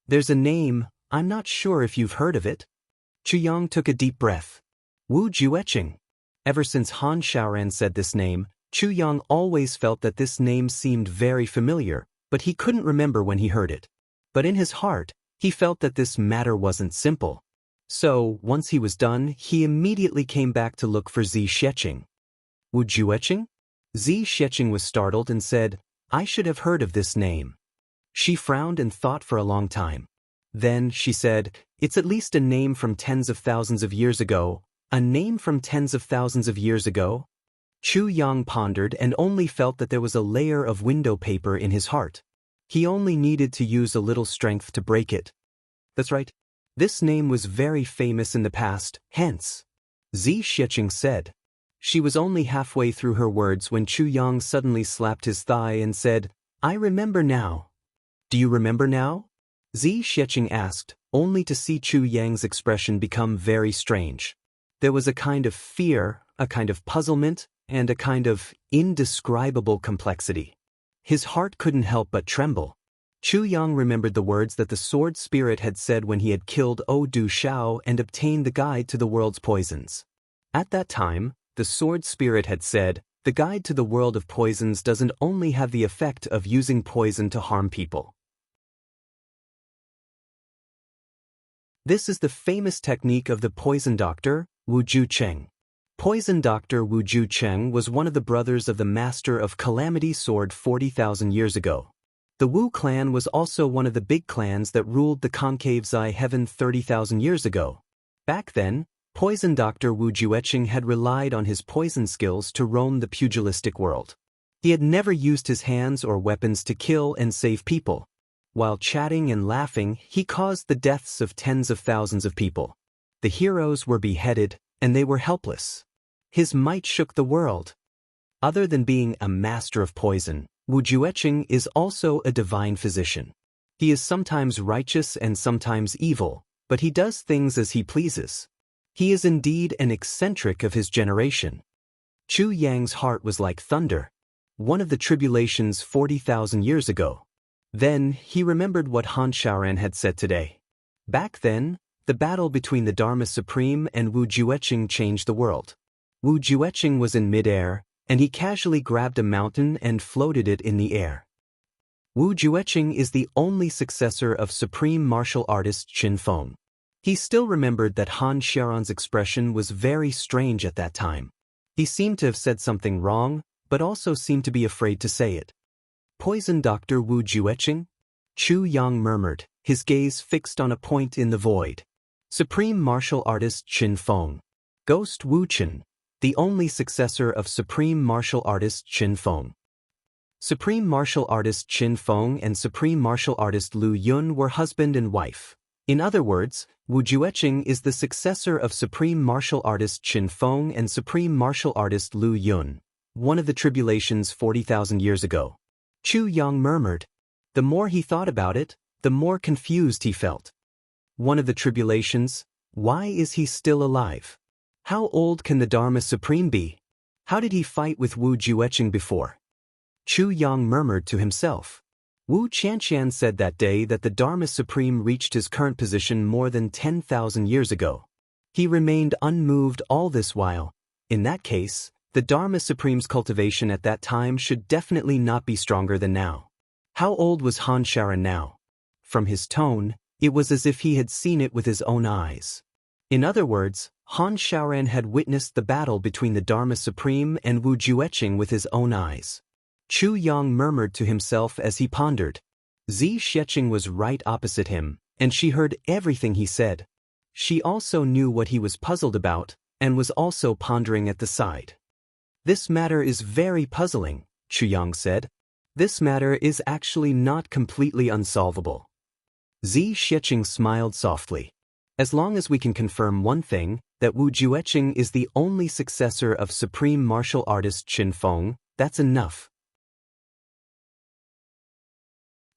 "There's a name, I'm not sure if you've heard of it." Chu Yang took a deep breath. Wu Jueqing. Ever since Han Xiaoran said this name, Chu Yang always felt that this name seemed very familiar, but he couldn't remember when he heard it. But in his heart, he felt that this matter wasn't simple. So, once he was done, he immediately came back to look for Zi Xueqing. "Wu Jueqing?" Zi Xueqing was startled and said, "I should have heard of this name." She frowned and thought for a long time. Then, she said, "It's at least a name from tens of thousands of years ago." "A name from tens of thousands of years ago?" Chu Yang pondered and only felt that there was a layer of window paper in his heart. He only needed to use a little strength to break it. "That's right. This name was very famous in the past, hence," Zi Xueqing said. She was only halfway through her words when Chu Yang suddenly slapped his thigh and said, "I remember now." "Do you remember now?" Zi Xueqing asked, only to see Chu Yang's expression become very strange. There was a kind of fear, a kind of puzzlement, and a kind of indescribable complexity. His heart couldn't help but tremble. Chu Yang remembered the words that the sword spirit had said when he had killed Du Shao and obtained the guide to the world's poisons. At that time, the sword spirit had said, "The guide to the world of poisons doesn't only have the effect of using poison to harm people. This is the famous technique of the poison doctor, Wu Jucheng." Poison doctor Wu Jucheng was one of the brothers of the master of Calamity Sword 40,000 years ago. The Wu clan was also one of the big clans that ruled the concave Zai heaven 30,000 years ago. Back then, poison doctor Wu Jueqing had relied on his poison skills to roam the pugilistic world. He had never used his hands or weapons to kill and save people. While chatting and laughing, he caused the deaths of tens of thousands of people. The heroes were beheaded, and they were helpless. His might shook the world. Other than being a master of poison, Wu Jueqing is also a divine physician. He is sometimes righteous and sometimes evil, but he does things as he pleases. He is indeed an eccentric of his generation. Chu Yang's heart was like thunder, one of the tribulations 40,000 years ago. Then, he remembered what Han Xiaoran had said today. Back then, the battle between the Dharma Supreme and Wu Jueqing changed the world. Wu Jueqing was in midair, and he casually grabbed a mountain and floated it in the air. Wu Jueqing is the only successor of supreme martial artist Qin Feng. He still remembered that Han Xiaoran's expression was very strange at that time. He seemed to have said something wrong, but also seemed to be afraid to say it. "Poison doctor Wu Jueqing?" Chu Yang murmured, his gaze fixed on a point in the void. "Supreme martial artist Qin Feng. Ghost Wu Chen, the only successor of supreme martial artist Qin Feng." Supreme martial artist Qin Feng and supreme martial artist Lu Yun were husband and wife. In other words, Wu Jueqing is the successor of supreme martial artist Qin Feng and supreme martial artist Lu Yun, one of the tribulations 40,000 years ago. Chu Yang murmured. The more he thought about it, the more confused he felt. One of the tribulations? Why is he still alive? How old can the Dharma Supreme be? How did he fight with Wu Jueqing before? Chu Yang murmured to himself. Wu Qianqian said that day that the Dharma Supreme reached his current position more than 10,000 years ago. He remained unmoved all this while. In that case, the Dharma Supreme's cultivation at that time should definitely not be stronger than now. How old was Han Sharan now? From his tone, it was as if he had seen it with his own eyes. In other words, Han Shaoran had witnessed the battle between the Dharma Supreme and Wu Jueqing with his own eyes. Chu Yang murmured to himself as he pondered. Zi Sheqing was right opposite him, and she heard everything he said. She also knew what he was puzzled about, and was also pondering at the side. This matter is very puzzling, Chu Yang said. This matter is actually not completely unsolvable. Zi Sheqing smiled softly. As long as we can confirm one thing, that Wu Jueqing is the only successor of supreme martial artist Qin Feng, that's enough.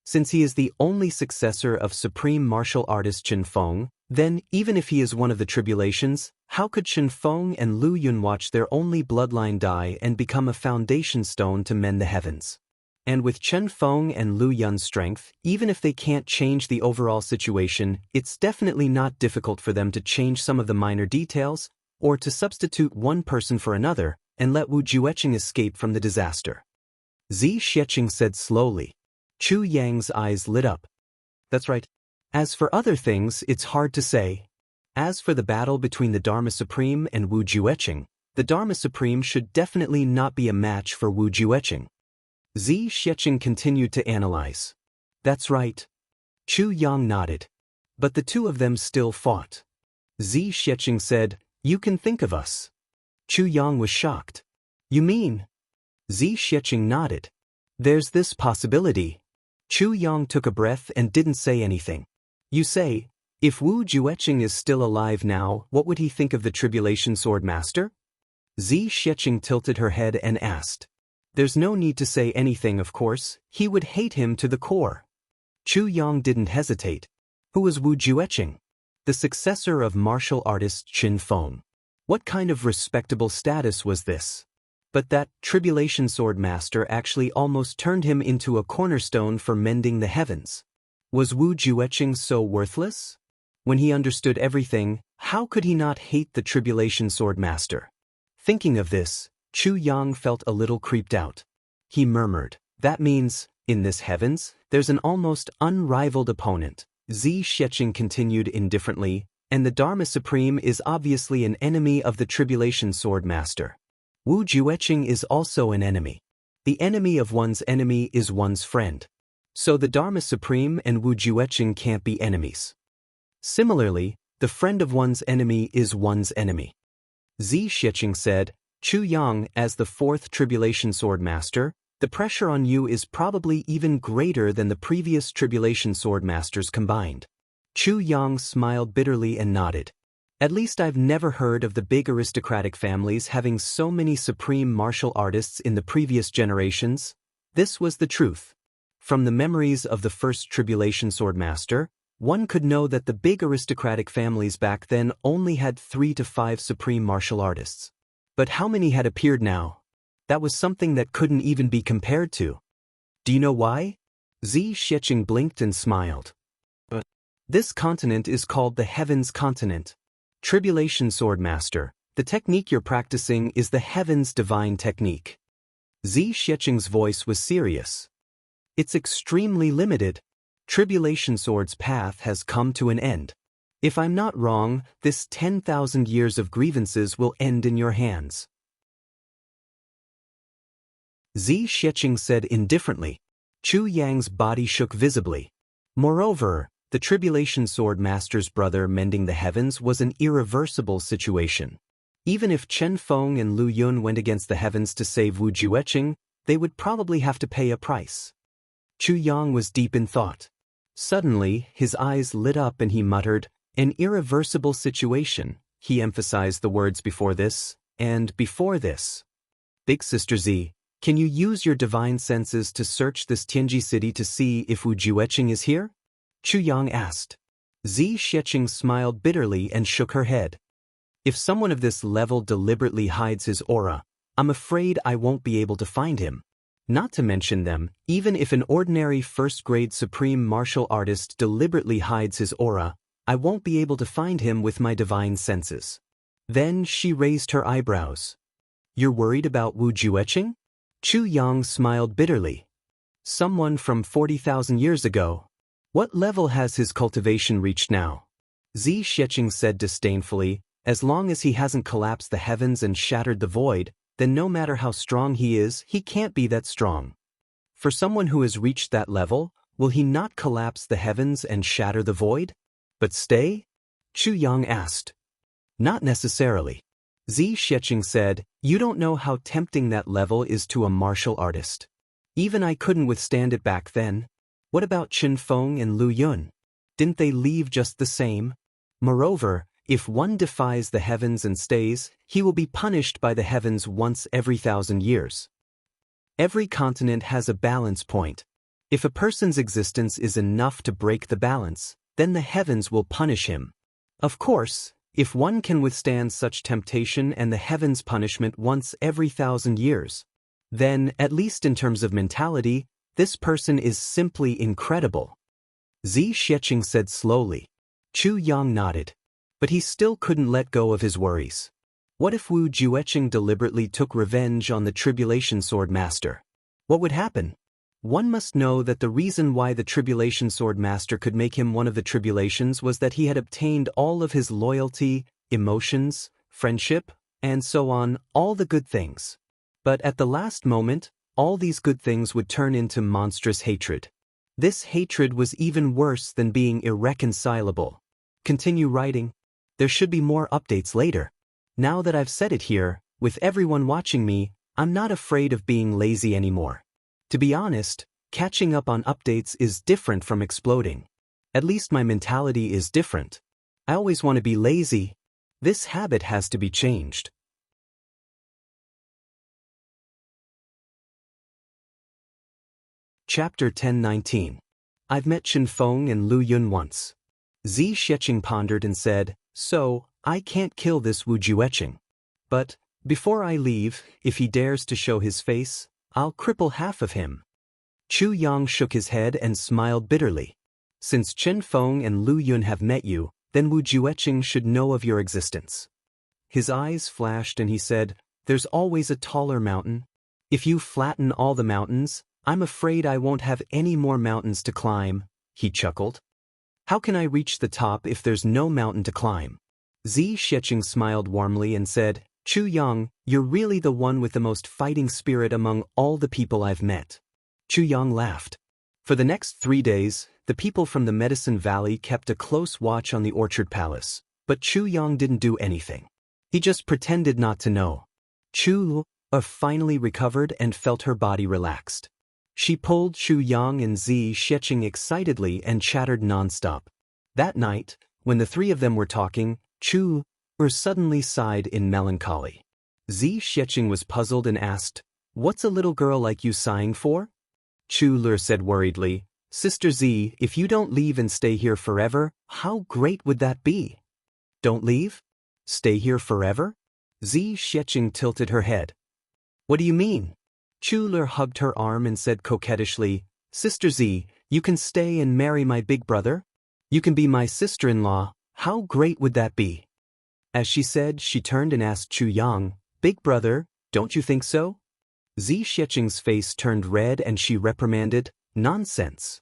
Since he is the only successor of supreme martial artist Qin Feng, then, even if he is one of the tribulations, how could Qin Feng and Lu Yun watch their only bloodline die and become a foundation stone to mend the heavens? And with Qin Feng and Lu Yun's strength, even if they can't change the overall situation, it's definitely not difficult for them to change some of the minor details, or to substitute one person for another, and let Wu Jueqing escape from the disaster. Zi Sheqing said slowly. Chu Yang's eyes lit up. That's right. As for other things, it's hard to say. As for the battle between the Dharma Supreme and Wu Jueqing, the Dharma Supreme should definitely not be a match for Wu Jueqing. Zi Sheqing continued to analyze. That's right. Chu Yang nodded. But the two of them still fought. Zi Sheqing said, "You can think of us." Chu Yang was shocked. "You mean?" Zi Sheqing nodded. "There's this possibility." Chu Yang took a breath and didn't say anything. "You say, if Wu Jueqing is still alive now, what would he think of the Tribulation Sword Master?" Zi Sheqing tilted her head and asked. "There's no need to say anything, of course. He would hate him to the core." Chu Yang didn't hesitate. Who was Wu Jueqing? The successor of martial artist Qin Feng. What kind of respectable status was this? But that Tribulation Sword Master actually almost turned him into a cornerstone for mending the heavens. Was Wu Jueqing so worthless? When he understood everything, how could he not hate the Tribulation Sword Master? Thinking of this, Chu Yang felt a little creeped out. He murmured, "That means, in this heavens, there's an almost unrivaled opponent." Zi Sheqing continued indifferently, "And the Dharma Supreme is obviously an enemy of the Tribulation Sword Master. Wu Jueqing is also an enemy. The enemy of one's enemy is one's friend. So the Dharma Supreme and Wu Jueqing can't be enemies. Similarly, the friend of one's enemy is one's enemy." Zi Sheqing said, "Chu Yang, as the fourth Tribulation Sword Master, the pressure on you is probably even greater than the previous Tribulation Sword Masters combined." Chu Yang smiled bitterly and nodded. "At least I've never heard of the big aristocratic families having so many supreme martial artists in the previous generations." This was the truth. From the memories of the first Tribulation Sword Master, one could know that the big aristocratic families back then only had 3 to 5 supreme martial artists. But how many had appeared now? That was something that couldn't even be compared to. Do you know why? Zi Sheqing blinked and smiled. But this continent is called the Heavens Continent. Tribulation Sword Master, the technique you're practicing is the Heavens Divine Technique. Zi Sheqing's voice was serious. It's extremely limited. Tribulation Sword's path has come to an end. If I'm not wrong, this 10,000 years of grievances will end in your hands. Zi Sheqing said indifferently. Chu Yang's body shook visibly. Moreover, the Tribulation Sword Master's brother mending the heavens was an irreversible situation. Even if Qin Feng and Lu Yun went against the heavens to save Wu Jueqing, they would probably have to pay a price. Chu Yang was deep in thought. Suddenly, his eyes lit up and he muttered, "An irreversible situation." He emphasized the words before this, and before this. Big Sister Z, can you use your divine senses to search this Tianji city to see if Wu Jueqing is here? Chu Yang asked. Zi Xueqing smiled bitterly and shook her head. If someone of this level deliberately hides his aura, I'm afraid I won't be able to find him. Not to mention them, even if an ordinary first-grade supreme martial artist deliberately hides his aura, I won't be able to find him with my divine senses. Then she raised her eyebrows. You're worried about Wu Jueqing? Chu Yang smiled bitterly. Someone from 40,000 years ago. What level has his cultivation reached now? Zi Xueqing said disdainfully, as long as he hasn't collapsed the heavens and shattered the void, then no matter how strong he is, he can't be that strong. For someone who has reached that level, will he not collapse the heavens and shatter the void? But stay? Chu Yang asked. Not necessarily. Zi Xueqing said, you don't know how tempting that level is to a martial artist. Even I couldn't withstand it back then. What about Qin Feng and Lu Yun? Didn't they leave just the same? Moreover, if one defies the heavens and stays, he will be punished by the heavens once every 1,000 years. Every continent has a balance point. If a person's existence is enough to break the balance, then the heavens will punish him. Of course, if one can withstand such temptation and the heavens' punishment once every 1,000 years, then, at least in terms of mentality, this person is simply incredible. Zi Xueqing said slowly. Chu Yang nodded. But he still couldn't let go of his worries. What if Wu Jueqing deliberately took revenge on the Tribulation Sword Master? What would happen? One must know that the reason why the Tribulation Sword Master could make him one of the tribulations was that he had obtained all of his loyalty, emotions, friendship, and so on, all the good things. But at the last moment, all these good things would turn into monstrous hatred. This hatred was even worse than being irreconcilable. Continue writing. There should be more updates later. Now that I've said it here, with everyone watching me, I'm not afraid of being lazy anymore. To be honest, catching up on updates is different from exploding. At least my mentality is different. I always want to be lazy. This habit has to be changed. Chapter 10:19. I've met Qin Feng and Lu Yun once. Zi Xueqing pondered and said, so, I can't kill this Wu Jueqing. But, before I leave, if he dares to show his face, I'll cripple half of him. Chu Yang shook his head and smiled bitterly. Since Qin Feng and Lu Yun have met you, then Wu Jueqing should know of your existence. His eyes flashed and he said, there's always a taller mountain. If you flatten all the mountains, I'm afraid I won't have any more mountains to climb, he chuckled. How can I reach the top if there's no mountain to climb? Zi Xueqing smiled warmly and said, Chu Yang, you're really the one with the most fighting spirit among all the people I've met. Chu Yang laughed. For the next 3 days, the people from the Medicine Valley kept a close watch on the Orchard Palace, but Chu Yang didn't do anything. He just pretended not to know. Chu finally recovered and felt her body relaxed. She pulled Chu Yang and Zi Xueqing excitedly and chattered nonstop. That night, when the three of them were talking, Chu suddenly sighed in melancholy. Zi Xueqing was puzzled and asked, what's a little girl like you sighing for? Chu said worriedly, Sister Z, if you don't leave and stay here forever, how great would that be? Don't leave? Stay here forever? Zi Xueqing tilted her head. What do you mean? Chu hugged her arm and said coquettishly, Sister Z, you can stay and marry my big brother? You can be my sister-in-law, how great would that be? As she said, she turned and asked Chu Yang, Big brother, don't you think so? Zi Xueqing's face turned red and she reprimanded, Nonsense.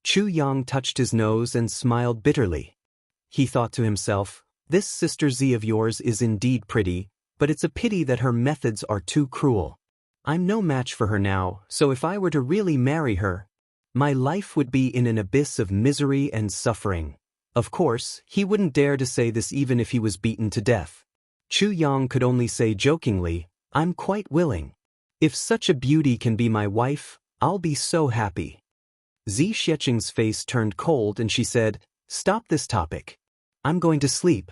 Chu Yang touched his nose and smiled bitterly. He thought to himself, this Sister Z of yours is indeed pretty, but it's a pity that her methods are too cruel. I'm no match for her now, so if I were to really marry her, my life would be in an abyss of misery and suffering. Of course, he wouldn't dare to say this even if he was beaten to death. Chu Yang could only say jokingly, I'm quite willing. If such a beauty can be my wife, I'll be so happy. Zi Xiecheng's face turned cold and she said, "Stop this topic. I'm going to sleep."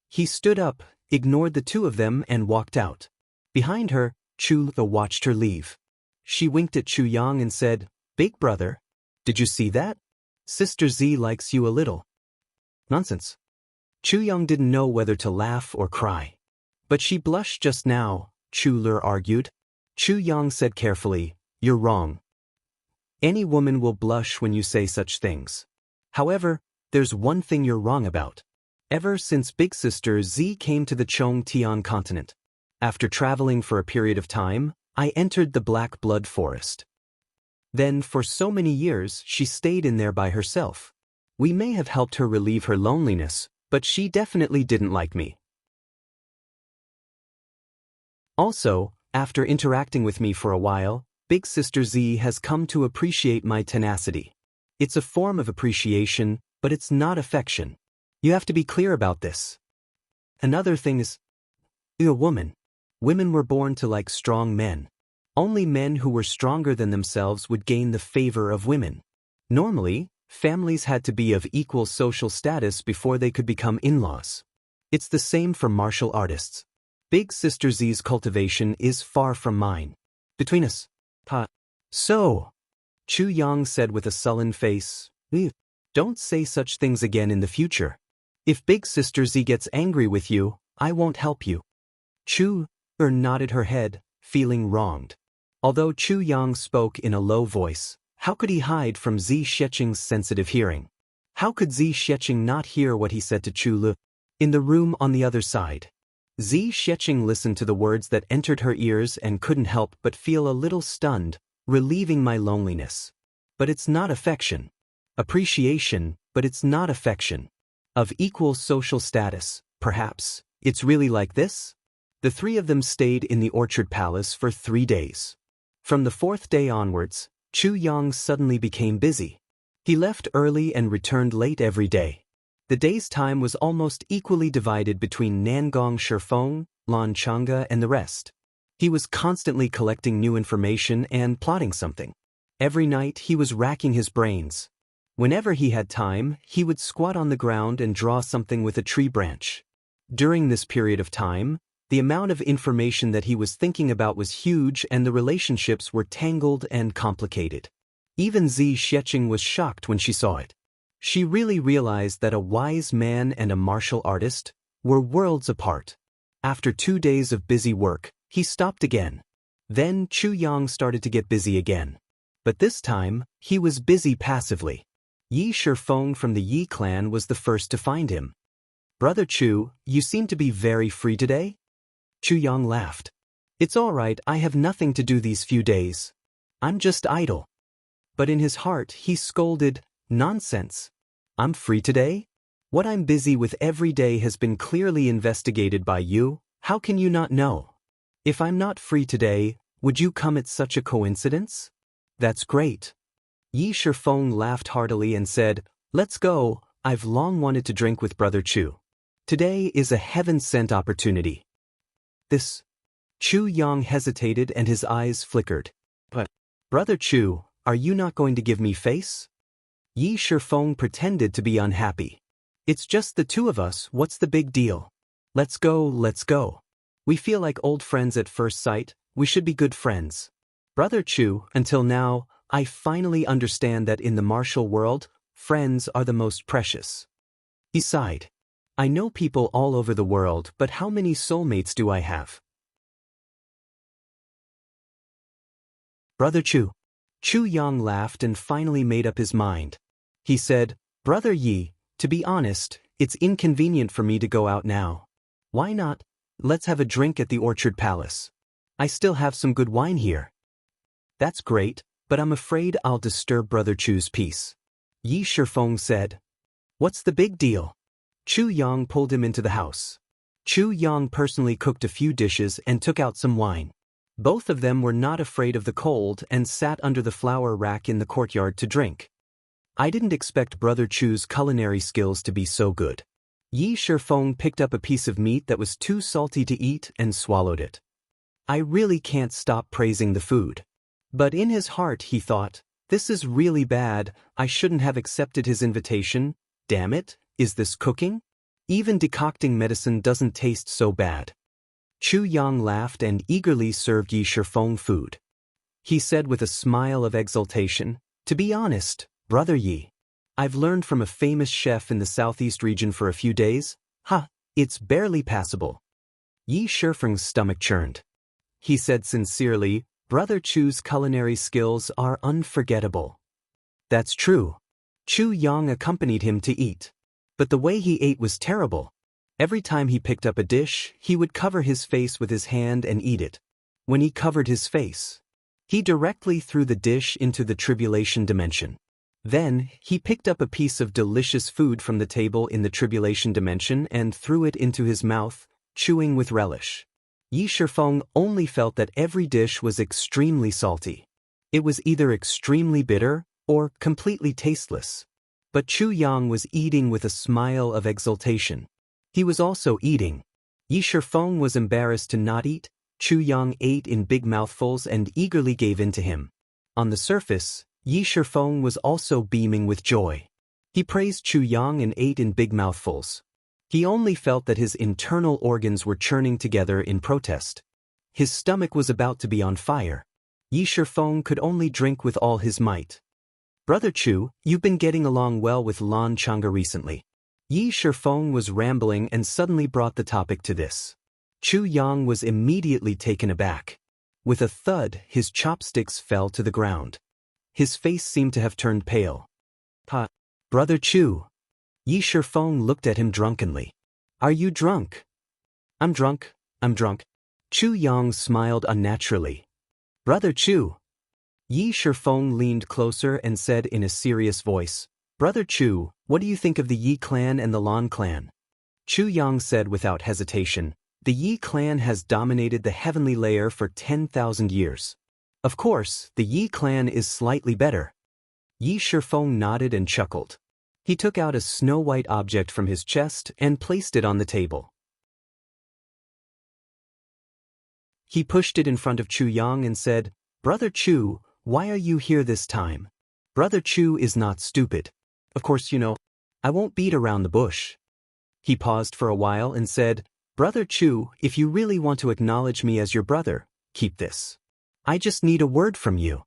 He stood up, ignored the two of them and walked out. Behind her, Chu Lu watched her leave. She winked at Chu Yang and said, "Big brother, did you see that? Sister Zi likes you a little." Nonsense. Chu Yang didn't know whether to laugh or cry. "But she blushed just now," Chu Lu argued. Chu Yang said carefully, "You're wrong. Any woman will blush when you say such things. However, there's one thing you're wrong about. Ever since Big Sister Zi came to the Chongtian continent, after traveling for a period of time, I entered the Black Blood Forest. Then for so many years she stayed in there by herself. We may have helped her relieve her loneliness, but she definitely didn't like me. Also, after interacting with me for a while, Big Sister Z has come to appreciate my tenacity. It's a form of appreciation, but it's not affection. You have to be clear about this. Another thing is, you're a woman. Women were born to like strong men. Only men who were stronger than themselves would gain the favor of women. Normally, families had to be of equal social status before they could become in-laws. It's the same for martial artists. Big Sister Z's cultivation is far from mine. Between us. So, Chu Yang said with a sullen face, don't say such things again in the future. If Big Sister Z gets angry with you, I won't help you. Chu nodded her head, feeling wronged. Although Chu Yang spoke in a low voice, how could he hide from Zi Xiecheng's sensitive hearing? How could Zi Xiecheng not hear what he said to Chu Lu? In the room on the other side, Zi Xiecheng listened to the words that entered her ears and couldn't help but feel a little stunned, relieving my loneliness. But it's not affection. Appreciation, but it's not affection. Of equal social status, perhaps. It's really like this? The three of them stayed in the Orchard Palace for 3 days. From the 4th day onwards, Chu Yang suddenly became busy. He left early and returned late every day. The day's time was almost equally divided between Nangong Shifeng, Lan Chang'e and the rest. He was constantly collecting new information and plotting something. Every night he was racking his brains. Whenever he had time, he would squat on the ground and draw something with a tree branch. During this period of time, the amount of information that he was thinking about was huge and the relationships were tangled and complicated. Even Zi Xiecheng was shocked when she saw it. She really realized that a wise man and a martial artist were worlds apart. After 2 days of busy work, he stopped again. Then Chu Yang started to get busy again. But this time, he was busy passively. Yi Shifeng from the Yi clan was the first to find him. "Brother Chu, you seem to be very free today?" Chu Yang laughed. "It's all right, I have nothing to do these few days. I'm just idle." But in his heart he scolded, "Nonsense. I'm free today? What I'm busy with every day has been clearly investigated by you, how can you not know? If I'm not free today, would you come at such a coincidence? That's great." Yi Shifeng laughed heartily and said, "Let's go, I've long wanted to drink with Brother Chu. Today is a heaven-sent opportunity." This. Chu Yang hesitated and his eyes flickered. "But, Brother Chu, are you not going to give me face?" Yi Shifeng pretended to be unhappy. "It's just the two of us, what's the big deal? Let's go, let's go. We feel like old friends at first sight, we should be good friends. Brother Chu, until now, I finally understand that in the martial world, friends are the most precious." He sighed. "I know people all over the world, but how many soulmates do I have?" "Brother Chu." Chu Yang laughed and finally made up his mind. He said, "Brother Yi, to be honest, it's inconvenient for me to go out now. Why not? Let's have a drink at the Orchard Palace. I still have some good wine here." "That's great, but I'm afraid I'll disturb Brother Chu's peace." Yi Shifeng said. "What's the big deal?" Chu Yang pulled him into the house. Chu Yang personally cooked a few dishes and took out some wine. Both of them were not afraid of the cold and sat under the flower rack in the courtyard to drink. I didn't expect Brother Chu's culinary skills to be so good. Yi Shifeng picked up a piece of meat that was too salty to eat and swallowed it. I really can't stop praising the food. But in his heart he thought, This is really bad, I shouldn't have accepted his invitation, damn it, is this cooking? Even decocting medicine doesn't taste so bad. Chu Yang laughed and eagerly served Yi Shifeng food. He said with a smile of exultation, "To be honest, Brother Yi, I've learned from a famous chef in the southeast region for a few days. It's barely passable." Yi Shifeng's stomach churned. He said sincerely, "Brother Chu's culinary skills are unforgettable." That's true. Chu Yang accompanied him to eat. But the way he ate was terrible. Every time he picked up a dish, he would cover his face with his hand and eat it. When he covered his face, he directly threw the dish into the tribulation dimension. Then, he picked up a piece of delicious food from the table in the tribulation dimension and threw it into his mouth, chewing with relish. Yi Shifeng only felt that every dish was extremely salty. It was either extremely bitter or completely tasteless. But Chu Yang was eating with a smile of exultation. He was also eating. Yi Shifeng was embarrassed to not eat. Chu Yang ate in big mouthfuls and eagerly gave in to him. On the surface, Yi Shifeng was also beaming with joy. He praised Chu Yang and ate in big mouthfuls. He only felt that his internal organs were churning together in protest. His stomach was about to be on fire. Yi Shifeng could only drink with all his might. "Brother Chu, you've been getting along well with Lan Chang'e recently." Yi Shifeng was rambling and suddenly brought the topic to this. Chu Yang was immediately taken aback. With a thud, his chopsticks fell to the ground. His face seemed to have turned pale. Brother Chu." Yi Shifeng looked at him drunkenly. "Are you drunk?" I'm drunk. Chu Yang smiled unnaturally. "Brother Chu." Yi Shifeng leaned closer and said in a serious voice, "Brother Chu, what do you think of the Yi clan and the Lan clan?" Chu Yang said without hesitation, "The Yi clan has dominated the heavenly layer for 10,000 years. Of course, the Yi clan is slightly better." Yi Shifeng nodded and chuckled. He took out a snow-white object from his chest and placed it on the table. He pushed it in front of Chu Yang and said, "Brother Chu, why are you here this time? Brother Chu is not stupid. Of course you know, I won't beat around the bush." He paused for a while and said, "Brother Chu, if you really want to acknowledge me as your brother, keep this. I just need a word from you."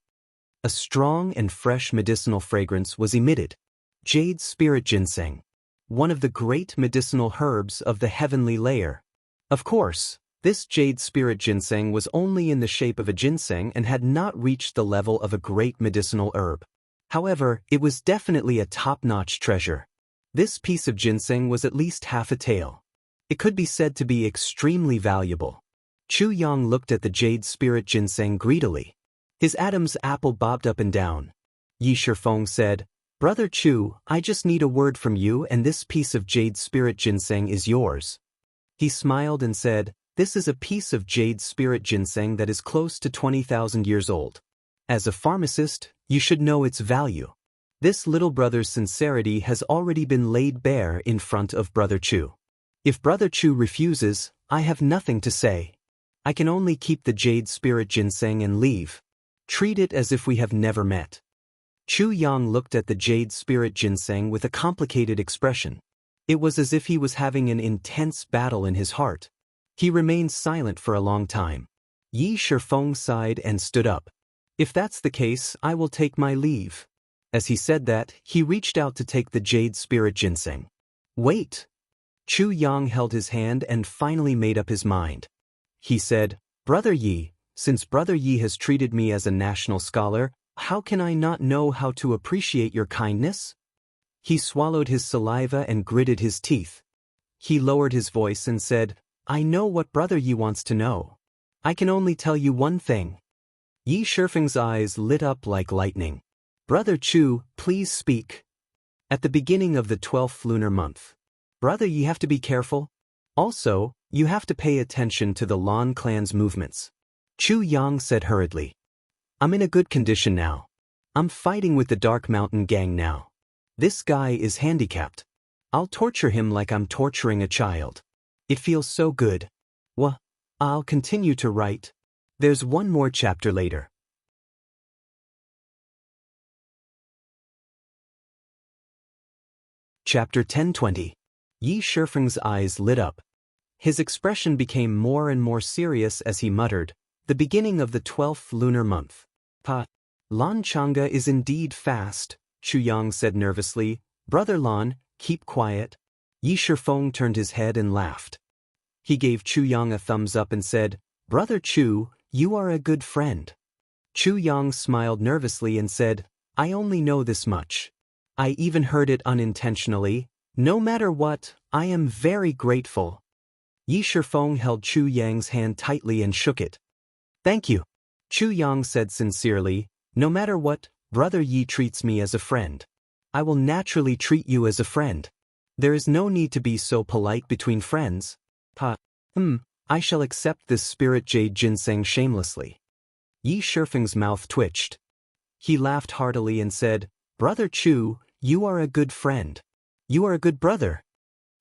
A strong and fresh medicinal fragrance was emitted. Jade spirit ginseng, one of the great medicinal herbs of the heavenly layer. Of course, this jade spirit ginseng was only in the shape of a ginseng and had not reached the level of a great medicinal herb. However, it was definitely a top-notch treasure. This piece of ginseng was at least half a tael. It could be said to be extremely valuable. Chu Yang looked at the jade spirit ginseng greedily. His Adam's apple bobbed up and down. Yi Shifeng said, "Brother Chu, I just need a word from you and this piece of jade spirit ginseng is yours." He smiled and said, "This is a piece of jade spirit ginseng that is close to 20,000 years old. As a pharmacist, you should know its value. This little brother's sincerity has already been laid bare in front of Brother Chu. If Brother Chu refuses, I have nothing to say. I can only keep the jade spirit ginseng and leave. Treat it as if we have never met." Chu Yang looked at the jade spirit ginseng with a complicated expression. It was as if he was having an intense battle in his heart. He remained silent for a long time. Yi Shifeng sighed and stood up. "If that's the case, I will take my leave." As he said that, he reached out to take the jade spirit ginseng. "Wait." Chu Yang held his hand and finally made up his mind. He said, "Brother Yi, since Brother Yi has treated me as a national scholar, how can I not know how to appreciate your kindness?" He swallowed his saliva and gritted his teeth. He lowered his voice and said, "I know what Brother Yi wants to know. I can only tell you one thing." Yi Shifeng's eyes lit up like lightning. "Brother Chu, please speak." "At the beginning of the 12th lunar month. Brother, you have to be careful. Also, you have to pay attention to the Lan clan's movements." Chu Yang said hurriedly, "I'm in a good condition now. I'm fighting with the Dark Mountain gang now. This guy is handicapped. I'll torture him like I'm torturing a child. It feels so good. I'll continue to write. There's one more chapter later." Chapter 10:20. Yi Shifeng's eyes lit up. His expression became more and more serious as he muttered, "The beginning of the 12th lunar month. Lan Chang'e is indeed fast," Chu Yang said nervously. "Brother Lan, keep quiet." Yi Shifeng turned his head and laughed. He gave Chu Yang a thumbs up and said, "Brother Chu, you are a good friend." Chu Yang smiled nervously and said, "I only know this much. I even heard it unintentionally. No matter what, I am very grateful." Yi Shifeng held Chu Yang's hand tightly and shook it. "Thank you," Chu Yang said sincerely. "No matter what, Brother Yi treats me as a friend. I will naturally treat you as a friend. There is no need to be so polite between friends. I shall accept this spirit jade ginseng shamelessly." Yi Shifeng's mouth twitched. He laughed heartily and said, "Brother Chu, you are a good friend. You are a good brother."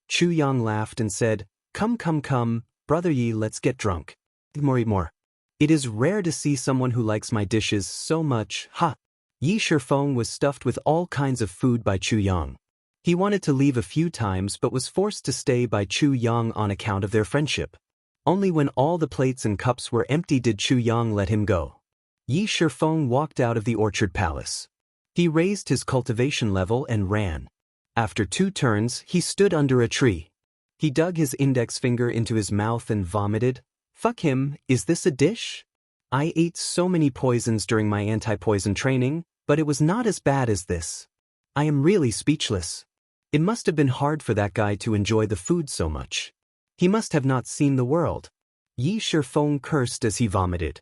Chu Yang laughed and said, Come, Brother Yi, let's get drunk. Eat more. It is rare to see someone who likes my dishes so much, ha." Yi Shifeng was stuffed with all kinds of food by Chu Yang. He wanted to leave a few times but was forced to stay by Chu Yang on account of their friendship. Only when all the plates and cups were empty did Chu Yang let him go. Yi Shifeng walked out of the orchard palace. He raised his cultivation level and ran. After 2 turns, he stood under a tree. He dug his index finger into his mouth and vomited. "Fuck him, is this a dish? I ate so many poisons during my anti-poison training, but it was not as bad as this. I am really speechless. It must have been hard for that guy to enjoy the food so much. He must have not seen the world." Yi Shifeng cursed as he vomited.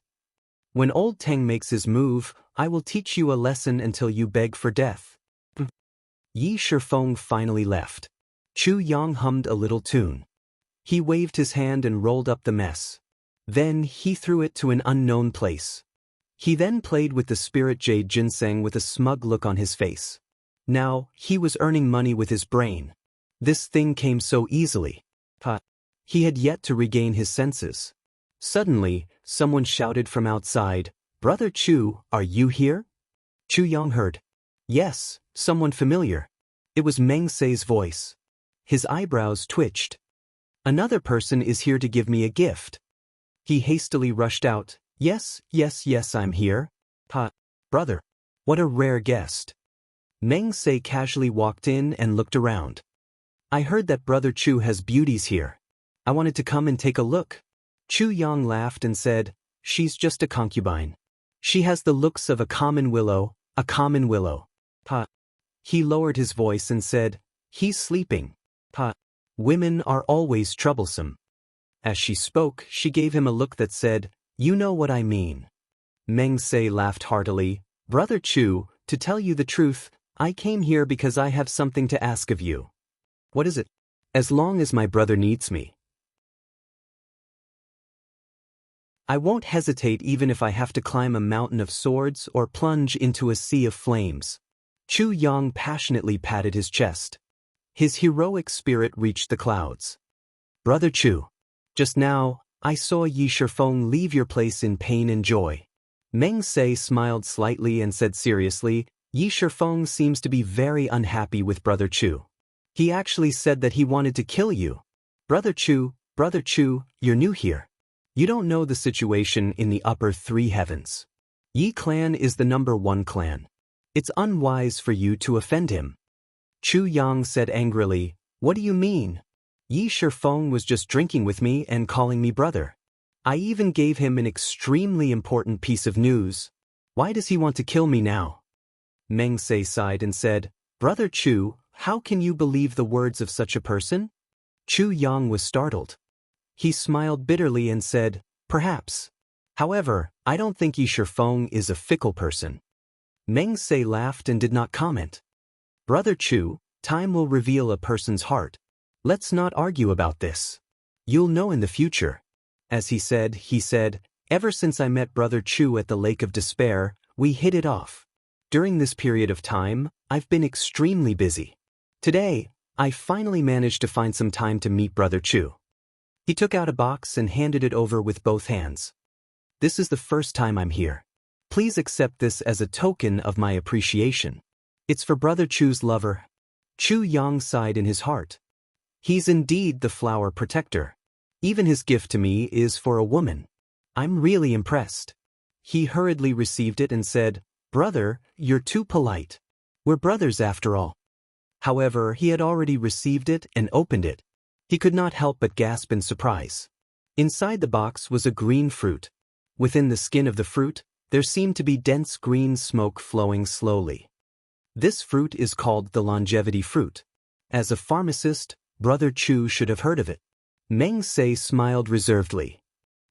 "When old Teng makes his move, I will teach you a lesson until you beg for death." Yi Shifeng finally left. Chu Yang hummed a little tune. He waved his hand and rolled up the mess. Then he threw it to an unknown place. He then played with the spirit jade ginseng with a smug look on his face. Now, he was earning money with his brain. This thing came so easily. He had yet to regain his senses. Suddenly, someone shouted from outside, "Brother Chu, are you here?" Chu Yang heard. Yes, someone familiar. It was Meng Sei's voice. His eyebrows twitched. "Another person is here to give me a gift." He hastily rushed out. Yes, I'm here. Brother. What a rare guest." Meng Sei casually walked in and looked around. "I heard that Brother Chu has beauties here. I wanted to come and take a look." Chu Yang laughed and said, "She's just a concubine. She has the looks of a common willow, a common willow." He lowered his voice and said, "He's sleeping. Women are always troublesome." As she spoke, she gave him a look that said, "You know what I mean." Meng Sei laughed heartily. "Brother Chu, to tell you the truth, I came here because I have something to ask of you." "What is it?" "As long as my brother needs me, I won't hesitate even if I have to climb a mountain of swords or plunge into a sea of flames." Chu Yang passionately patted his chest. His heroic spirit reached the clouds. "Brother Chu, just now, I saw Yi Shifeng leave your place in pain and joy." Meng Sei smiled slightly and said seriously, "Yi Shifeng seems to be very unhappy with Brother Chu. He actually said that he wanted to kill you." Brother Chu, you're new here. You don't know the situation in the upper 3 heavens. Yi clan is the #1 clan. It's unwise for you to offend him." Chu Yang said angrily, "What do you mean? Yi Shifeng was just drinking with me and calling me brother. I even gave him an extremely important piece of news. Why does he want to kill me now?" Meng Sei sighed and said, "Brother Chu, how can you believe the words of such a person?" Chu Yang was startled. He smiled bitterly and said, "Perhaps. However, I don't think Yi Shifeng is a fickle person." Meng Sei laughed and did not comment. "Brother Chu, time will reveal a person's heart. Let's not argue about this. You'll know in the future." As he said, "Ever since I met Brother Chu at the Lake of Despair, we hit it off. During this period of time, I've been extremely busy. Today, I finally managed to find some time to meet Brother Chu." He took out a box and handed it over with both hands. "This is the first time I'm here. Please accept this as a token of my appreciation. It's for Brother Chu's lover." Chu Yang sighed in his heart. He's indeed the flower protector. Even his gift to me is for a woman. I'm really impressed. He hurriedly received it and said, Brother, you're too polite. We're brothers after all. However, he had already received it and opened it. He could not help but gasp in surprise. Inside the box was a green fruit. Within the skin of the fruit, there seemed to be dense green smoke flowing slowly. This fruit is called the longevity fruit. As a pharmacist, Brother Chu should have heard of it. Meng Se smiled reservedly.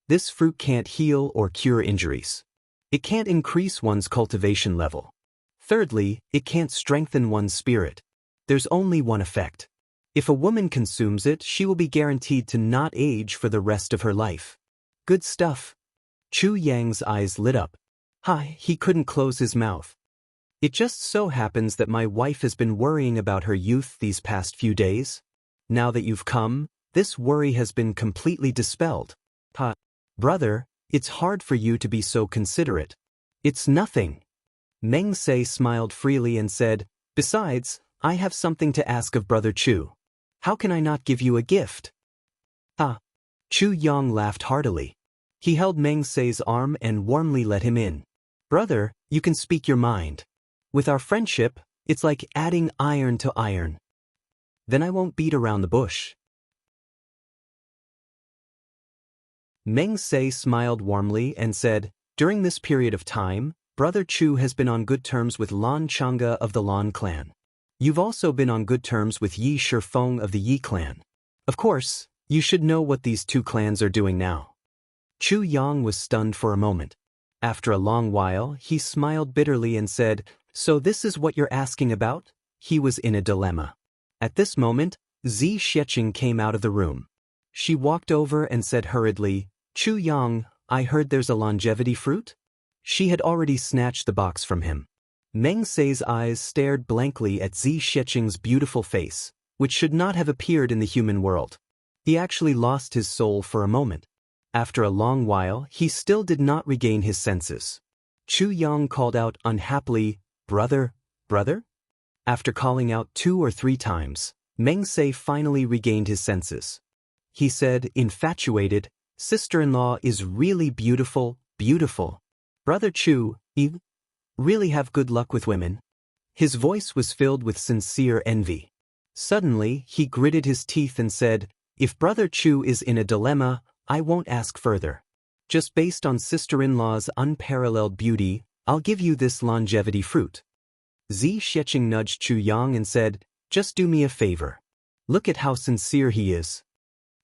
This fruit can't heal or cure injuries. It can't increase one's cultivation level. Thirdly, it can't strengthen one's spirit. There's only one effect. If a woman consumes it, she will be guaranteed to not age for the rest of her life. Good stuff. Chu Yang's eyes lit up. He couldn't close his mouth. It just so happens that my wife has been worrying about her youth these past few days. Now that you've come, this worry has been completely dispelled. Brother, it's hard for you to be so considerate. It's nothing. Meng Se smiled freely and said, Besides, I have something to ask of Brother Chu. How can I not give you a gift? Chu Yang laughed heartily. He held Meng Se's arm and warmly let him in. Brother, you can speak your mind. With our friendship, it's like adding iron to iron. Then I won't beat around the bush. Meng Se smiled warmly and said, During this period of time, Brother Chu has been on good terms with Lan Chang'e of the Lan clan. You've also been on good terms with Yi Shifeng of the Yi clan. Of course, you should know what these two clans are doing now. Chu Yang was stunned for a moment. After a long while, he smiled bitterly and said, So this is what you're asking about? He was in a dilemma. At this moment, Zi Xiecheng came out of the room. She walked over and said hurriedly, Chu Yang, I heard there's a longevity fruit? She had already snatched the box from him. Meng Se's eyes stared blankly at Zi Xiecheng's beautiful face, which should not have appeared in the human world. He actually lost his soul for a moment. After a long while, he still did not regain his senses. Chu Yang called out unhappily, Brother? After calling out 2 or 3 times, Meng Se finally regained his senses. He said, infatuated, Sister-in-law is really beautiful. Brother Chu, you really have good luck with women. His voice was filled with sincere envy. Suddenly, he gritted his teeth and said, If Brother Chu is in a dilemma, I won't ask further. Just based on sister-in-law's unparalleled beauty, I'll give you this longevity fruit. Zi Xiecheng nudged Chu Yang and said, Just do me a favor. Look at how sincere he is.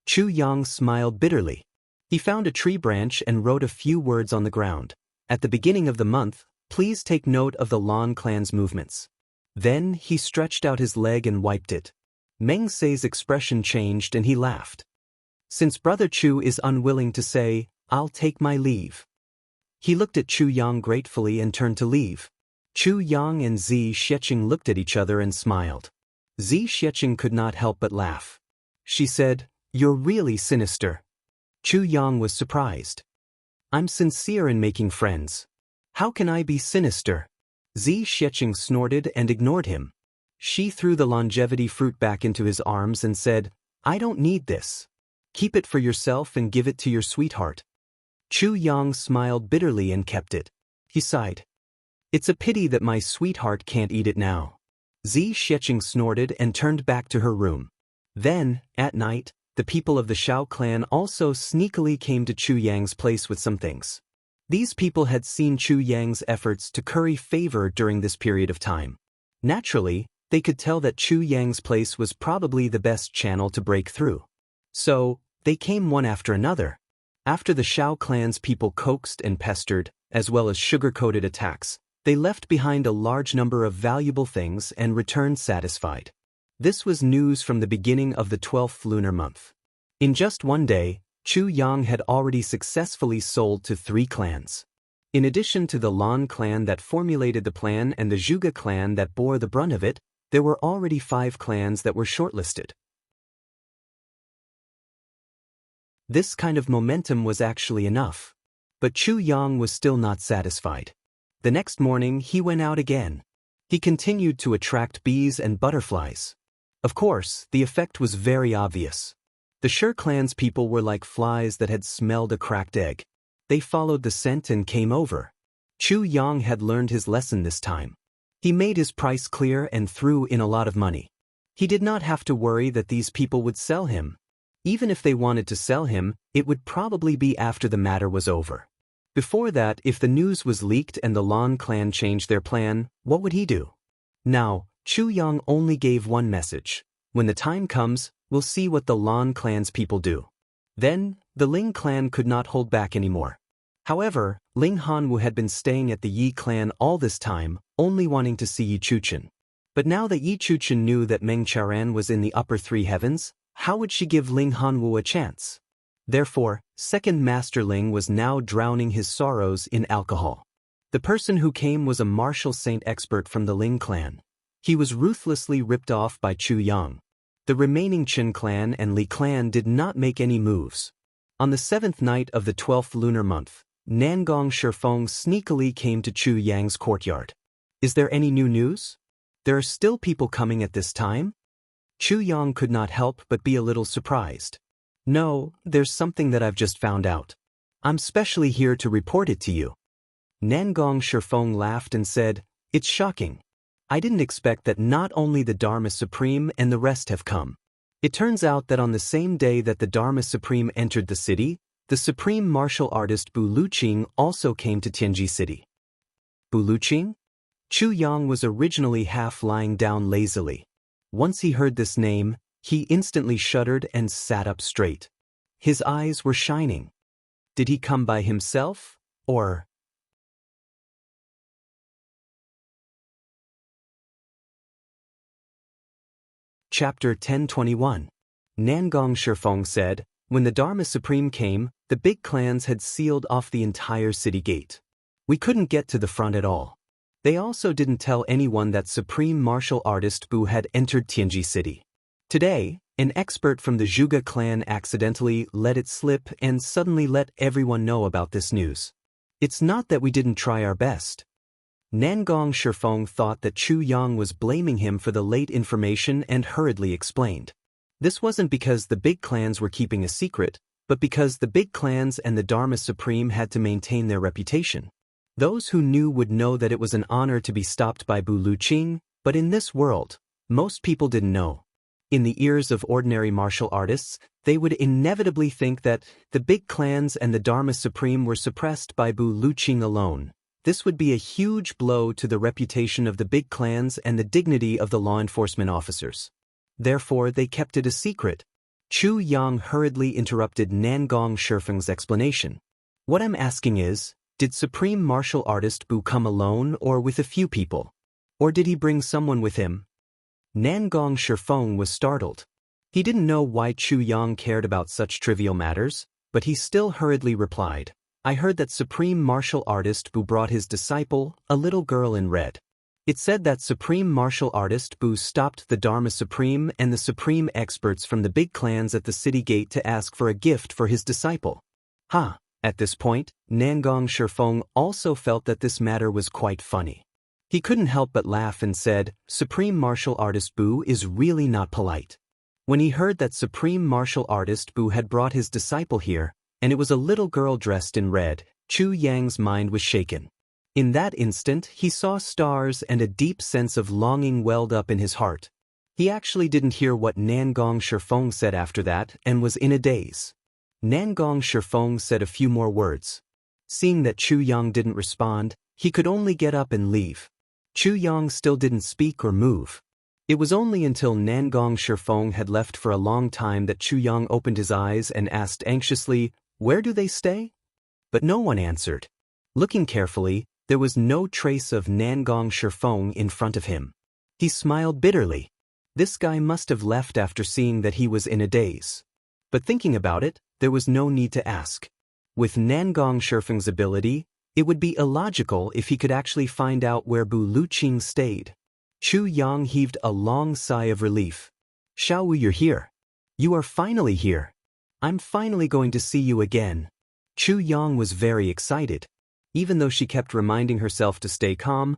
Chu Yang smiled bitterly. He found a tree branch and wrote a few words on the ground. At the beginning of the month, please take note of the Lan clan's movements. Then he stretched out his leg and wiped it. Meng Se's expression changed and he laughed. Since Brother Chu is unwilling to say, I'll take my leave. He looked at Chu Yang gratefully and turned to leave. Chu Yang and Zi Xiecheng looked at each other and smiled. Zi Xiecheng could not help but laugh. She said, You're really sinister. Chu Yang was surprised. I'm sincere in making friends. How can I be sinister? Zi Xiecheng snorted and ignored him. She threw the longevity fruit back into his arms and said, I don't need this. Keep it for yourself and give it to your sweetheart. Chu Yang smiled bitterly and kept it. He sighed. It's a pity that my sweetheart can't eat it now. Zi Xiecheng snorted and turned back to her room. Then, at night, the people of the Shao clan also sneakily came to Chu Yang's place with some things. These people had seen Chu Yang's efforts to curry favor during this period of time. Naturally, they could tell that Chu Yang's place was probably the best channel to break through. So, they came one after another. After the Shao clan's people coaxed and pestered, as well as sugar-coated attacks, they left behind a large number of valuable things and returned satisfied. This was news from the beginning of the 12th lunar month. In just one day, Chu Yang had already successfully sold to 3 clans. In addition to the Lan clan that formulated the plan and the Zhuge clan that bore the brunt of it, there were already 5 clans that were shortlisted. This kind of momentum was actually enough. But Chu Yang was still not satisfied. The next morning he went out again. He continued to attract bees and butterflies. Of course, the effect was very obvious. The Shi clan's people were like flies that had smelled a cracked egg. They followed the scent and came over. Chu Yang had learned his lesson this time. He made his price clear and threw in a lot of money. He did not have to worry that these people would sell him. Even if they wanted to sell him, it would probably be after the matter was over. Before that, if the news was leaked and the Lan clan changed their plan, what would he do? Now, Chu Yang only gave one message. When the time comes, we'll see what the Lan clan's people do. Then, the Ling clan could not hold back anymore. However, Ling Hanwu had been staying at the Yi clan all this time, only wanting to see Yi Chuchen. But now that Yi Chuchen knew that Meng Charan was in the upper three heavens, how would she give Ling Hanwu a chance? Therefore, second Master Ling was now drowning his sorrows in alcohol. The person who came was a martial saint expert from the Ling clan. He was ruthlessly ripped off by Chu Yang. The remaining Qin clan and Li clan did not make any moves. On the 7th night of the 12th lunar month, Nangong Shifeng sneakily came to Chu Yang's courtyard. Is there any new news? There are still people coming at this time? Chu Yang could not help but be a little surprised. No, there's something that I've just found out. I'm specially here to report it to you. Nangong Shifeng laughed and said, "It's shocking. I didn't expect that not only the Dharma Supreme and the rest have come. It turns out that on the same day that the Dharma Supreme entered the city, the supreme martial artist Bu Luqing also came to Tianji City." Bu Luqing? Chu Yang was originally half lying down lazily. Once he heard this name, he instantly shuddered and sat up straight. His eyes were shining. Did he come by himself, or... Chapter 1021. Nangong Shifeng said, when the Dharma Supreme came, the big clans had sealed off the entire city gate. We couldn't get to the front at all. They also didn't tell anyone that supreme martial artist Bu had entered Tianji City. Today, an expert from the Zhuge clan accidentally let it slip and suddenly let everyone know about this news. It's not that we didn't try our best. Nangong Shifeng thought that Chu Yang was blaming him for the late information and hurriedly explained. This wasn't because the big clans were keeping a secret, but because the big clans and the Dharma Supreme had to maintain their reputation. Those who knew would know that it was an honor to be stopped by Bu Luqing, but in this world, most people didn't know. In the ears of ordinary martial artists, they would inevitably think that the big clans and the Dharma Supreme were suppressed by Bu Luqing alone. This would be a huge blow to the reputation of the big clans and the dignity of the law enforcement officers. Therefore, they kept it a secret. Chu Yang hurriedly interrupted Nangong Shifeng's explanation. What I'm asking is, did supreme martial artist Bu come alone or with a few people? Or did he bring someone with him? Nangong Shifeng was startled. He didn't know why Chu Yang cared about such trivial matters, but he still hurriedly replied, I heard that supreme martial artist Bu brought his disciple, a little girl in red. It said that supreme martial artist Bu stopped the Dharma Supreme and the supreme experts from the big clans at the city gate to ask for a gift for his disciple. At this point, Nangong Shifeng also felt that this matter was quite funny. He couldn't help but laugh and said, Supreme martial artist Bu is really not polite. When he heard that supreme martial artist Bu had brought his disciple here, and it was a little girl dressed in red, Chu Yang's mind was shaken. In that instant, he saw stars and a deep sense of longing welled up in his heart. He actually didn't hear what Nangong Shifeng said after that and was in a daze. Nangong Shifeng said a few more words. Seeing that Chu Yang didn't respond, he could only get up and leave. Chu Yang still didn't speak or move. It was only until Nangong Shifeng had left for a long time that Chu Yang opened his eyes and asked anxiously, Where do they stay? But no one answered. Looking carefully, there was no trace of Nangong Shifeng in front of him. He smiled bitterly. This guy must have left after seeing that he was in a daze. But thinking about it, there was no need to ask. With Nangong Shifeng's ability, it would be illogical if he could actually find out where Bu Luqing stayed. Chu Yang heaved a long sigh of relief. Xiaowu, you're here. You are finally here. I'm finally going to see you again. Chu Yang was very excited. Even though she kept reminding herself to stay calm,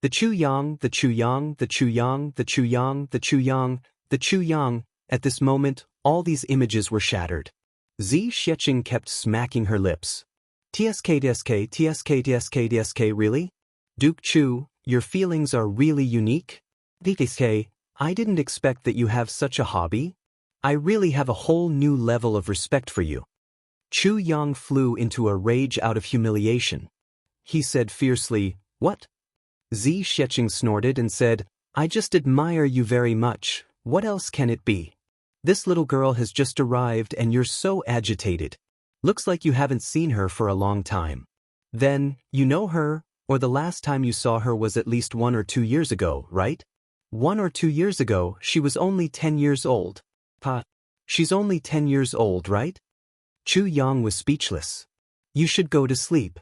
The Chu Yang, the Chu Yang, the Chu Yang, the Chu Yang, the Chu Yang, the Chu Yang. At this moment, all these images were shattered. Zi Xiecheng kept smacking her lips. TSK, TSK, TSK, TSK, TSK, really? Duke Chu, your feelings are really unique? TSK, I didn't expect that you have such a hobby. I really have a whole new level of respect for you. Chu Yang flew into a rage out of humiliation. He said fiercely, "What?" Zi Xiecheng snorted and said, "I just admire you very much. What else can it be? This little girl has just arrived and you're so agitated. Looks like you haven't seen her for a long time. Then, you know her, or the last time you saw her was at least 1 or 2 years ago, right? 1 or 2 years ago, she was only 10 years old. Pa, she's only 10 years old, right?" Chu Yang was speechless. "You should go to sleep."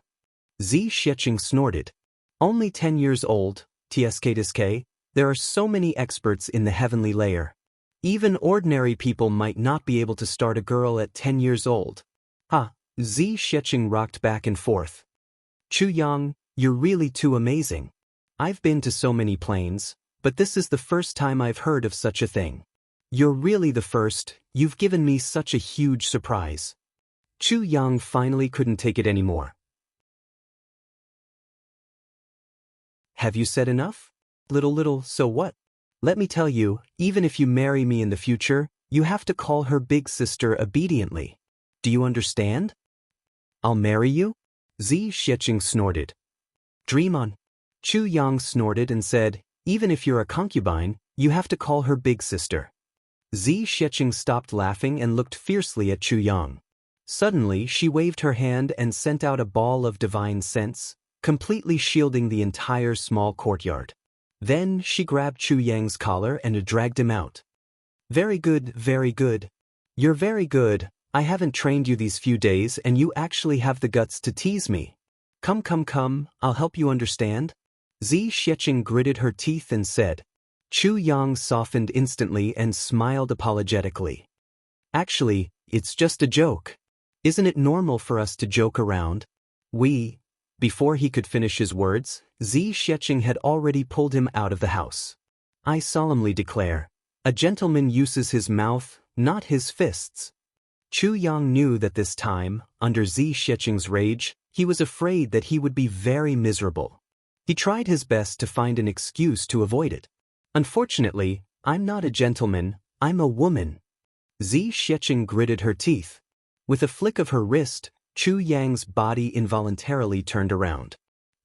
Zi Xiecheng snorted. "Only 10 years old, TSK, there are so many experts in the heavenly layer. Even ordinary people might not be able to start a girl at 10 years old." Ha! Zi Xiecheng rocked back and forth. "Chu Yang, you're really too amazing. I've been to so many planes, but this is the first time I've heard of such a thing. You're really the first, you've given me such a huge surprise." Chu Yang finally couldn't take it anymore. "Have you said enough? Little, so what? Let me tell you, even if you marry me in the future, you have to call her big sister obediently. Do you understand?" "I'll marry you?" Zi Xiecheng snorted. "Dream on." Chu Yang snorted and said, "Even if you're a concubine, you have to call her big sister." Zi Xiecheng stopped laughing and looked fiercely at Chu Yang. Suddenly she waved her hand and sent out a ball of divine scents, completely shielding the entire small courtyard. Then she grabbed Chu Yang's collar and dragged him out. Very good, very good. You're very good. I haven't trained you these few days and you actually have the guts to tease me. Come, I'll help you understand." Zi Xiecheng gritted her teeth and said. Chu Yang softened instantly and smiled apologetically. "Actually, it's just a joke. Isn't it normal for us to joke around?" Before he could finish his words, Zi Xiecheng had already pulled him out of the house. "I solemnly declare, a gentleman uses his mouth, not his fists." Chu Yang knew that this time, under Zi Xiecheng's rage, he was afraid that he would be very miserable. He tried his best to find an excuse to avoid it. "Unfortunately, I'm not a gentleman, I'm a woman." Zi Xiecheng gritted her teeth. With a flick of her wrist, Chu Yang's body involuntarily turned around.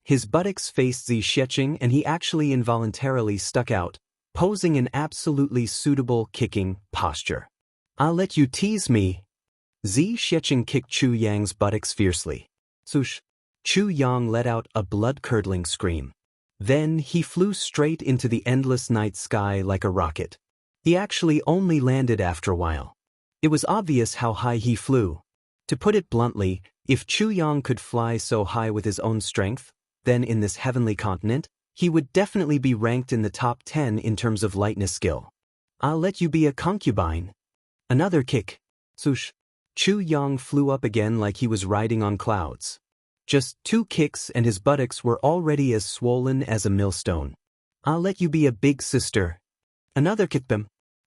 His buttocks faced Zi Xiecheng and he actually involuntarily stuck out, posing an absolutely suitable kicking posture. "I'll let you tease me." Zi Xiecheng kicked Chu Yang's buttocks fiercely. Swoosh! Chu Yang let out a blood-curdling scream. Then he flew straight into the endless night sky like a rocket. He actually only landed after a while. It was obvious how high he flew. To put it bluntly, if Chu Yang could fly so high with his own strength, then in this heavenly continent, he would definitely be ranked in the top 10 in terms of lightness skill. "I'll let you be a concubine." Another kick. Swoosh! Chu Yang flew up again like he was riding on clouds. Just 2 kicks and his buttocks were already as swollen as a millstone. "I'll let you be a big sister." Another kick.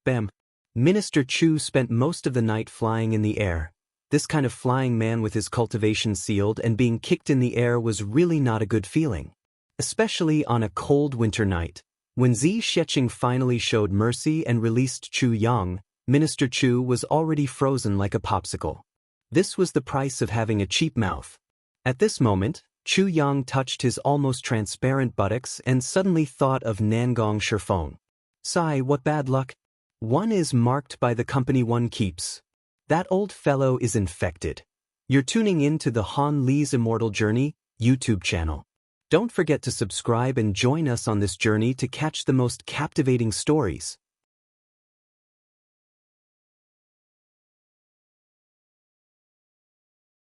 Bam. Minister Chu spent most of the night flying in the air. This kind of flying man with his cultivation sealed and being kicked in the air was really not a good feeling. Especially on a cold winter night. When Zi Xiecheng finally showed mercy and released Chu Yang, Minister Chu was already frozen like a popsicle. This was the price of having a cheap mouth. At this moment, Chu Yang touched his almost transparent buttocks and suddenly thought of Nangong Shifeng. Sigh, what bad luck. One is marked by the company one keeps. That old fellow is infected. You're tuning in to the Han Li's Immortal Journey YouTube channel. Don't forget to subscribe and join us on this journey to catch the most captivating stories.